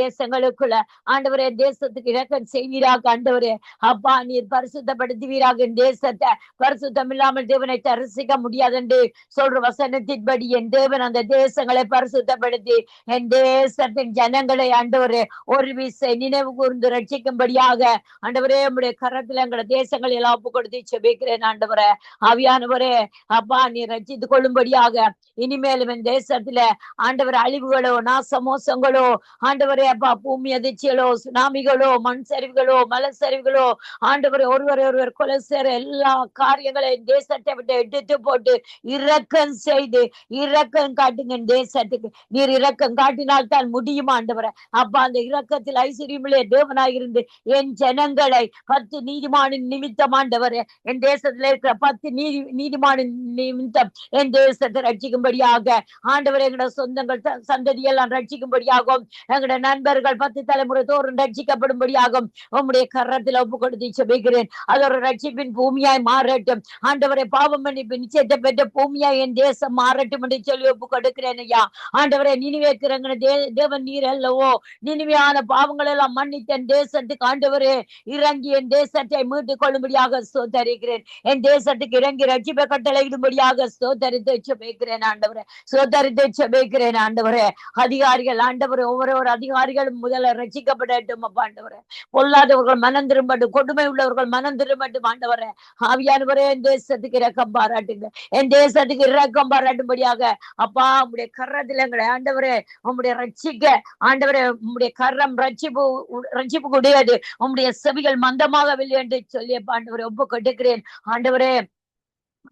தேசங்களுக்குள்ள ஆண்டவரே. தேசத்துக்கு இரக்கம் செய்வீராக ஆண்டவரே. அப்பா நீர் பரிசுத்தப்படுத்துவீராக தேசத்தை. பரிசுத்தம் இல்லாமல் தேவனை தரிசிக்க முடியாது என்று சொல்ற வசனத்தின்படி என் தேவன் அந்த தேசங்களை பரிசுத்தப்படுத்தி என் தேசத்தின் ஜனங்களை ஆண்டவரே ஒரு விசை நினைவு கூர்ந்து ரட்சிக்கும்படியாக ஆண்டவரே உம்முடைய கரத்துல எங்களை தேசங்களை எல்லாம் ஒப்பு கொடுத்து செபிக்கிறேன் ஆண்டவரே. ஆவியானவரே அப்பா நீர் ரட்சித்துக் கொள்ளும்படியாக இனிமேலும் என் தேசத்துல ஆண்டவர் அழிவுகளோ நாசமோசங்களோ ஆண்டவரே அப்பா பூமி அதிர்ச்சிகளோ சுனாமிகளோ மண் சரிவுகளோ மலை கருவிகளோ ஆண்டவரை ஒருவர் கொலை செய்யற எல்லா காரியங்களையும் தேசத்தை விட்டு எடுத்து போட்டு இரக்கம் செய்து இரக்கம் காட்டுங்க தேசத்துக்கு. நீர் இரக்கம் காட்டினால் தான் முடியும் ஆண்டவரை. அப்ப அந்த இரக்கத்தில் ஐஸ்வர்யமில்லைய தேவனாயிருந்து என் ஜனங்களை 10 நீதிமானின் நிமித்தம் ஆண்டவரே, என் தேசத்துல இருக்கிற 10 நீதிமானின் நிமித்தம் என் தேசத்தை ரட்சிக்கும்படியாக ஆண்டவரே, எங்களோட சொந்தங்கள் சந்ததியெல்லாம் ரட்சிக்கும்படியாகும், எங்களோட நண்பர்கள் 10 தலைமுறை தோறும் ரட்சிக்கப்படும்படியாகும் உம்முடைய கரத்தில் ஒப்பு கொடுத்து செபிக்கிறேன். அது ஒரு ரட்சிப்பின் பூமியாய் மாறட்டும் ஆண்டவரை. பாவம் மன்னிப்பு நிச்சயத்தை பெற்ற பூமியாய் என் தேசம் மாறட்டும் என்று சொல்லி ஒப்பு கொடுக்கிறேன் ஐயா. ஆண்டவரை, நினைவேற்கிறங்க தேவன் நீர் அல்லவோ, நினைவையான பாவங்கள் எல்லாம் மன்னித்த என் தேசத்துக்கு ஆண்டவரே இறங்கி என் தேசத்தை மீட்டுக் கொள்ளும்படியாக ஸ்தோத்தரிக்கிறேன். என் தேசத்துக்கு இறங்கி ரட்சிப்பை கட்டளையிடும்படியாக ஸ்தோத்தரித்து செபிக்கிறேன் ஆண்டவரே. ஸ்தோத்தரித்து செபிக்கிறேன் ஆண்டவரே. அதிகாரிகள் ஆண்டவரே, ஒவ்வொரு அதிகாரிகளும் முதல்ல ரட்சிக்கப்படட்டும் அப்பா ஆண்டவரே. பொல்லாதவர்கள் மனம் திரும்பட்டும், கொடுமை உள்ளவர்கள் மனம் திரும்பட்டும் ஆண்டவரே. ஆவியானவரே, என் தேசத்துக்கு இரக்கம் பாராட்டுங்க, என் தேசத்துக்கு இரக்கம் பாராட்டும்படியாக அப்பா உம்முடைய கரத்தில் எங்களை ஆண்டவரே உம்முடைய ரட்சிக்க ஆண்டவரே, உம்முடைய கரம் ரட்சிப்பு கூடியது, உம்முடைய செவிகள் மந்தமாகவில்லை என்று சொல்லி ஆண்டவரே ஒப்பு கொடுக்கிறேன் ஆண்டவரே.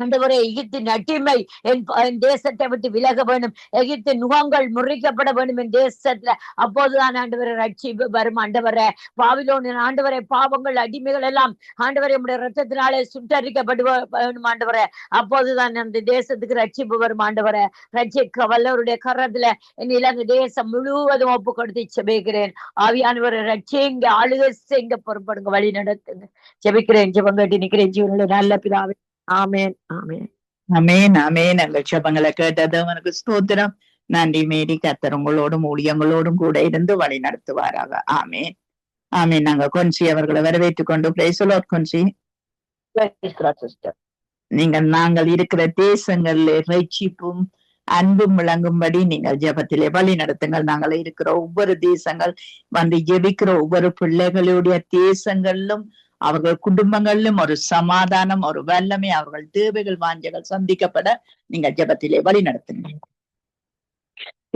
ஆண்டவரே, எகிப்தின் அடிமை என் தேசத்தை விட்டு விலக வேண்டும், எகிப்தின் நுகங்கள் முறிக்கப்பட வேண்டும் என் தேசத்துல. அப்போதுதான் ஆண்டவரை ரட்சிப்பு வரும் ஆண்டவரே. பாபிலோனின் ஆண்டவரை பாவங்கள் அடிமைகள் எல்லாம் ஆண்டவரை உடைய ரத்தத்தினாலே சுட்டரிக்கப்பட வேண்டும் ஆண்டவரே. அப்போதுதான் அந்த தேசத்துக்கு ரட்சிப்பு வரும் ஆண்டவரை. ரட்சிக்க வல்லவருடைய கரத்துல என் இலங்கை தேசம் முழுவதும் ஒப்பு கொடுத்து செபிக்கிறேன். ஆவியானவரை ரட்சிங்க, ஆளுகை செய்யுங்க, பொறுப்படுங்க, வழி நடத்துங்க. செபிக்கிறேன், ஜெபம் கேட்டு நிக்கிறேன் ஜீவனுடைய நல்ல பிதாவே. ஆமேன், ஆமேன், ஆமேன், ஆமேன். எங்கள் ஜெபங்களை கேட்டது அவனுக்கு ஸ்தோத்திரம். நன்றி மேரி. கர்த்தர் உங்களோடும் ஊழியங்களோடும் கூட இருந்து வழி நடத்துவாராக. ஆமேன், ஆமேன். நாங்க கொன்சி அவர்களை வரவேற்றுக் கொண்டு கொன்சி நாங்கள் இருக்கிற தேசங்கள்ல ரட்சிப்பும் அன்பும் விளங்கும்படி நீங்கள் ஜெபத்திலே வழி நடத்துங்கள். நாங்கள் இருக்கிற ஒவ்வொரு தேசங்கள் வந்து ஜெபிக்கிற ஒவ்வொரு பிள்ளைகளுடைய தேசங்களிலும் அவர்கள் குடும்பங்களிலும் ஒரு சமாதானம், ஒரு வல்லமை, அவர்கள் தேவைகள் வாஞ்சைகள் சந்திக்கப்பட நீங்கள் ஜெபத்திலே வழி நடத்துங்க.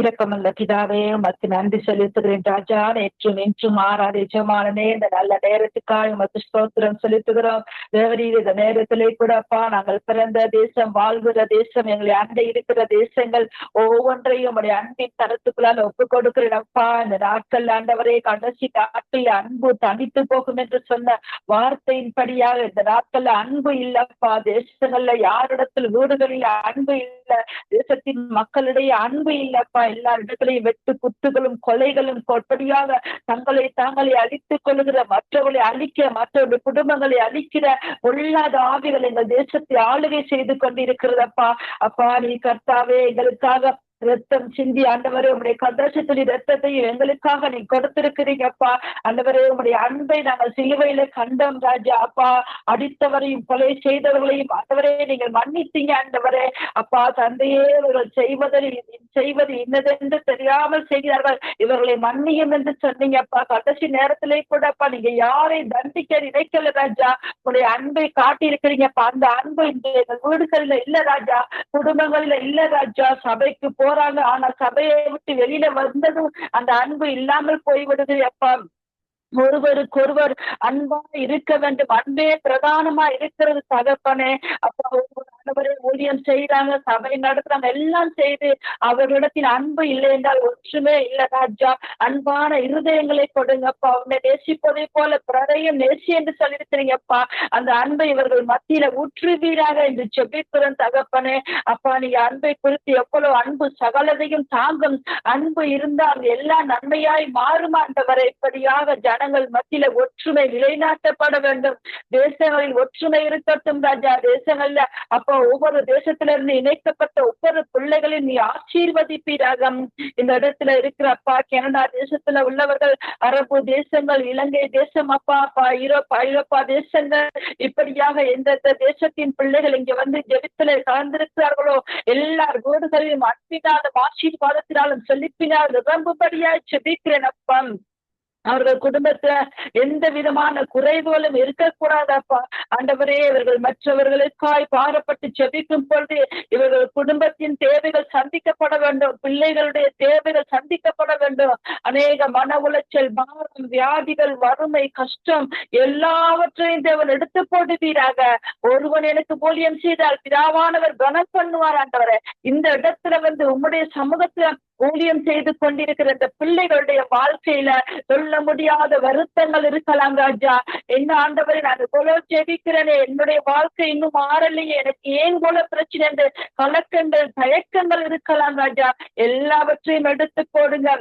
இரக்கமல்ல பிதாவே, உமக்கு நன்றி செலுத்துகிறேன் ராஜா. நேற்றும் இன்றும் மாறாத எஜமானனே, இந்த நல்ல நேரத்துக்காக உமக்கு ஸ்தோத்திரம் செலுத்துகிறோம். தேவரீர், இந்த நேரத்திலே கூடப்பா நாங்கள் பிறந்த தேசம், வாழ்கிற தேசம், எங்களை அண்டை இருக்கிற தேசங்கள் ஒவ்வொன்றையும் உடைய அன்பின் தரத்துக்குள்ளால் ஒப்பு கொடுக்கிறேன்ப்பா. இந்த நாட்கள் ஆண்டவரே, கடைசி நாட்கள் அன்பு தனித்து போகும் என்று சொன்ன வார்த்தையின்படியாக இந்த நாட்கள்ல அன்பு இல்லப்பா. தேசங்கள்ல யாரிடத்தில் வீடுகளில் அன்பு இல்லை, தேசத்தின் மக்களிடையே அன்பு இல்லப்பா. எல்லா இடத்திலையும் வெட்டு குத்துகளும் கொலைகளும் கொற்படியாக தாங்களே அழித்துக் கொள்ளுகிற, மற்றவர்களை அழிக்க, மற்றவருடைய குடும்பங்களை அழிக்கிற பொல்லாத ஆவிகள் எங்கள் தேசத்தை ஆளுகை செய்து கொண்டிருக்கிறதப்பா. அப்பா, நீ கர்த்தாவே எங்களுக்காக ரத்தம் சிந்தி ஆண்டவரே, உங்களுடைய கதாசத்துடைய ரத்தத்தையும் எங்களுக்காக நீ கொடுத்திருக்கிறீங்கப்பா. ஆண்டவரே, உங்களுடைய அன்பை நாங்கள் சிலுவையில கண்டோம் ராஜா. அப்பா, அடித்தவரையும் கொலை செய்தவர்களையும் ஆண்டவரே நீங்கள் மன்னித்தீங்க ஆண்டவரே. அப்பா தந்தையே, இவர்கள் செய்வது இன்னதென்று தெரியாமல் செய்கிறார்கள், இவர்களை மன்னியும் என்று சொன்னீங்கப்பா. கடைசி நேரத்திலே கூடப்பா நீங்க யாரை தண்டிக்க நினைக்கல ராஜா, உங்களுடைய அன்பை காட்டியிருக்கிறீங்கப்பா. அந்த அன்பு இந்த வீடுகளில இல்ல ராஜா, குடும்பங்களில இல்ல ராஜா. சபைக்கு போறாங்க, ஆனா சபையை விட்டு வெளியில வந்ததும் அந்த அன்பு இல்லாமல் போய்விடுது அப்பா. ஒருவருக்கொருவர் அன்பா இருக்க வேண்டும், அன்பே பிரதானமா இருக்கிறது தகப்பனே. அப்பா, ஒவ்வொரு ஊழியம் செய்யறாங்க, சபை நடத்துறாங்க, எல்லாம் செய்து அவர்களிடத்தில் அன்பு இல்லை என்றால் ஒற்றுமே இல்லை ராஜா. அன்பான இருதயங்களை கொடுங்கப்பா. உன்னை நேசிப்பதை போல பிறரையும் நேசி என்று சொல்லியிருக்கிறீங்கப்பா. அந்த அன்பை இவர்கள் மத்தியில ஊற்றுவீராக என்று செபிக்கிறேன் தகப்பனே. அப்பா, நீங்க அன்பை குறித்து எவ்வளவு அன்பு சகலதையும் தாங்கும், அன்பு இருந்தால் எல்லா நன்மையாய் மாறுமாண்டவரை. இப்படியாக ஜனங்கள் மத்தியில ஒற்றுமை நிலைநாட்டப்பட வேண்டும். தேசங்களில் ஒற்றுமை இருக்கட்டும் ராஜா. தேசங்கள்ல அப்போ ஒவ்வொரு தேசத்துல இருந்து இணைக்கப்பட்ட ஒவ்வொரு பிள்ளைகளையும் நீ ஆசீர்வதிப்பீராக. இந்த இடத்துல இருக்கிற அப்பா, கனடா தேசத்துல உள்ளவர்கள், அரபு தேசங்கள், இலங்கை தேசம் அப்பா, ஐரோப்பா தேசங்கள், இப்படியாக எந்தெந்த தேசத்தின் பிள்ளைகள் இங்க வந்து ஜெபத்துல கலந்திருக்கிறார்களோ எல்லார் வீடுகளிலும் அன்பினாலும் ஆசீர்வாதத்தினாலும் செழிப்பினால் நிரம்பும்படியாய் செபிக்கிறேன் அப்பா. அவர்கள் குடும்பத்துல எந்த விதமான குறைவுகளும் இருக்கக்கூடாதப்பா. ஆண்டவரே, இவர்கள் மற்றவர்களுக்காய் பாரப்பட்டு ஜெபிக்கும் பொழுது இவர்கள் குடும்பத்தின் தேவைகள் சந்திக்கப்பட வேண்டும், பிள்ளைகளுடைய தேவைகள் சந்திக்கப்பட வேண்டும். அநேக மன உளைச்சல், பாரம், வியாதிகள், வறுமை, கஷ்டம் எல்லாவற்றையும் தேவன் எடுத்து போடுவீராக. ஒருவன் எனக்கு ஊழியம் செய்தால் பிதாவானவர் கனம் பண்ணுவார். ஆண்டவரே, இந்த இடத்துல உம்முடைய சமூகத்துல ஊழியம் செய்து கொண்டிருக்கிற இந்த பிள்ளைகளுடைய வாழ்க்கையில சொல்ல முடியாத வருத்தங்கள் இருக்கலாம் ராஜா. என்ன ஆண்டவரே, நான் இவ்வளவு ஜெபிக்கிறேனே, என்னுடைய வாழ்க்கை இன்னும் மாறலையே, எனக்கு ஏன் போல பிரச்சனை என்று கலக்கங்கள், தயக்கங்கள் இருக்கலாம் ராஜா. எல்லாவற்றையும் எடுத்து போடுங்க.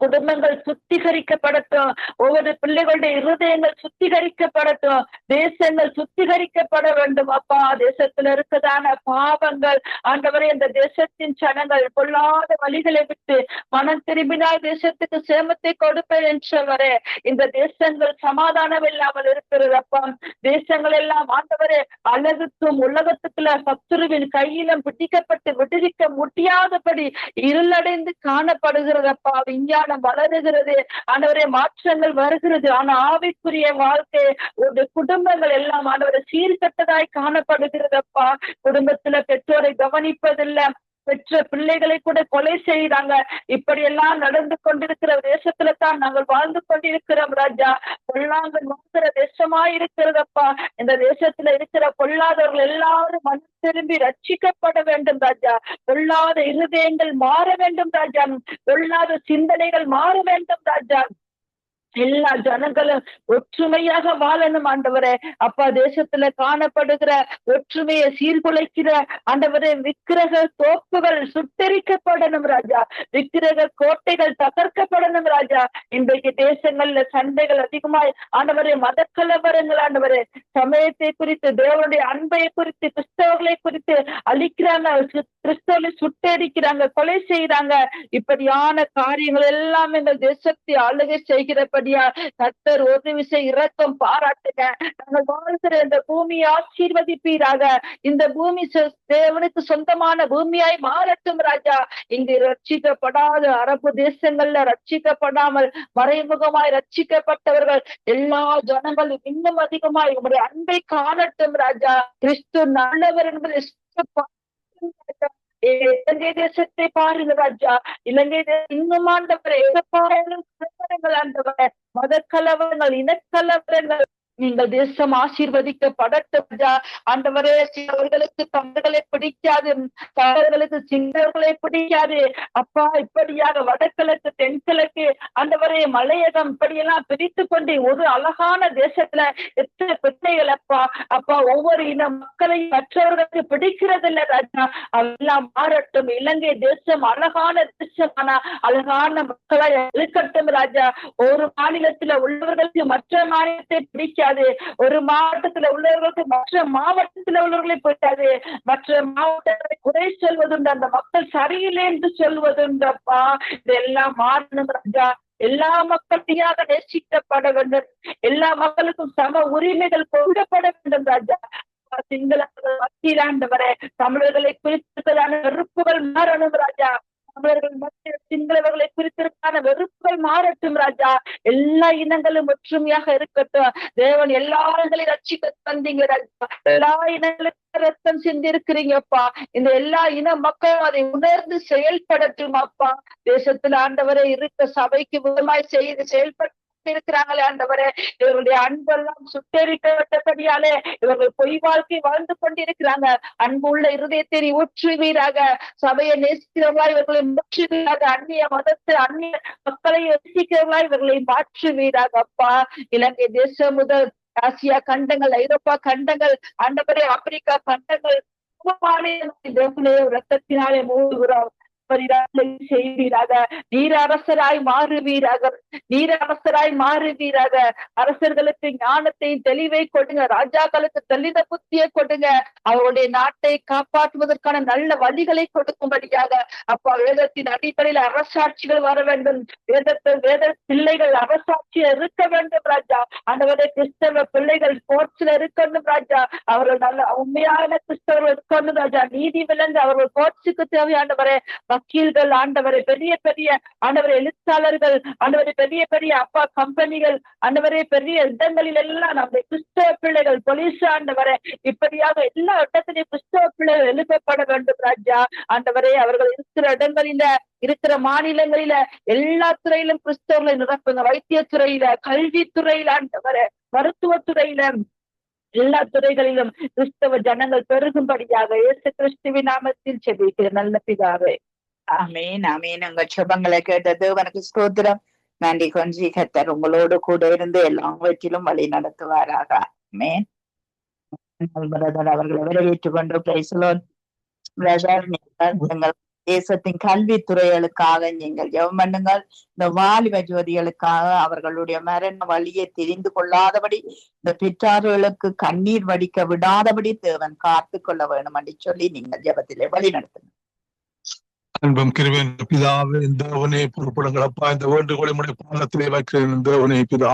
குடும்பங்கள் சுத்திகரிக்கப்படட்டும், ஒவ்வொரு பிள்ளைகளுடைய இருதயங்கள் சுத்திகரிக்கப்படட்டும், தேசங்கள் சுத்திகரிக்கப்பட வேண்டும் அப்பா. தேசத்துல இருக்கதான பாவங்கள் ஆண்டவரே, இந்த தேசத்தின் ஜனங்கள் பொல்லாத வழிகளை விட்டு மனம் திரும்பினால் தேசத்துக்கு சேமத்தை கொடுப்பேன் என்றவரே. இந்த தேசங்கள் சமாதானம் இல்லாமல் இருக்கிறதப்பா. தேசங்கள் எல்லாம் ஆண்டவரே அழகுக்கும் உலகத்துக்குள்ள சத்துருவின் கையிலும் பிடிக்கப்பட்டு விடுவிக்க முடியாதபடி இருளடைந்து காணப்படுகிறதப்பா. விஞ்ஞானம் வளருகிறது ஆண்டவரே, மாற்றங்கள் வருகிறது. ஆனா ஆவிக்குரிய வாழ்க்கை ஒரு குடும்பங்கள் எல்லாம் ஆண்டவரை சீர்கட்டதாய் காணப்படுகிறதப்பா. குடும்பத்துல பெற்றோரை கவனிப்பதில்லை, பெற்ற பிள்ளைகளை கூட கொலை செய்யறாங்க. இப்படி எல்லாம் நடந்து கொண்டிருக்கிற தேசத்துல தான் நாங்கள் வாழ்ந்து கொண்டிருக்கிறோம் ராஜா. பொல்லாங்கல் வாழ்கிற தேசமா இருக்கிறதப்பா. இந்த தேசத்துல இருக்கிற பொல்லாதவர்கள் எல்லாரும் மனம் திரும்பி ரட்சிக்கப்பட வேண்டும் ராஜா. பொல்லாத இருதயங்கள் மாற வேண்டும் ராஜா. பொல்லாத சிந்தனைகள் மாற வேண்டும் ராஜா. எல்லா ஜனங்களும் ஒற்றுமையாக வாழணும் ஆண்டவரே. அப்பா, தேசத்துல காணப்படுகிற ஒற்றுமையை சீர்குலைக்கிற ஆண்டவரே விக்கிரக தோப்புகள் சுட்டரிக்கப்படணும் ராஜா. விக்கிரக கோட்டைகள் தகர்க்கப்படணும் ராஜா. இன்றைக்கு தேசங்கள்ல சண்டைகள் அதிகமாய் ஆண்டவரே, மத கலவரங்கள் ஆண்டவரே, சமயத்தை குறித்து, தேவனுடைய அன்பை குறித்து, கிறிஸ்தவர்களை குறித்து அழிக்கிறாங்க, கிறிஸ்தவர்களை சுட்டரிக்கிறாங்க, கொலை செய்யறாங்க. இப்படியான காரியங்கள் எல்லாம் எங்கள் தேசத்தை ஆளுகை செய்கிறபடியா கர்த்தர் ஒரு விசை இரக்கம் பாராட்டுங்க. நாங்கள் வாழ்கிற இந்த பூமியை ஆசீர்வதிப்பீராக. இந்த பூமி தேவனுக்கு சொந்தமான பூமியாய் மாறட்டும் ராஜா. இங்கு ரட்சிக்கப்படாத அரபு தேசங்கள்ல ரட்சிக்கப்படாமல் மறைமுகமாய் ரட்சிக்கப்பட்டவர்கள் எல்லா ஜனங்களும் இன்னும் அதிகமாய் உங்களுடைய அன்பை காணட்டும் ராஜா. கிறிஸ்து நல்லவர் என்பதை இலங்கை தேசத்தை பாருங்க ராஜா. இலங்கை இன்னும் ஆண்டவரே, ஆண்டவரே, மத கலவரங்கள், இனக்கலவரங்கள், நீங்கள் தேசம் ஆசீர்வதிக்கப்படட்டும் ஆண்டவரே. சிலவர்களுக்கு தமிழர்களை பிடிக்காது, தமிழர்களுக்கு சிங்களர்களை பிடிக்காது அப்பா. இப்படியாக வடகிழக்கு, தென்கிழக்கு ஆண்டவரே, மலையகம் இப்படியெல்லாம் பிரித்து கொண்டு ஒரு அழகான தேசத்துல எத்தனை பிள்ளைகள் அப்பா. அப்பா, ஒவ்வொரு இன மக்களையும் மற்றவர்களுக்கு பிடிக்கிறதில்லை ராஜா. அதெல்லாம் மாறட்டும். இலங்கை தேசம் அழகான தேசமான அழகான மக்களை இருக்கட்டும் ராஜா. ஒரு மாநிலத்துல உள்ளவர்களுக்கு மற்ற மாநிலத்தை பிடிக்காது, ஒரு மாவட்டத்துல உள்ளவர்களுக்கு மற்ற மாவட்டத்துல உள்ளவர்களை போயிட்டாது, மற்ற மாவட்டங்களை குறை சொல்வதுண்டு, அந்த மக்கள் சரியில்லை என்று சொல்வதுண்டப்பா. இதெல்லாம் மாறணும் ராஜா. எல்லா மக்களையாக நேசிக்கப்பட வேண்டும், எல்லா மக்களுக்கும் சம உரிமைகள் கொடுக்கப்பட வேண்டும் ராஜா. சிங்களர்கள் மத்தியிலாண்டவரே, தமிழர்களை குறித்ததான வெறுப்புகள் மாறணும் ராஜா. தமிழர்கள் மத்திய சிங்களவர்களை குறித்திருக்கான வெறுப்புகள் மாறட்டும் ராஜா. எல்லா இனங்களும் ஒற்றுமையாக இருக்கட்டும். தேவன் எல்லா இனங்களையும் ரட்சிக்க தந்தீங்க ராஜா. எல்லா இனங்களுக்கும் ரத்தம் சிந்தி இருக்கிறீங்கப்பா. இந்த எல்லா இன மக்களும் அதை உணர்ந்து செயல்படட்டும் அப்பா. தேசத்துல ஆண்டவரை இருக்க சபைக்கு விதமாய் செய்து செயல்பட்டு இருக்கிறாங்களே ஆண்டவரே, இவர்களுடைய அன்பெல்லாம் சுட்டரிக்கப்பட்டபடியாலே இவர்கள் பொய் வாழ்க்கை வாழ்ந்து கொண்டிருக்கிறாங்க. அன்பு உள்ள இருதயத்தை நீ ஊற்றுவீராக. சபையை நேசிக்கிறவர்களாய் இவர்களை மாற்றுவீராக. அந்நிய மதத்தை, அந்நிய மக்களை நேசிக்கிறவர்களாய் இவர்களை மாற்றுவீராக அப்பா. இலங்கை தேசம் முதல் ஆசியா கண்டங்கள், ஐரோப்பா கண்டங்கள், ஆண்டவரே ஆப்பிரிக்கா கண்டங்கள் ரத்தத்தினாலே மூடுகிறோம். செய்வீராக. நீர் அரசராய் மாறுவீராக. நீர் அரசராய் மாறுவீராக. அரசர்களுக்கு ஞானத்தையும் தெளிவை கொடுங்க, ராஜாக்களுக்கு தெளிந்த புத்தியை கொடுங்க. அவருடைய நாட்டை காப்பாற்றுவதற்கான நல்ல வழிகளை கொடுக்கும்படியாக அப்பா, வேதத்தின் அடிப்படையில் அரசாட்சிகள் வர வேண்டும். வேத பிள்ளைகள் அரசாட்சியில் இருக்க வேண்டும் ராஜா. ஆண்டவரே, கிறிஸ்தவ பிள்ளைகள் கோர்ட்ஸ்ல இருக்கணும் ராஜா. அவர்கள் நல்ல உண்மையான கிறிஸ்தவர்கள் இருக்கணும் ராஜா. நீதி விளங்க அவர்கள் கோர்ட்ஸுக்கு தேவையானவரே வக்கீல்கள் ஆண்டவரை, பெரிய பெரிய ஆண்டவரை எழுத்தாளர்கள் ஆண்டவரை, பெரிய பெரிய அப்பா கம்பெனிகள் ஆண்டவரே, பெரிய இடங்களில் எல்லாம் நம்முடைய கிறிஸ்தவ பிள்ளைகள், போலீஸ் ஆண்டவரை, இப்படியாக எல்லா இடத்திலையும் கிறிஸ்தவ பிள்ளைகள் எழுப்பப்பட வேண்டும் ராஜா. ஆண்டவரே, அவர்கள் இருக்கிற இடங்களில, இருக்கிற மாநிலங்களில, எல்லா துறையிலும் கிறிஸ்தவர்களை நிரப்புங்க. வைத்தியத்துறையில, கல்வித்துறையில ஆண்டவரை, மருத்துவத்துறையில, எல்லா துறைகளிலும் கிறிஸ்தவ ஜனங்கள் பெருகும்படியாக இயேசு கிறிஸ்துவின் நாமத்தில் செபிக்கிற நல்ல பிதாவே, ஆமேன் ஆமேன். உங்கள் செபங்களை கேட்ட தேவனுக்கு ஸ்தோத்திரம். நன்றி கொஞ்சி கர்த்தர் உங்களோடு கூட இருந்து எல்லாவற்றிலும் வழி நடத்துவாராக. ஆமேன். அவர்களை வரவேற்றுக் கொண்டு பேசலோன் எங்கள் தேசத்தின் கல்வித்துறைகளுக்காக நீங்கள் ஜெபம் பண்ணுங்கள். இந்த வாலிப ஜோதிகளுக்காக அவர்களுடைய மரண வழியை தெரிந்து கொள்ளாதபடி, இந்த பெற்றார்களுக்கு கண்ணீர் வடிக்க விடாதபடி தேவன் காத்து கொள்ள வேண்டும் என்று சொல்லி நீங்கள் ஜெபத்திலே வழி நடத்துங்க. அன்பும் கிருபையும் பிதாவே, தேவனே பொறுப்படுங்களப்பா. இந்த வேண்டுகோளை உடைய பாதத்திலே வைக்கிறேன். தேவனே பிதா,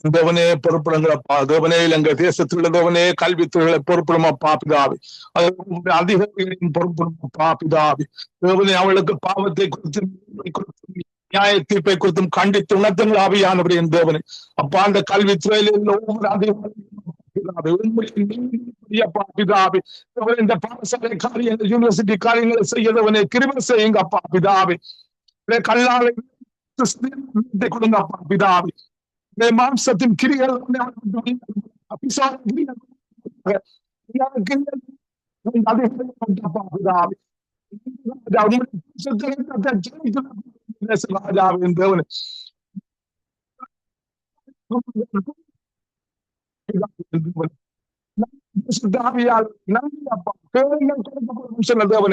தேவனே பொறுப்படுங்களப்பா. தேவனே எங்க தேசத்தில் உள்ள தேவனே கல்வித்துறைகளை பொறுப்படுமாப்பா பிதாவே. அதிகாரிகளின் பொறுப்படுமாப்பா பிதாவே. தேவனே அவளுக்கு பாவத்தை குறித்தும் நியாய தீர்ப்பை குறித்தும் கண்டித்து உணர்த்துங்கள் ஆவியானவரே என் தேவனே. அப்பா, அந்த கல்வித்துறையில் ஒவ்வொரு அதிகாரியும் பிதாவே, இந்த பாடசாலை காரியங்கள், யூனிவர்சிட்டி காரியங்களை செய்யறவனே கிருபை செய்யுங்க அப்பா பிதாவே. கல்லாலை கொடுங்க அப்பா பிதாவே. மாம்சத்தின் கிரிகள் ராஜாவின் தேவனே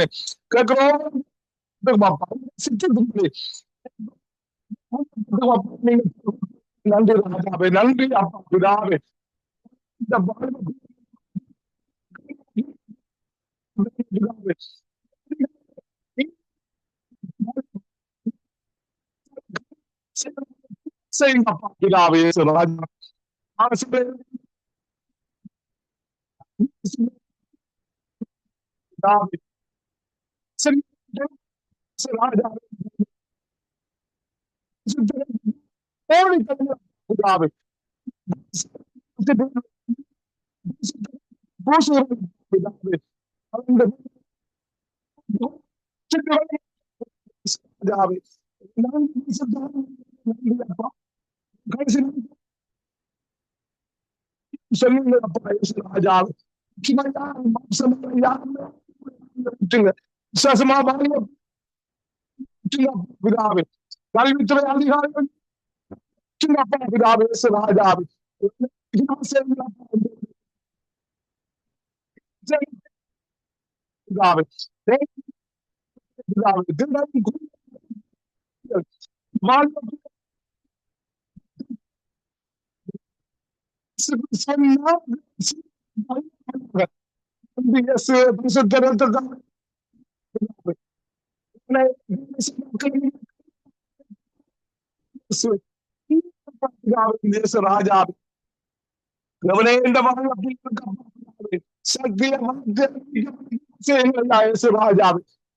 தேவனே கேட்கிறோம். நன்றி ராஜாவே, நன்றி அப்பா பிதாவே. இந்த செய்யுங்கப்பா பிதாவே. கல்வித்துறை அதிகாரிகள் ராஜாவே ராஜாவே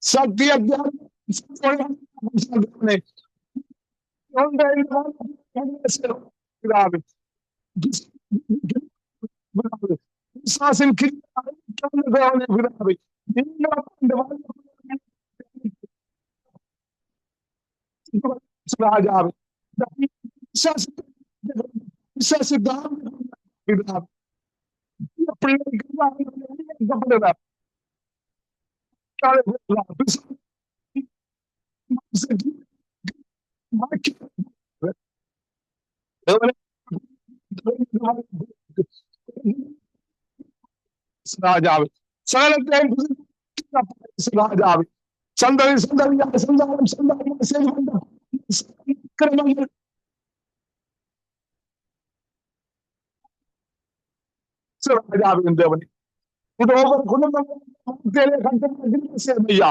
சத்திய ராஜாவே சத்திய ராஜாவே ராஜாவே சகலத்தை ராஜாவே சந்ததி சந்ததியாக சந்தானம் சந்தானம் செய்து ராஜாவின் தேவனே இது ஒவ்வொரு குடும்பங்களும் சேர்மையா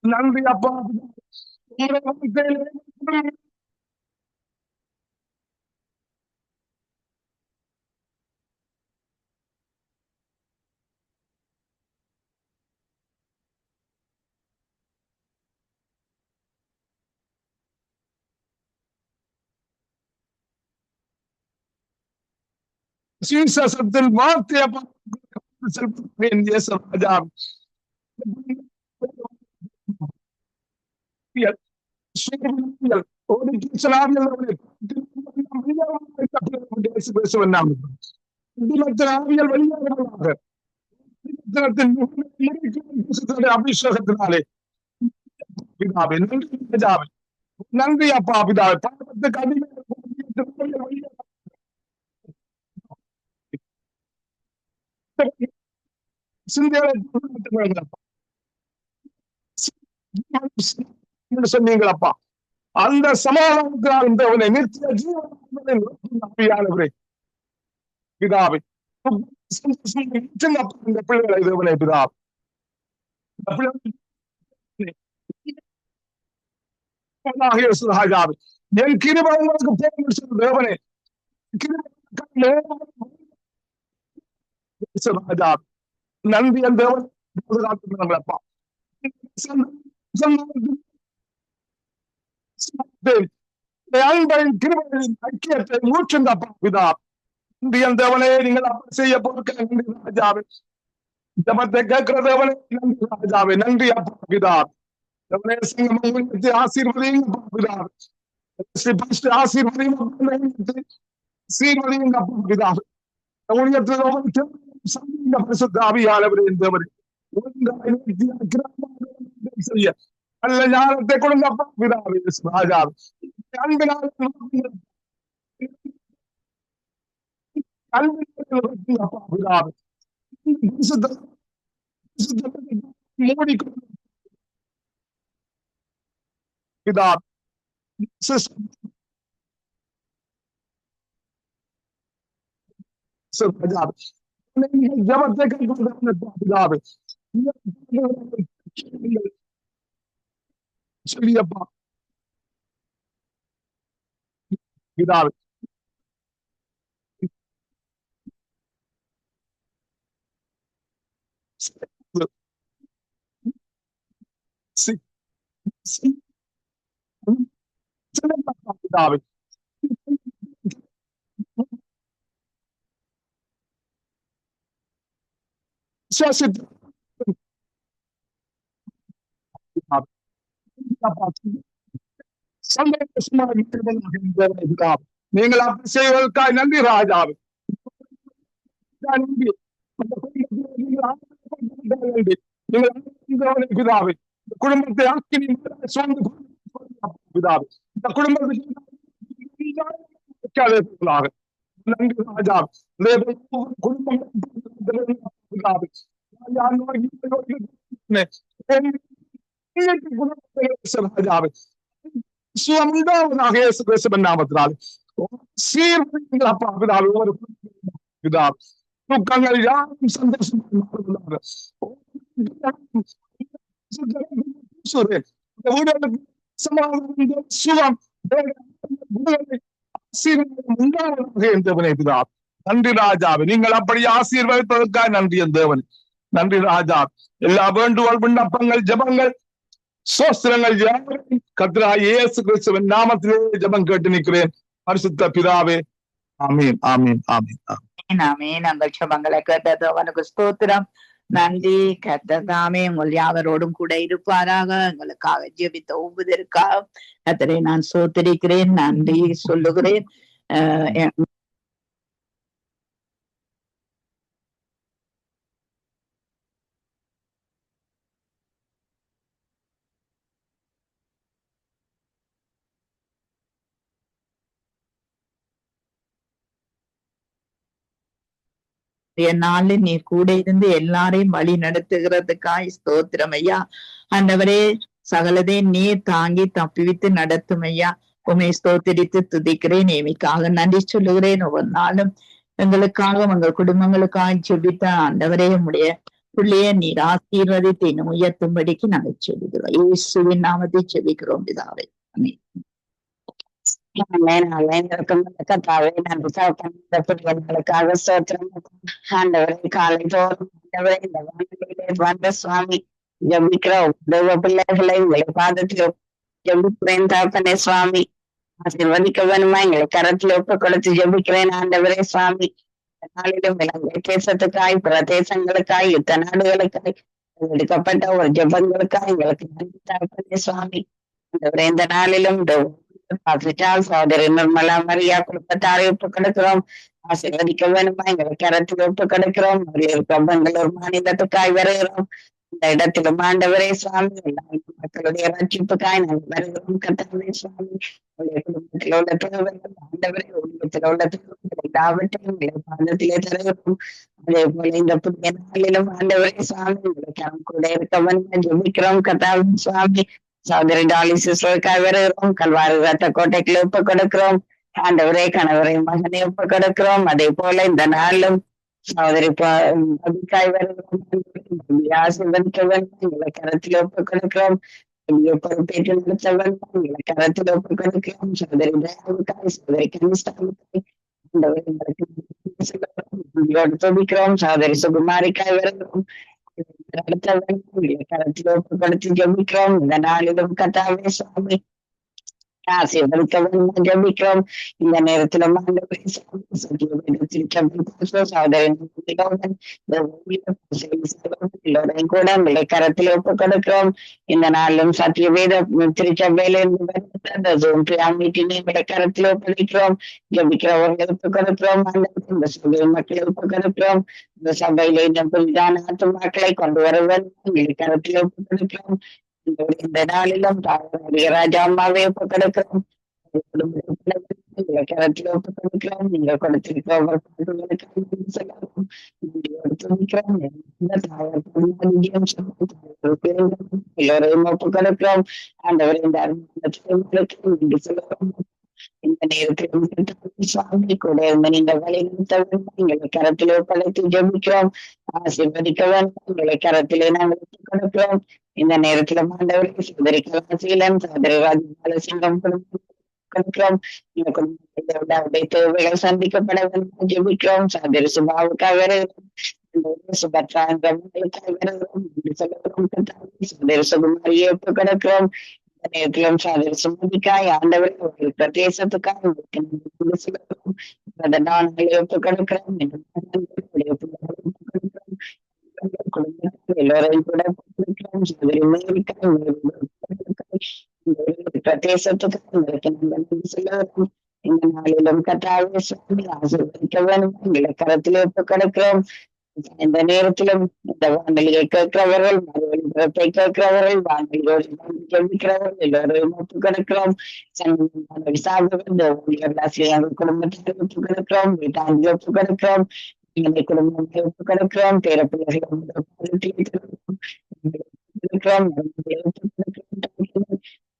நன்றி அப்பா. சுவிசேஷத்தில் வார்த்தை அப்பா அபிஷேகத்தினாலே நன்றி அப்பா பிதாவே. பாவத்துக்கு அடிமை சொன்னீங்களப்பா. அந்த சமாதானத்தினால் இந்த நித்திய ஜீவனை பிதாவை இந்த பிள்ளைகளை தேவனை பிதா என் கிருபை உங்களுக்கு போகும் தேவனே. நன்றி என் தேவனப்பா. அன்பையின் கிருபையின் ஐக்கியத்தை மூச்சுங்கப்பா பிதா. நன்றி என் தேவனே. நீங்கள் அப்படி செய்ய பொருட்கள் நன்றி ராஜாவே. ஜபத்தை கேட்கிற தேவனே நன்றி ராஜாவே. நன்றி அப்பா பிதா. தேவனே சங்கமத்தை ஆசீர்வதிங்க பிதா. ஆசீர்வதிங்க சீர்வதிங்க அப்பா பிதா. செய்ய நல்ல ஞானத்தை கொடுங்க அப்பா பிதாவே. ராஜாவே சொல்லியப்பா பிதாவே. பிதாவே நீங்கள் அப்படி செய்வதற்காக நன்றி ராஜாவே. பிதாவே குடும்பத்தை ஆக்கி பிதாவே இந்த குடும்பத்தை நன்றி ராஜா. குடும்பம் ராஜாவே சுவமுண்டாவதாக இயேசு கிறிஸ்துவின் நாமத்தினாலே சீர்திருத்தங்கள் பிதாவே. ஒவ்வொரு பிதாவே துக்கங்கள் யாரும் சந்தோஷமாக சுகம் உண்டாவதாக பிதா. நன்றி ராஜாவே. நீங்கள் அப்படி ஆசீர்வதிப்பதற்காக நன்றி என் தேவன். நன்றி ராஜா. எல்லா வேண்டுகோள் விண்ணப்பங்கள் ஜபங்கள் சோஸ்திரங்கள் யாவரையும் கர்த்தராகிய இயேசு கிறிஸ்துவின் நாமத்திலே ஜபம் கேட்டு நிற்கிறேன் பரிசுத்த பிதாவே. ஆமீன் ஆமீன் ஆமீன் ஆமீன். நாங்கள் ஜபங்களை கேட்டது அவனுக்கு ஸ்தோத்திரம். நன்றி. கர்த்தர் தாமே உங்கள் யாவரோடும் கூட இருப்பாராக. எங்களுக்காக ஜெபித்த ஒவ்வொருவருக்காக கர்த்தரை நான் ஸ்தோத்திரிக்கிறேன், நன்றி சொல்லுகிறேன். நாள் நீ கூட இருந்து எல்லாரையும் வழி நடத்துகிறதுக்காய் ஸ்தோத்திரம் ஐயா. ஆண்டவரே சகலதை நீர் தாங்கி தப்பிவித்து நடத்தும் ஐயா. உண்மை ஸ்தோத்திரித்து துதிக்கிறேன். நேமிக்காக நன்றி சொல்லுகிறேன். ஒவ்வொரு நாளும் எங்களுக்காக எங்கள் குடும்பங்களுக்காக ஜெபித்த ஆண்டவரே உம்முடைய பிள்ளைய நீர் ஆசீர்வதித்து இன்னும் உயர்த்தும்படிக்கு நாங்கள் செபிக்கிறோம். இயேசுவின் நாமத்தை செபிக்கிறோம் பிதாவே. ஆமென். கத்தாவே நன்றி பிள்ளைகளுக்காக ஸ்தோத்திரம். ஆண்டவரே காலை தோறும் ஆண்டவரே இந்த வானிலையிலே வந்த சுவாமி ஜபிக்கிற தெய்வ பிள்ளைகளை உங்களை பாதத்தில் ஜபிக்கிறேன் தாப்பனே சுவாமி. ஆசீர்வதிக்க வேணுமா எங்களை கரத்தில் ஒப்பு கொடுத்து ஜபிக்கிறேன் ஆண்டவரே சுவாமி. நாளிலும் இலங்கை தேசத்துக்காய் பிரதேசங்களுக்காய் யுத்த நாடுகளுக்காய் எடுக்கப்பட்ட ஒரு ஜபங்களுக்காய் எங்களுக்கு நன்றி தாப்பனே சுவாமி. ஆண்டவரே இந்த நாளிலும் சகோதரி நிர்மலா மரியா குடும்பத்தாரை ஒப்பு கொடுக்கிறோம். ஆசீர்வதிக்க வேணுமா எங்களை கரத்தில் ஒப்பு கொடுக்கிறோம். பெங்களூர் மாநிலத்துக்காய் வருகிறோம். இந்த இடத்திலும் ஆண்டவரே சுவாமி எல்லா மக்களுடைய ரட்சிப்புக்காய் நாங்கள் வருகிறோம். கர்த்தாவே சுவாமி உங்களுடைய குடும்பத்தில் உள்ள தேவைகள் ஆண்டவரே உலகத்தில் உள்ள தேவைகள் எல்லாவற்றையும் பாதத்திலே தருகிறோம். அதே போல இந்த புதிய நாளிலும் ஆண்டவரே சுவாமி உங்களுக்கு கூட இருக்க வேணுமா ஜெபிக்கிறோம். கர்த்தாவே சுவாமி சகோதரி டாலி சிஸ்டருக்காய் வருகிறோம். கல்வாரி ரத்த கோட்டைக்குள்ள ஒப்பு கொடுக்கிறோம். ஆண்டவரே கணவரை மகனை ஒப்பு கொடுக்கிறோம். அதே போல இந்த நாளும் சகோதரி அபிக்காய் வருகிறோம். ஆசீர்வதிக்க வேண்டும் எங்களை கரத்தில் ஒப்பு கொடுக்கிறோம். பொறுப்பேற்று நடத்த வேண்டும் எங்களை கரத்தில் ஒப்பு கொடுக்கிறோம். சகோதரி தயாவுக்காய் சகோதரி கனிஷ்டாவுக்காய் ஆண்டவரை எங்களுக்கு துதிக்கிறோம். சகோதரி சுகுமாரிக்காய் வருகிறோம். நடத்த வேண்டும் கரத்தில் ஒப்புப்படுத்தி ஜபிக்கிறோம். இந்த நாளிலும் கர்த்தாவே சுவாமி ஆசீர்வதிக்க வேண்டும் ஜபிக்கிறோம். இந்த நேரத்திலும் எல்லோரையும் கூட உங்களை கரத்தில் ஒப்பு கொடுக்கிறோம். இந்த நாளிலும் சத்திய வேத திருச்சபையிலிருந்து கரத்தில் ஒப்படைக்கிறோம். ஜபிக்கிறவர்கள் ஒப்பு கொடுக்கிறோம். இந்த சபை மக்களை ஒப்பு கொடுக்கிறோம். இந்த சபையில இந்த புதிதான ஆத்துமாக்களை கொண்டு வர வேண்டும் கரத்தில் ஒப்பு கொடுக்கிறோம். இந்த நாளிலும் ராஜா அம்மாவை ஒப்பு கொடுக்கிறோம். கரத்தில் ஒப்பு கொடுக்கிறோம். நீங்கள் கொடுத்திருக்கிறோம். எல்லோரையும் ஒப்பு கொடுக்கிறோம். ஆண்டவர் இந்த இந்த நேரத்தில் சுவாமி கூட இருந்த நீங்கள் எங்களை கரத்தில் ஒப்படைத்து ஜபிக்கிறோம். ஆசீர்வதிக்க வேண்டும் எங்களை கரத்திலே நாங்கள் ஒப்புக் கொடுக்கிறோம். இந்த நேரத்தில் ஆண்டவருக்கு சகோதரி கலாசீலன் சகோதரி ராஜபாலசிங்கம் கொடுக்கிறோம். இந்த குடும்பத்தை தேவைகள் சந்திக்கப்பட வேண்டும் ஜபிக்கிறோம். சகோதரி சுபாவுக்காக சுபத்ராங்களுக்காக சகோதரி சுகுமாரியை ஒப்புக் கொடுக்கிறோம். இந்த நேரத்திலும் சகோதரி சுமதிக்காய் ஆண்டவரை ஒரு பிரதேசத்துக்காக ஒப்புக் கொடுக்கிறோம். எல்லோரையும் கூட பிரதேசத்துக்கு இந்த நாளிலும் கர்த்தாவே ஆசீர்வதிக்க வேண்டும் எங்களை கரத்தில் ஒப்புக் கொடுக்கிறோம். இந்த நேரத்திலும் இந்த வானொலியை கேட்கிறவர்கள் மறுவழிபுறத்தை கேட்கிறவர்கள் வானொலியோடு ஜெபிக்கிறவர்கள் எல்லோரையும் ஒப்புக் கொடுக்கிறோம். ஆசிரியர்கள் குடும்பத்திற்கு ஒப்புக் கொடுக்கிறோம். வீட்டாண்டி ஒப்புக் கொடுக்கிறோம். எங்களை குடும்பத்தை ஒப்புக் கொடுக்கிறோம். பேர பிள்ளைகள்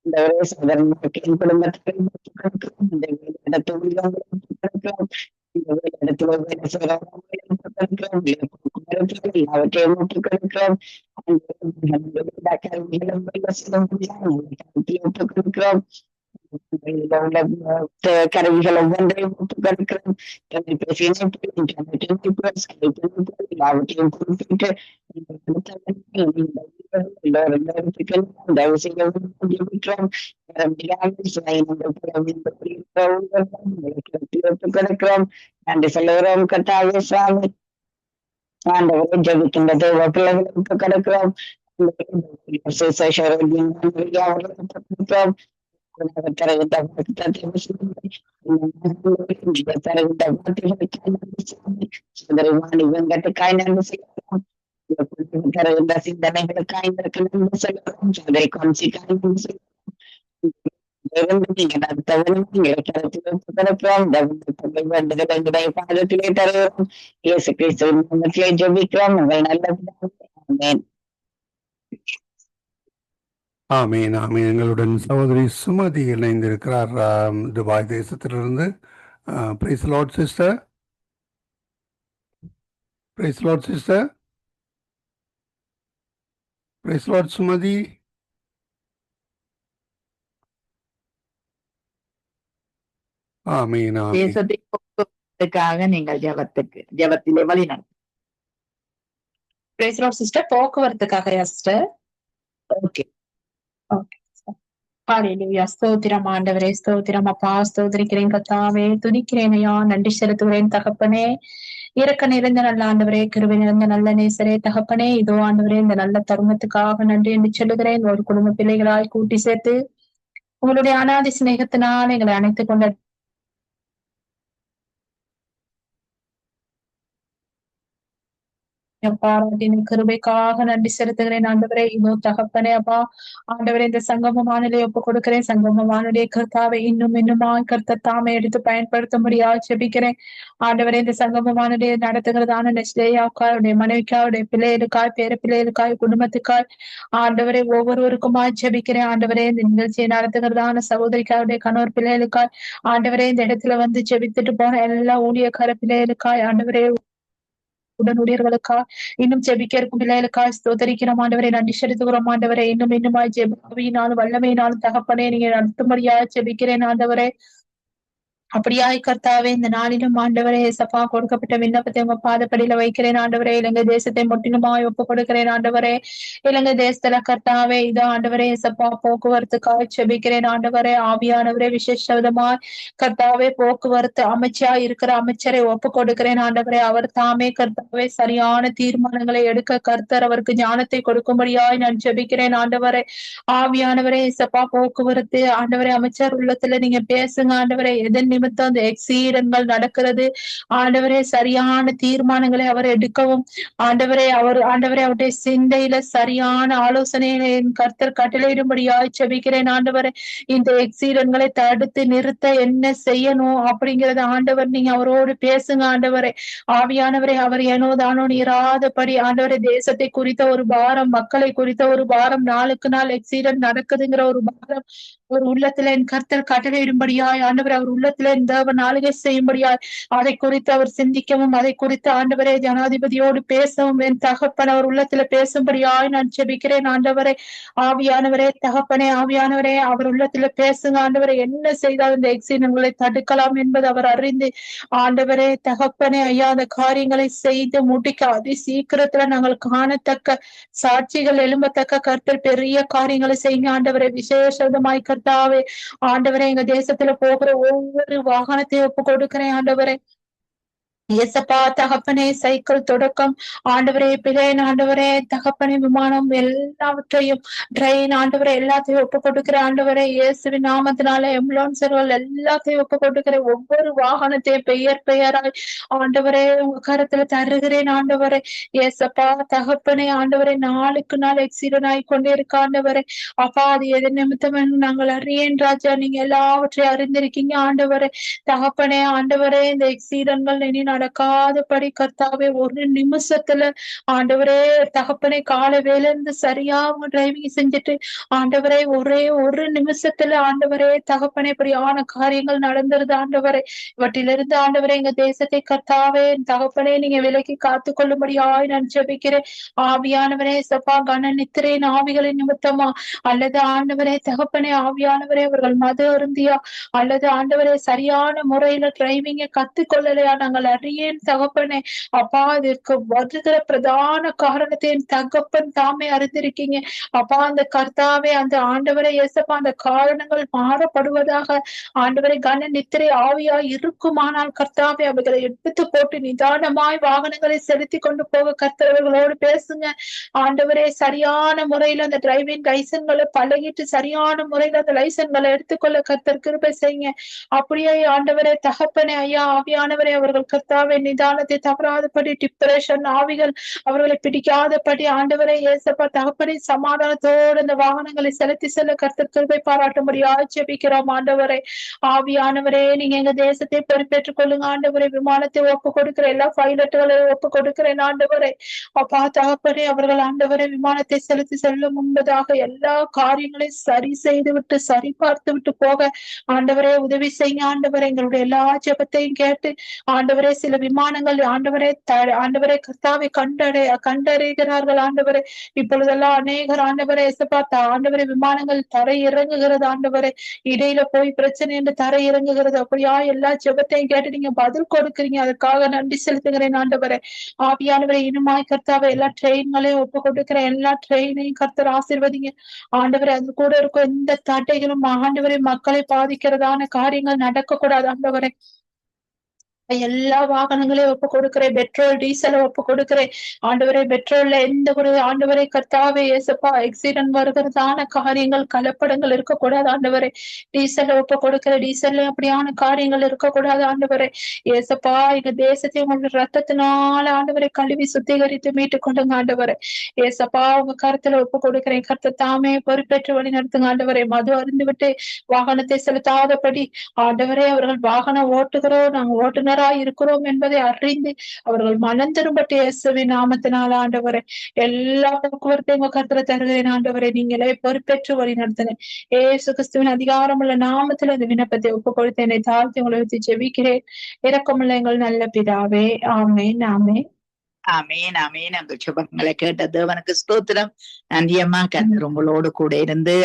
இந்த ஒரே சகோதரன் மக்களின் குடும்பத்திற்கு ஒப்புக் கொடுக்கிறோம். இந்த எல்லாவற்றையும் ஒப்புக் கொடுக்கிறோம். ஒப்புக் கொடுக்கிறோம். கருவிகள் ஒவ்வொன்றையும் ஒப்புக் கொடுக்கிறோம். எல்லாவற்றையும் குறிப்பிட்டு கொடுக்கிறோம். நன்றி சொல்லுகிறோம் கர்த்தாவே சுவாமி. ஆண்டவரை ஜெபிக்கின்ற தேவ பிள்ளைகளை ஒப்புக் கொடுக்கிறோம். சிந்தனைகளுக்காய் பாதத்திலே தருகிறோம். இயேசு கிறிஸ்துவின் நாமத்திலே ஜெபிக்கிறோம். உங்கள் நல்ல ஆமென். ஆமீன் ஆமீன். எங்களுடன் சகோதரி சுமதி இணைந்திருக்கிறார் துபாய் தேசத்திலிருந்து. Praise Lord sister. Praise Lord sister. Praise Lord Sumathi. ஆமீன் ஆமீன். தேசத்தை போக்குவரத்துக்காக நீங்கள் ஜெபத்திலே வழிநடத்தும். Praise Lord sister. போக்குவரத்துக்காக சிஸ்டர். Okay okay. ஹalleluya. ஸ்தோத்திரம் ஆண்டவரே, ஸ்தோத்திரம் அப்பா, ஸ்தோத்திரிக்கிறேன் கர்த்தாவே, துதிக்கிறேன் ஐயா, நன்றி செலுத்துகிறேன் தகப்பனே. இறக்க நிறைந்த நல்ல ஆண்டவரே, கிருபை நிறைந்த நல்ல நேசரே தகப்பனே, இதோ ஆண்டவரே இந்த நல்ல தருணத்துக்காக நன்றி என்று சொல்லுகிறேன். ஒரு குடும்ப பிள்ளைகளாய் கூட்டி சேர்த்து உங்களுடைய அனாதி சிநேகத்தினால் எங்களை அணைத்துக் கொண்ட கிருபைக்காக நன்றி செலுத்துகிறேன் ஆண்டவரே. இதோ தகப்பனே அப்பா ஆண்டவரே, இந்த சங்கமமானதை ஒப்பு கொடுக்கிறேன். சங்கமமானுடைய கர்த்தாவை இன்னும் இன்னுமாய் கர்த்தர் தாமே எடுத்து பயன்படுத்தும்படியா ஜெபிக்கிறேன் ஆண்டவரே. இந்த சங்கமமானதை நடத்துகிறதான நெஸ்லேயாவுக்காய், அவருடைய மனைவிக்காய், அவருடைய பிள்ளைகளுக்காய், பேர பிள்ளைகளுக்காய், குடும்பத்துக்காய் ஆண்டவரே ஒவ்வொருவருக்குமாய் ஜெபிக்கிறேன் ஆண்டவரே. இந்த நிகழ்ச்சியை நடத்துகிறதான சகோதரிக்காய், அவருடைய கணவர் பிள்ளைகளுக்காய் ஆண்டவரே, இந்த இடத்துல வந்து ஜெபித்துட்டு போன எல்லா ஊழியக்கார பிள்ளைகளுக்காய் ஆண்டவரே, உடனுடையர்களுக்கா இன்னும் ஜெபிக்க இருக்கும் பிள்ளைகளுக்காய் ஸ்தோத்தரிக்கிறோம் ஆண்டவரை, நன்றி செலுத்துகிறோம் ஆண்டவரை. இன்னும் இன்னுமாய் ஜெபினாலும் வல்லமையினாலும் தகப்பனே நீங்க நடத்தும்படியா ஜெபிக்கிறேன் ஆண்டவரே. அப்படியாய் கர்த்தாவே, இந்த நாளிலும் ஆண்டவரே சப்பா கொடுக்கப்பட்ட விண்ணப்பத்தை உங்க பாதப்படியில வைக்கிறேன் ஆண்டவரே. இலங்கை தேசத்தை முற்றிலுமாய் ஒப்பு கொடுக்கிறேன் ஆண்டவரே. இலங்கை தேசத்துல கர்த்தாவே இதோ ஆண்டவரே சப்பா போக்குவரத்துக்காக செபிக்கிறேன் ஆண்டவரே. ஆவியானவரே விசேஷ விதமாய் கர்த்தாவே போக்குவரத்து அமைச்சா இருக்கிற அமைச்சரை ஒப்பு கொடுக்கிறேன் ஆண்டவரே. அவர் தாமே கர்த்தாவே சரியான தீர்மானங்களை எடுக்க கர்த்தர் அவருக்கு ஞானத்தை கொடுக்கும்படியாய் நான் ஜெபிக்கிறேன் ஆண்டவரே. ஆவியானவரே சப்பா போக்குவரத்து ஆண்டவரே அமைச்சர் உள்ளத்துல நீங்க பேசுங்க ஆண்டவரே. எதன் நிமித்தம் அந்த எக்ஸீடன்கள் நடக்கிறது ஆண்டவரே, சரியான தீர்மானங்களை அவர் எடுக்கவும் ஆண்டவரே, அவருடைய சிந்தையில சரியான ஆலோசனைகளை கர்த்தர் கட்டளையிடும்படியாய் ஜெபிக்கிறேன் ஆண்டவரே. இந்த எக்ஸீடன்களை தடுத்து நிறுத்த என்ன செய்யணும் அப்படிங்கறத ஆண்டவர் நீங்க அவரோடு பேசுங்க ஆண்டவரே. ஆவியானவரே, அவர் ஏனோ தானோ இராதபடி ஆண்டவரே தேசத்தை குறித்த ஒரு பாரம், மக்களை குறித்த ஒரு பாரம், நாளுக்கு நாள் எக்ஸீடன்ட் நடக்குதுங்கிற ஒரு பாரம் ஒரு உள்ளத்துல என் கர்த்தர் கட்டளையிடும்படியாய் ஆண்டவரே, அவர் உள்ளத்துல இந்த நாளிகை செய்யும்படியாய் அதை குறித்து அவர் சிந்திக்கவும், அதை குறித்து ஆண்டவரே ஜனாதிபதியோடு பேசவும் என் தகப்பன் அவர் உள்ளத்துல பேசும்படியாய் நான் ஜெபிக்கிறேன் ஆண்டவரே. ஆவியானவரே தகப்பனே, ஆவியானவரே அவர் உள்ளத்துல பேசுங்க ஆண்டவரே. என்ன செய்தால் இந்த எக்ஸிடன்ட்களை தடுக்கலாம் என்பது அவர் அறிந்து ஆண்டவரே தகப்பனே ஐயா அந்த காரியங்களை செய்து முடிக்க அதி சீக்கிரத்துல நாங்கள் காணத்தக்க சாட்சிகள் எழும்பத்தக்க கர்த்தர் பெரிய காரியங்களை செய்யுங்க ஆண்டவரே. விசேஷமாய் கர்த்தாவே ஆண்டவரே, எங்க தேசத்துல போகிற ஒவ்வொரு வாகனத்தையும் ஒப்பு கொடுக்கிறேன் ஆண்டவரே. ஏசப்பா தகப்பனே, சைக்கிள் தொடக்கம் ஆண்டவரே, பிளேன் ஆண்டவரே தகப்பனே, விமானம் எல்லாவற்றையும், ட்ரெயின் ஆண்டவரே எல்லாத்தையும் ஒப்பு கொடுக்கிற ஆண்டவரே. இயேசுவின் நாமத்தினால ஆம்புலன்ஸ்கள் எல்லாத்தையும் ஒப்பு கொடுக்கிற ஒவ்வொரு வாகனத்தையும் பெயர் பெயராய் ஆண்டவரே உங்க கருத்துல தருகிறேன் ஆண்டவரே. ஏசப்பா தகப்பனே ஆண்டவரே, நாளுக்கு நாள் எக்ஸிடன்ட் ஆகி கொண்டே இருக்க ஆண்டவரே. அப்பா அது எது நிமித்தம் நாங்கள் அறியேன் ராஜா, நீங்க எல்லாவற்றையும் அறிந்திருக்கீங்க ஆண்டவரே. தகப்பனே ஆண்டவரே, இந்த எக்ஸிடன்ட்கள் இனி நடக்காதபடி கர்த்தாவே ஒரு நிமிஷத்துல ஆண்டவரே தகப்பனே காலை வேலை இருந்து சரியா டிரைவிங் செஞ்சுட்டு ஆண்டவரே ஒரே ஒரு நிமிஷத்துல ஆண்டவரே தகப்பனே இப்படியான காரியங்கள் நடந்துருது ஆண்டவரே. இவற்றிலிருந்து ஆண்டவரே எங்க தேசத்தை கர்த்தாவே தகப்பனே நீங்க விலக்கி காத்து கொள்ளும்படியாய் நான் ஜெபிக்கிறேன். ஆவியானவரே சப்பா கன நித்திரையின் ஆவிகளின் நிமித்தமா அல்லது ஆண்டவரே தகப்பனே ஆவியானவரே அவர்கள் மது அருந்தியா அல்லது ஆண்டவரே சரியான முறையில டிரைவிங்க கத்துக்கொள்ளலையா நாங்கள் அறியேன் தகப்பனே. அப்பா இதற்கு வருகிற பிரதான காரணத்தை என் தகப்பன் தாமே அறிந்திருக்கீங்க அப்பா. அந்த கர்த்தாவே அந்த ஆண்டவரை ஏசப்பா அந்த காரணங்கள் மாறப்படுவதாக ஆண்டவரை கன நித்திரை ஆவியா இருக்குமானால் கர்த்தாவே அவர்களை எடுத்து போட்டு நிதானமாய் வாகனங்களை செலுத்தி கொண்டு போக கர்த்தவர்களோடு பேசுங்க ஆண்டவரே. சரியான முறையில அந்த டிரைவிங் லைசன்களை பழகிட்டு சரியான முறையில அந்த லைசன்களை எடுத்துக்கொள்ள கர்த்தர் கிருபை செய்யுங்க. அப்படியே ஆண்டவரே தகப்பனே ஐயா ஆவியானவரே அவர்கள் கர்த்தாவே நிதானத்தை தவறாதபடி டிப்ரெஷன் ஆவிகள் அவர்களை பிடிக்காதபடி ஆண்டவரை ஏசப்பா தகப்பனே சமாதானத்தோடு இந்த வாகனங்களை செலுத்தி செல்ல கர்த்தர் கிருபை பாராட்டும்படியா ஜெபிக்கிறோம் ஆண்டவரே. ஆவியானவரே நீங்க எங்க தேசத்தை பொறுப்பேற்றுக் கொள்ளுங்க ஆண்டவரே. விமானத்தை ஒப்பு கொடுக்கிற எல்லா பைலட்டுகளை ஒப்பு கொடுக்கிறேன் ஆண்டவரே. அப்பா தகப்பனே அவர்கள் ஆண்டவரை விமானத்தை செலுத்தி செல்லும் முன்பதாக எல்லா காரியங்களையும் சரி செய்து விட்டு சரி பார்த்து விட்டு போக ஆண்டவரே உதவி செய்யுங்க ஆண்டவரே. எங்களுடைய எல்லா ஜெபத்தையும் கேட்டு ஆண்டவரே சில விமானங்கள் ஆண்டவரே கர்த்தாவை கண்டறிகிறார்கள் ஆண்டவரே. இப்பொழுதெல்லாம் அநேகர் ஆண்டவரே எசப்பாத்தா ஆண்டவரே விமானங்கள் தரை இறங்குகிறது ஆண்டவரே. இடையில போய் பிரச்சனை என்று தரை இறங்குகிறது. அப்படியா எல்லா ஜெபத்தையும் கேட்டு நீங்க பதில் கொடுக்குறீங்க. அதுக்காக நன்றி செலுத்துகிறேன் ஆண்டவரே. ஆவியானவரை இனிமாய் கர்த்தாவை எல்லா ட்ரெயின்களையும் ஒப்பு கொடுக்கிறேன். எல்லா ட்ரெயினையும் கர்த்தர் ஆசீர்வதிங்க ஆண்டவரே. அது கூட இருக்கும் எந்த தட்டைகளும் ஆண்டவரை மக்களை பாதிக்கிறதான காரியங்கள் நடக்க கூடாது ஆண்டவரே. எல்லா வாகனங்களையும் ஒப்பு கொடுக்கிறேன். பெட்ரோல் டீசலை ஒப்பு கொடுக்கிறேன் ஆண்டவரே. பெட்ரோல்ல எந்த ஒரு ஆண்டவரை கர்த்தாவே ஏசப்பா ஆக்சிடென்ட் வருகிறதான காரியங்கள் கலப்படங்கள் இருக்கக்கூடாது ஆண்டவரே. டீசலை ஒப்பு கொடுக்கிற டீசல்ல அப்படியான காரியங்கள் இருக்கக்கூடாது ஆண்டவரே. ஏசப்பா எங்க தேசத்தை உங்க ரத்தத்தினால ஆண்டவரை கழுவி சுத்திகரித்து மீட்டு கொண்டுங்க ஆண்டவரே. ஏசப்பா உங்க கருத்துல ஒப்பு கொடுக்கிறேன். கருத்தை தாமே பொறுப்பேற்று வழி நடத்துங்க ஆண்டவரே. மது அருந்து விட்டு வாகனத்தை செலுத்தாதபடி ஆண்டவரே அவர்கள் வாகனம் ஓட்டுகிறோம் நாங்க ஓட்டுநர் இருக்கிறோம் என்பதை அறிந்து அவர்கள் மனம் திரும்பட்டு இயேசுவின் நாமத்தினால் ஆண்டவரே எல்லா போக்குவரத்தையும் உங்க கருத்துல தருகிறேன் ஆண்டவரே. நீங்களே பொறுப்பேற்று வழி நடத்துங்க. ஏசு கிறிஸ்துவின் அதிகாரமுள்ள நாமத்துல இந்த விண்ணப்பத்தை ஒப்பு கொடுத்து என்னை தாழ்த்தி உங்களை வச்சு ஜெபிக்கிறேன். இரக்கமுள்ள எங்கள் நல்ல பிதாவே. ஆமேன் ஆமேன் ஆமேன் ஆமேன். அந்த சுபங்களை கேட்ட தேவனுக்கு ஸ்தோத்திரம். நன்றியம்மா. கர்த்தர் உங்களோடு கூட இருந்து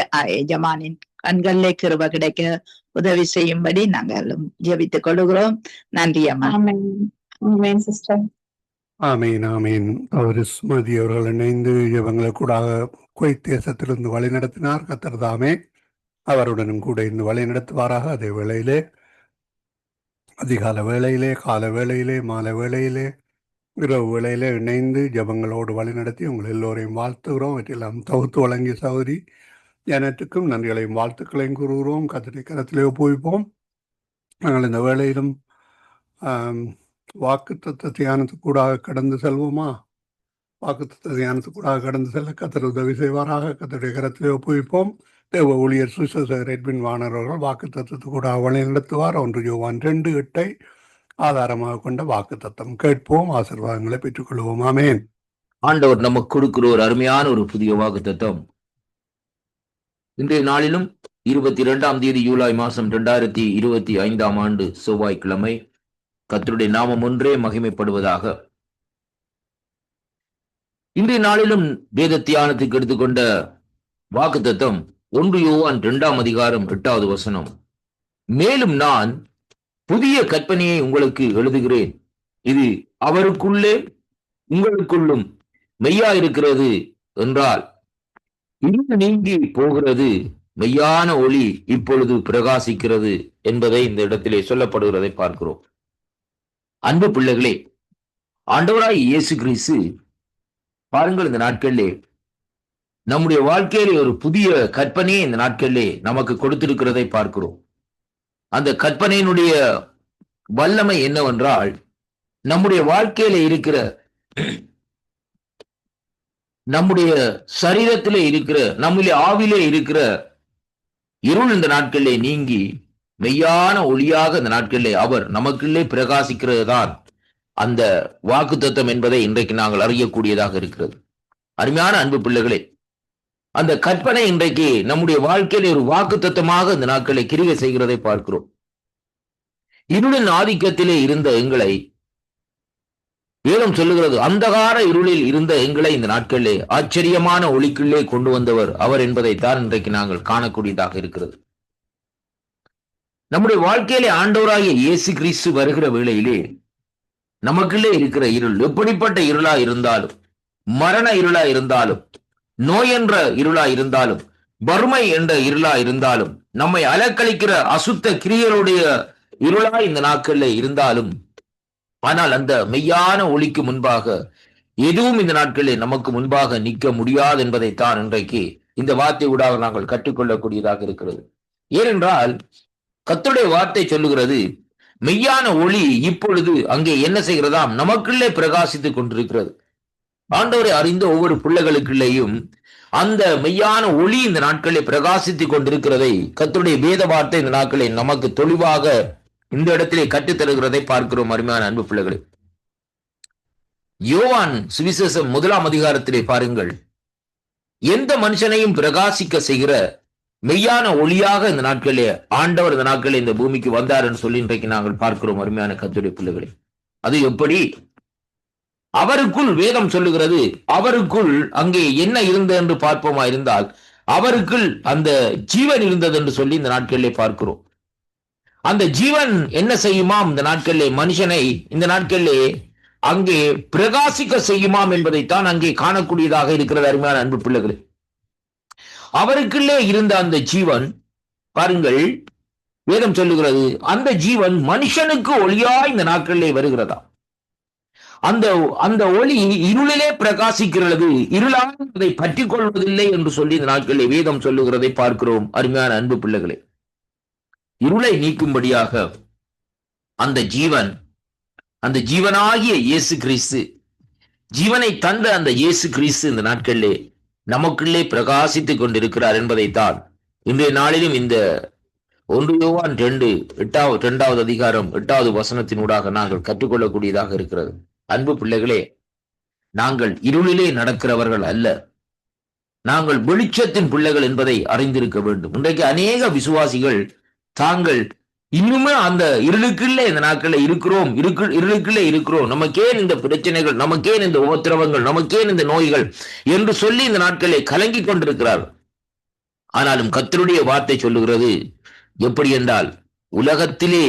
எஜமானின் கண்களிலே கிருபை கிடைக்க உதவி செய்யும்படி நாங்கள் ஜெபித்துக் கொள்கிறோம். நன்றி அம்மா. ஆமேன் சிஸ்டர். ஆமீன் ஆமீன். அவர் ஸ்மதி அவர்கள் இணைந்து இவங்களை கூட குவைத் தேசத்திலிருந்து வழி நடத்தினார். கர்த்தர் தாமே அவருடனும் கூட இருந்து வழி நடத்துவாராக. அதே வேளையிலே அதிகால வேளையிலே கால வேளையிலே மாலை வேளையிலே இரவு வேளையிலே இணைந்து ஜபங்களோடு வழி நடத்தி உங்கள் எல்லோரையும் வாழ்த்துகிறோம். அவற்றெல்லாம் தொகுத்து வழங்கிய சகோதரி ஜனத்துக்கும் நன்றிகளையும் வாழ்த்துக்களையும் கூறுகிறோம். கர்த்தருடைய கரத்திலே ஒப்புவிப்போம். நாங்கள் இந்த வேளையிலும் வாக்குத்தத்த தியானத்துக்கூடாக கடந்து செல்வோமா? வாக்குத்தத்த தியானத்துக்கூடாக கடந்து செல்ல கர்த்தர் உதவி செய்வாராக. கர்த்தருடைய கரத்திலே ஒப்புவிப்போம். தேவ ஊழியர் சுவிசேஷகர் எட்வின் வாணர் அவர்கள் வாக்குத்தத்தத்துக்கூடாக வழி நடத்துவார். 1 யோவான் 2:8 ஆதாரமாக கொண்ட வாக்குத்தத்தம் கேட்போம். ஆசீர்வாதங்களை பெற்றுக்கொள்வோம். ஆமேன். ஆண்டவர் நமக்கு கொடுக்கிற ஒரு அருமையான ஒரு புதிய வாக்குத்தத்தம் இன்றைய நாளிலும் 22ஆம் தேதி ஜூலை மாதம் 2025ஆம் ஆண்டு செவ்வாய்க்கிழமை. கர்த்தருடைய நாமம் ஒன்றே மகிமைப்படுவதாக. இன்றைய நாளிலும் வேத தியானத்துக்கு எடுத்துக்கொண்ட வாக்குத்தத்தம் 1 யோவான் 2ஆம் அதிகாரம் 8வது வசனம். மேலும் நான் புதிய கற்பனையை உங்களுக்கு எழுதுகிறேன், இது அவருக்குள்ளே உங்களுக்குள்ளும் மெய்யாயிருக்கிறது என்றால் இருள் நீங்கி போகிறது, மெய்யான ஒளி இப்பொழுது பிரகாசிக்கிறது என்பதை இந்த இடத்திலே சொல்லப்படுகிறதை பார்க்கிறோம். அன்பு பிள்ளைகளே, ஆண்டவராய் இயேசு கிறிஸ்து பாருங்கள், இந்த நாட்களிலே நம்முடைய வாழ்க்கையிலே ஒரு புதிய கற்பனையை இந்த நாட்களிலே நமக்கு கொடுத்திருக்கிறதை பார்க்கிறோம். அந்த கற்பனையினுடைய வல்லமை என்னவென்றால், நம்முடைய வாழ்க்கையில இருக்கிற நம்முடைய சரீரத்திலே இருக்கிற நம்முடைய ஆவிலே இருக்கிற இருள் இந்த நாட்களிலே நீங்கி மெய்யான ஒளியாக இந்த நாட்களிலே அவர் நமக்குள்ளே பிரகாசிக்கிறது தான் அந்த வாக்குத்தத்தம் என்பதை இன்றைக்கு நாங்கள் அறியக்கூடியதாக இருக்கிறது. அருமையான அன்பு பிள்ளைகளே, அந்த கற்பனை இன்றைக்கு நம்முடைய வாழ்க்கையிலே ஒரு வாக்குத்தத்தமாக இந்த நாட்களை கிரியை செய்கிறதை பார்க்கிறோம். இருளின் ஆதிக்கத்திலே இருந்த எங்களை வேதம் சொல்லுகிறது, அந்தகார இருளில் இருந்த எங்களை இந்த நாட்களிலே ஆச்சரியமான ஒளிக்குள்ளே கொண்டு வந்தவர் அவர் என்பதைத்தான் இன்றைக்கு நாங்கள் காணக்கூடியதாக இருக்கிறது. நம்முடைய வாழ்க்கையிலே ஆண்டவராகிய இயேசு கிறிஸ்து வருகிற வேளையிலே நமக்குள்ளே இருக்கிற இருள் எப்படிப்பட்ட இருளா இருந்தாலும், மரண இருளா இருந்தாலும், நோய் என்ற இருளா இருந்தாலும், வறுமை என்ற இருளா இருந்தாலும், நம்மை அலக்களிக்கிற அசுத்த கிரியைகளுடைய இருளா இந்த நாட்களிலே இருந்தாலும், ஆனால் அந்த மெய்யான ஒளிக்கு முன்பாக எதுவும் இந்த நாட்களில் நமக்கு முன்பாக நிற்க முடியாது என்பதைத்தான் இன்றைக்கு இந்த வார்த்தை ஊடாக நாங்கள் கற்றுக்கொள்ளக்கூடியதாக இருக்கிறது. ஏனென்றால் கர்த்தருடைய வார்த்தை சொல்லுகிறது, மெய்யான ஒளி இப்பொழுது அங்கே என்ன செய்கிறதாம், நமக்குள்ளே பிரகாசித்துக் கொண்டிருக்கிறது. ஆண்டவரை அறிந்த ஒவ்வொரு பிள்ளைகளுக்குள்ளேயும் அந்த மெய்யான ஒளி இந்த நாட்களில் பிரகாசித்துக் கொண்டிருக்கிறதை கர்த்தருடைய வேத வார்த்தை இந்த நாட்களில் நமக்கு தெளிவாக இந்த இடத்திலே கற்றுத்தருகிறதை பார்க்கிறோம். அருமையான அன்பு பிள்ளைகளே, யோவான் சுவிசேஷம் 1ஆம் அதிகாரத்திலே பாருங்கள், எந்த மனுஷனையும் பிரகாசிக்க செய்கிற மெய்யான ஒளியாக இந்த நாட்களிலே ஆண்டவர் இந்த நாட்களில் இந்த பூமிக்கு வந்தார் என்று சொல்லி இன்றைக்கு நாங்கள் பார்க்கிறோம். அருமையான கர்த்தருடைய பிள்ளைகளே, அது எப்படி? அவருக்குள் வேதம் சொல்லுகிறது, அவருக்குள் அங்கே என்ன இருந்தது என்று பார்ப்போமா இருந்தால், அவருக்குள் அந்த ஜீவன் இருந்தது என்று சொல்லி இந்த நாட்களிலே பார்க்கிறோம். அந்த ஜீவன் என்ன செய்யுமாம்? இந்த நாட்களிலே மனுஷனை இந்த நாட்களிலே அங்கே பிரகாசிக்க செய்யுமாம் என்பதைத்தான் அங்கே காணக்கூடியதாக இருக்கிறது. அருமையான அன்பு பிள்ளைகளே, அவருக்குள்ளே இருந்த அந்த ஜீவன், பாருங்கள், வேதம் சொல்லுகிறது, அந்த ஜீவன் மனுஷனுக்கு ஒளியாய் இந்த நாட்களிலே வருகிறதா. அந்த அந்த ஒளி இருளிலே பிரகாசிக்கிறது, இருளால் அதை பற்றி கொள்வதில்லை என்று சொல்லி இந்த நாட்களிலே வேதம் சொல்லுகிறதை பார்க்கிறோம். அருமையான அன்பு பிள்ளைகளே, இருளை நீக்கும்படியாக அந்த ஜீவன், அந்த ஜீவனாகிய இயேசு கிறிஸ்து, ஜீவனை தந்த அந்த இயேசு கிறிஸ்து இந்த நாட்களிலே நமக்குள்ளே பிரகாசித்துக் கொண்டிருக்கிறார் என்பதைத்தான் இன்றைய நாளிலும் இந்த 1 யோவான் 2வது அதிகாரம் 8வது வசனத்தினூடாக நாங்கள் கற்றுக்கொள்ளக்கூடியதாக இருக்கிறது. அன்பு பிள்ளைகளே, நாங்கள் இருளிலே நடக்கிறவர்கள் அல்ல, நாங்கள் வெளிச்சத்தின் பிள்ளைகள் என்பதை அறிந்திருக்க வேண்டும். இன்றைக்கு அநேக விசுவாசிகள் தாங்கள் இன்னுமே அந்த இருளுக்குள்ளே இந்த நாட்களில் இருக்கிறோம், இருளுக்குள்ளே இருக்கிறோம், நமக்கேன் இந்த பிரச்சனைகள், நமக்கேன் இந்த உபத்திரவங்கள், நமக்கேன் இந்த நோய்கள் என்று சொல்லி இந்த நாட்களை கலங்கி கொண்டிருக்கிறார்கள். ஆனாலும் கர்த்தருடைய வார்த்தை சொல்லுகிறது, எப்படி என்றால், உலகத்திலே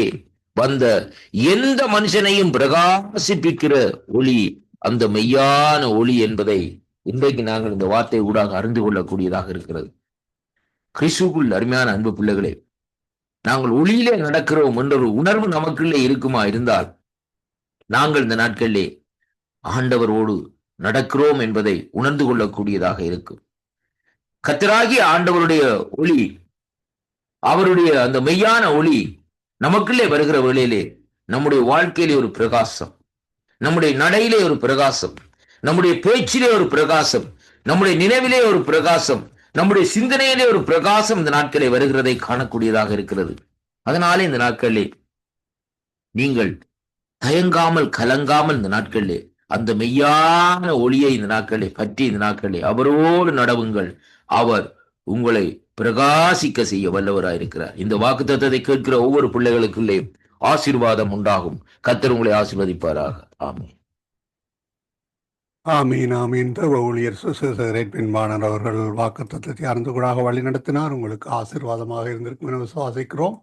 வந்த எந்த மனுஷனையும் பிரகாசிப்பிக்கிற ஒளி அந்த மெய்யான ஒளி என்பதை இன்றைக்கு நாங்கள் இந்த வார்த்தை ஊடாக அறிந்து கொள்ளக்கூடியதாக இருக்கிறது. கிறிஸ்துவுக்குள் அருமையான அன்பு பிள்ளைகளே, நாங்கள் ஒளியிலே நடக்கிறோம் என்ற ஒரு உணர்வு நமக்குள்ளே இருக்குமா இருந்தால், நாங்கள் இந்த நாட்களிலே ஆண்டவரோடு நடக்கிறோம் என்பதை உணர்ந்து கொள்ளக்கூடியதாக இருக்கும். கர்த்தராகிய ஆண்டவருடைய ஒளி, அவருடைய அந்த மெய்யான ஒளி நமக்குள்ளே வருகிற வேளையிலே நம்முடைய வாழ்க்கையிலே ஒரு பிரகாசம், நம்முடைய நடையிலே ஒரு பிரகாசம், நம்முடைய பேச்சிலே ஒரு பிரகாசம், நம்முடைய நினைவிலே ஒரு பிரகாசம், நம்முடைய சிந்தனையிலே ஒரு பிரகாசம் இந்த நாட்களை வருகிறதை காணக்கூடியதாக இருக்கிறது. அதனாலே இந்த நாட்களிலே நீங்கள் தயங்காமல் கலங்காமல் இந்த நாட்களிலே அந்த மெய்யான ஒளியை இந்த நாட்களை பற்றி இந்த நாட்களிலே அவரோடு நடவுங்கள். அவர் உங்களை பிரகாசிக்க செய்ய வல்லவராயிருக்கிறார். இந்த வாக்குத்தத்தத்தை கேட்கிற ஒவ்வொரு பிள்ளைகளுக்குள்ளே ஆசீர்வாதம் உண்டாகும். கர்த்தர் உங்களை ஆசீர்வதிப்பாராக. ஆமென். ஆமீன், ஆமீன். தேவ ஊழியர் சுசேசகரேட் பின்பாணர் அவர்கள் வாக்குத்தத்தத்தை அறிந்து கூடாக வழி நடத்தினார். உங்களுக்கு ஆசீர்வாதமாக இருந்திருக்கும் என விசுவாசிக்கிறோம்.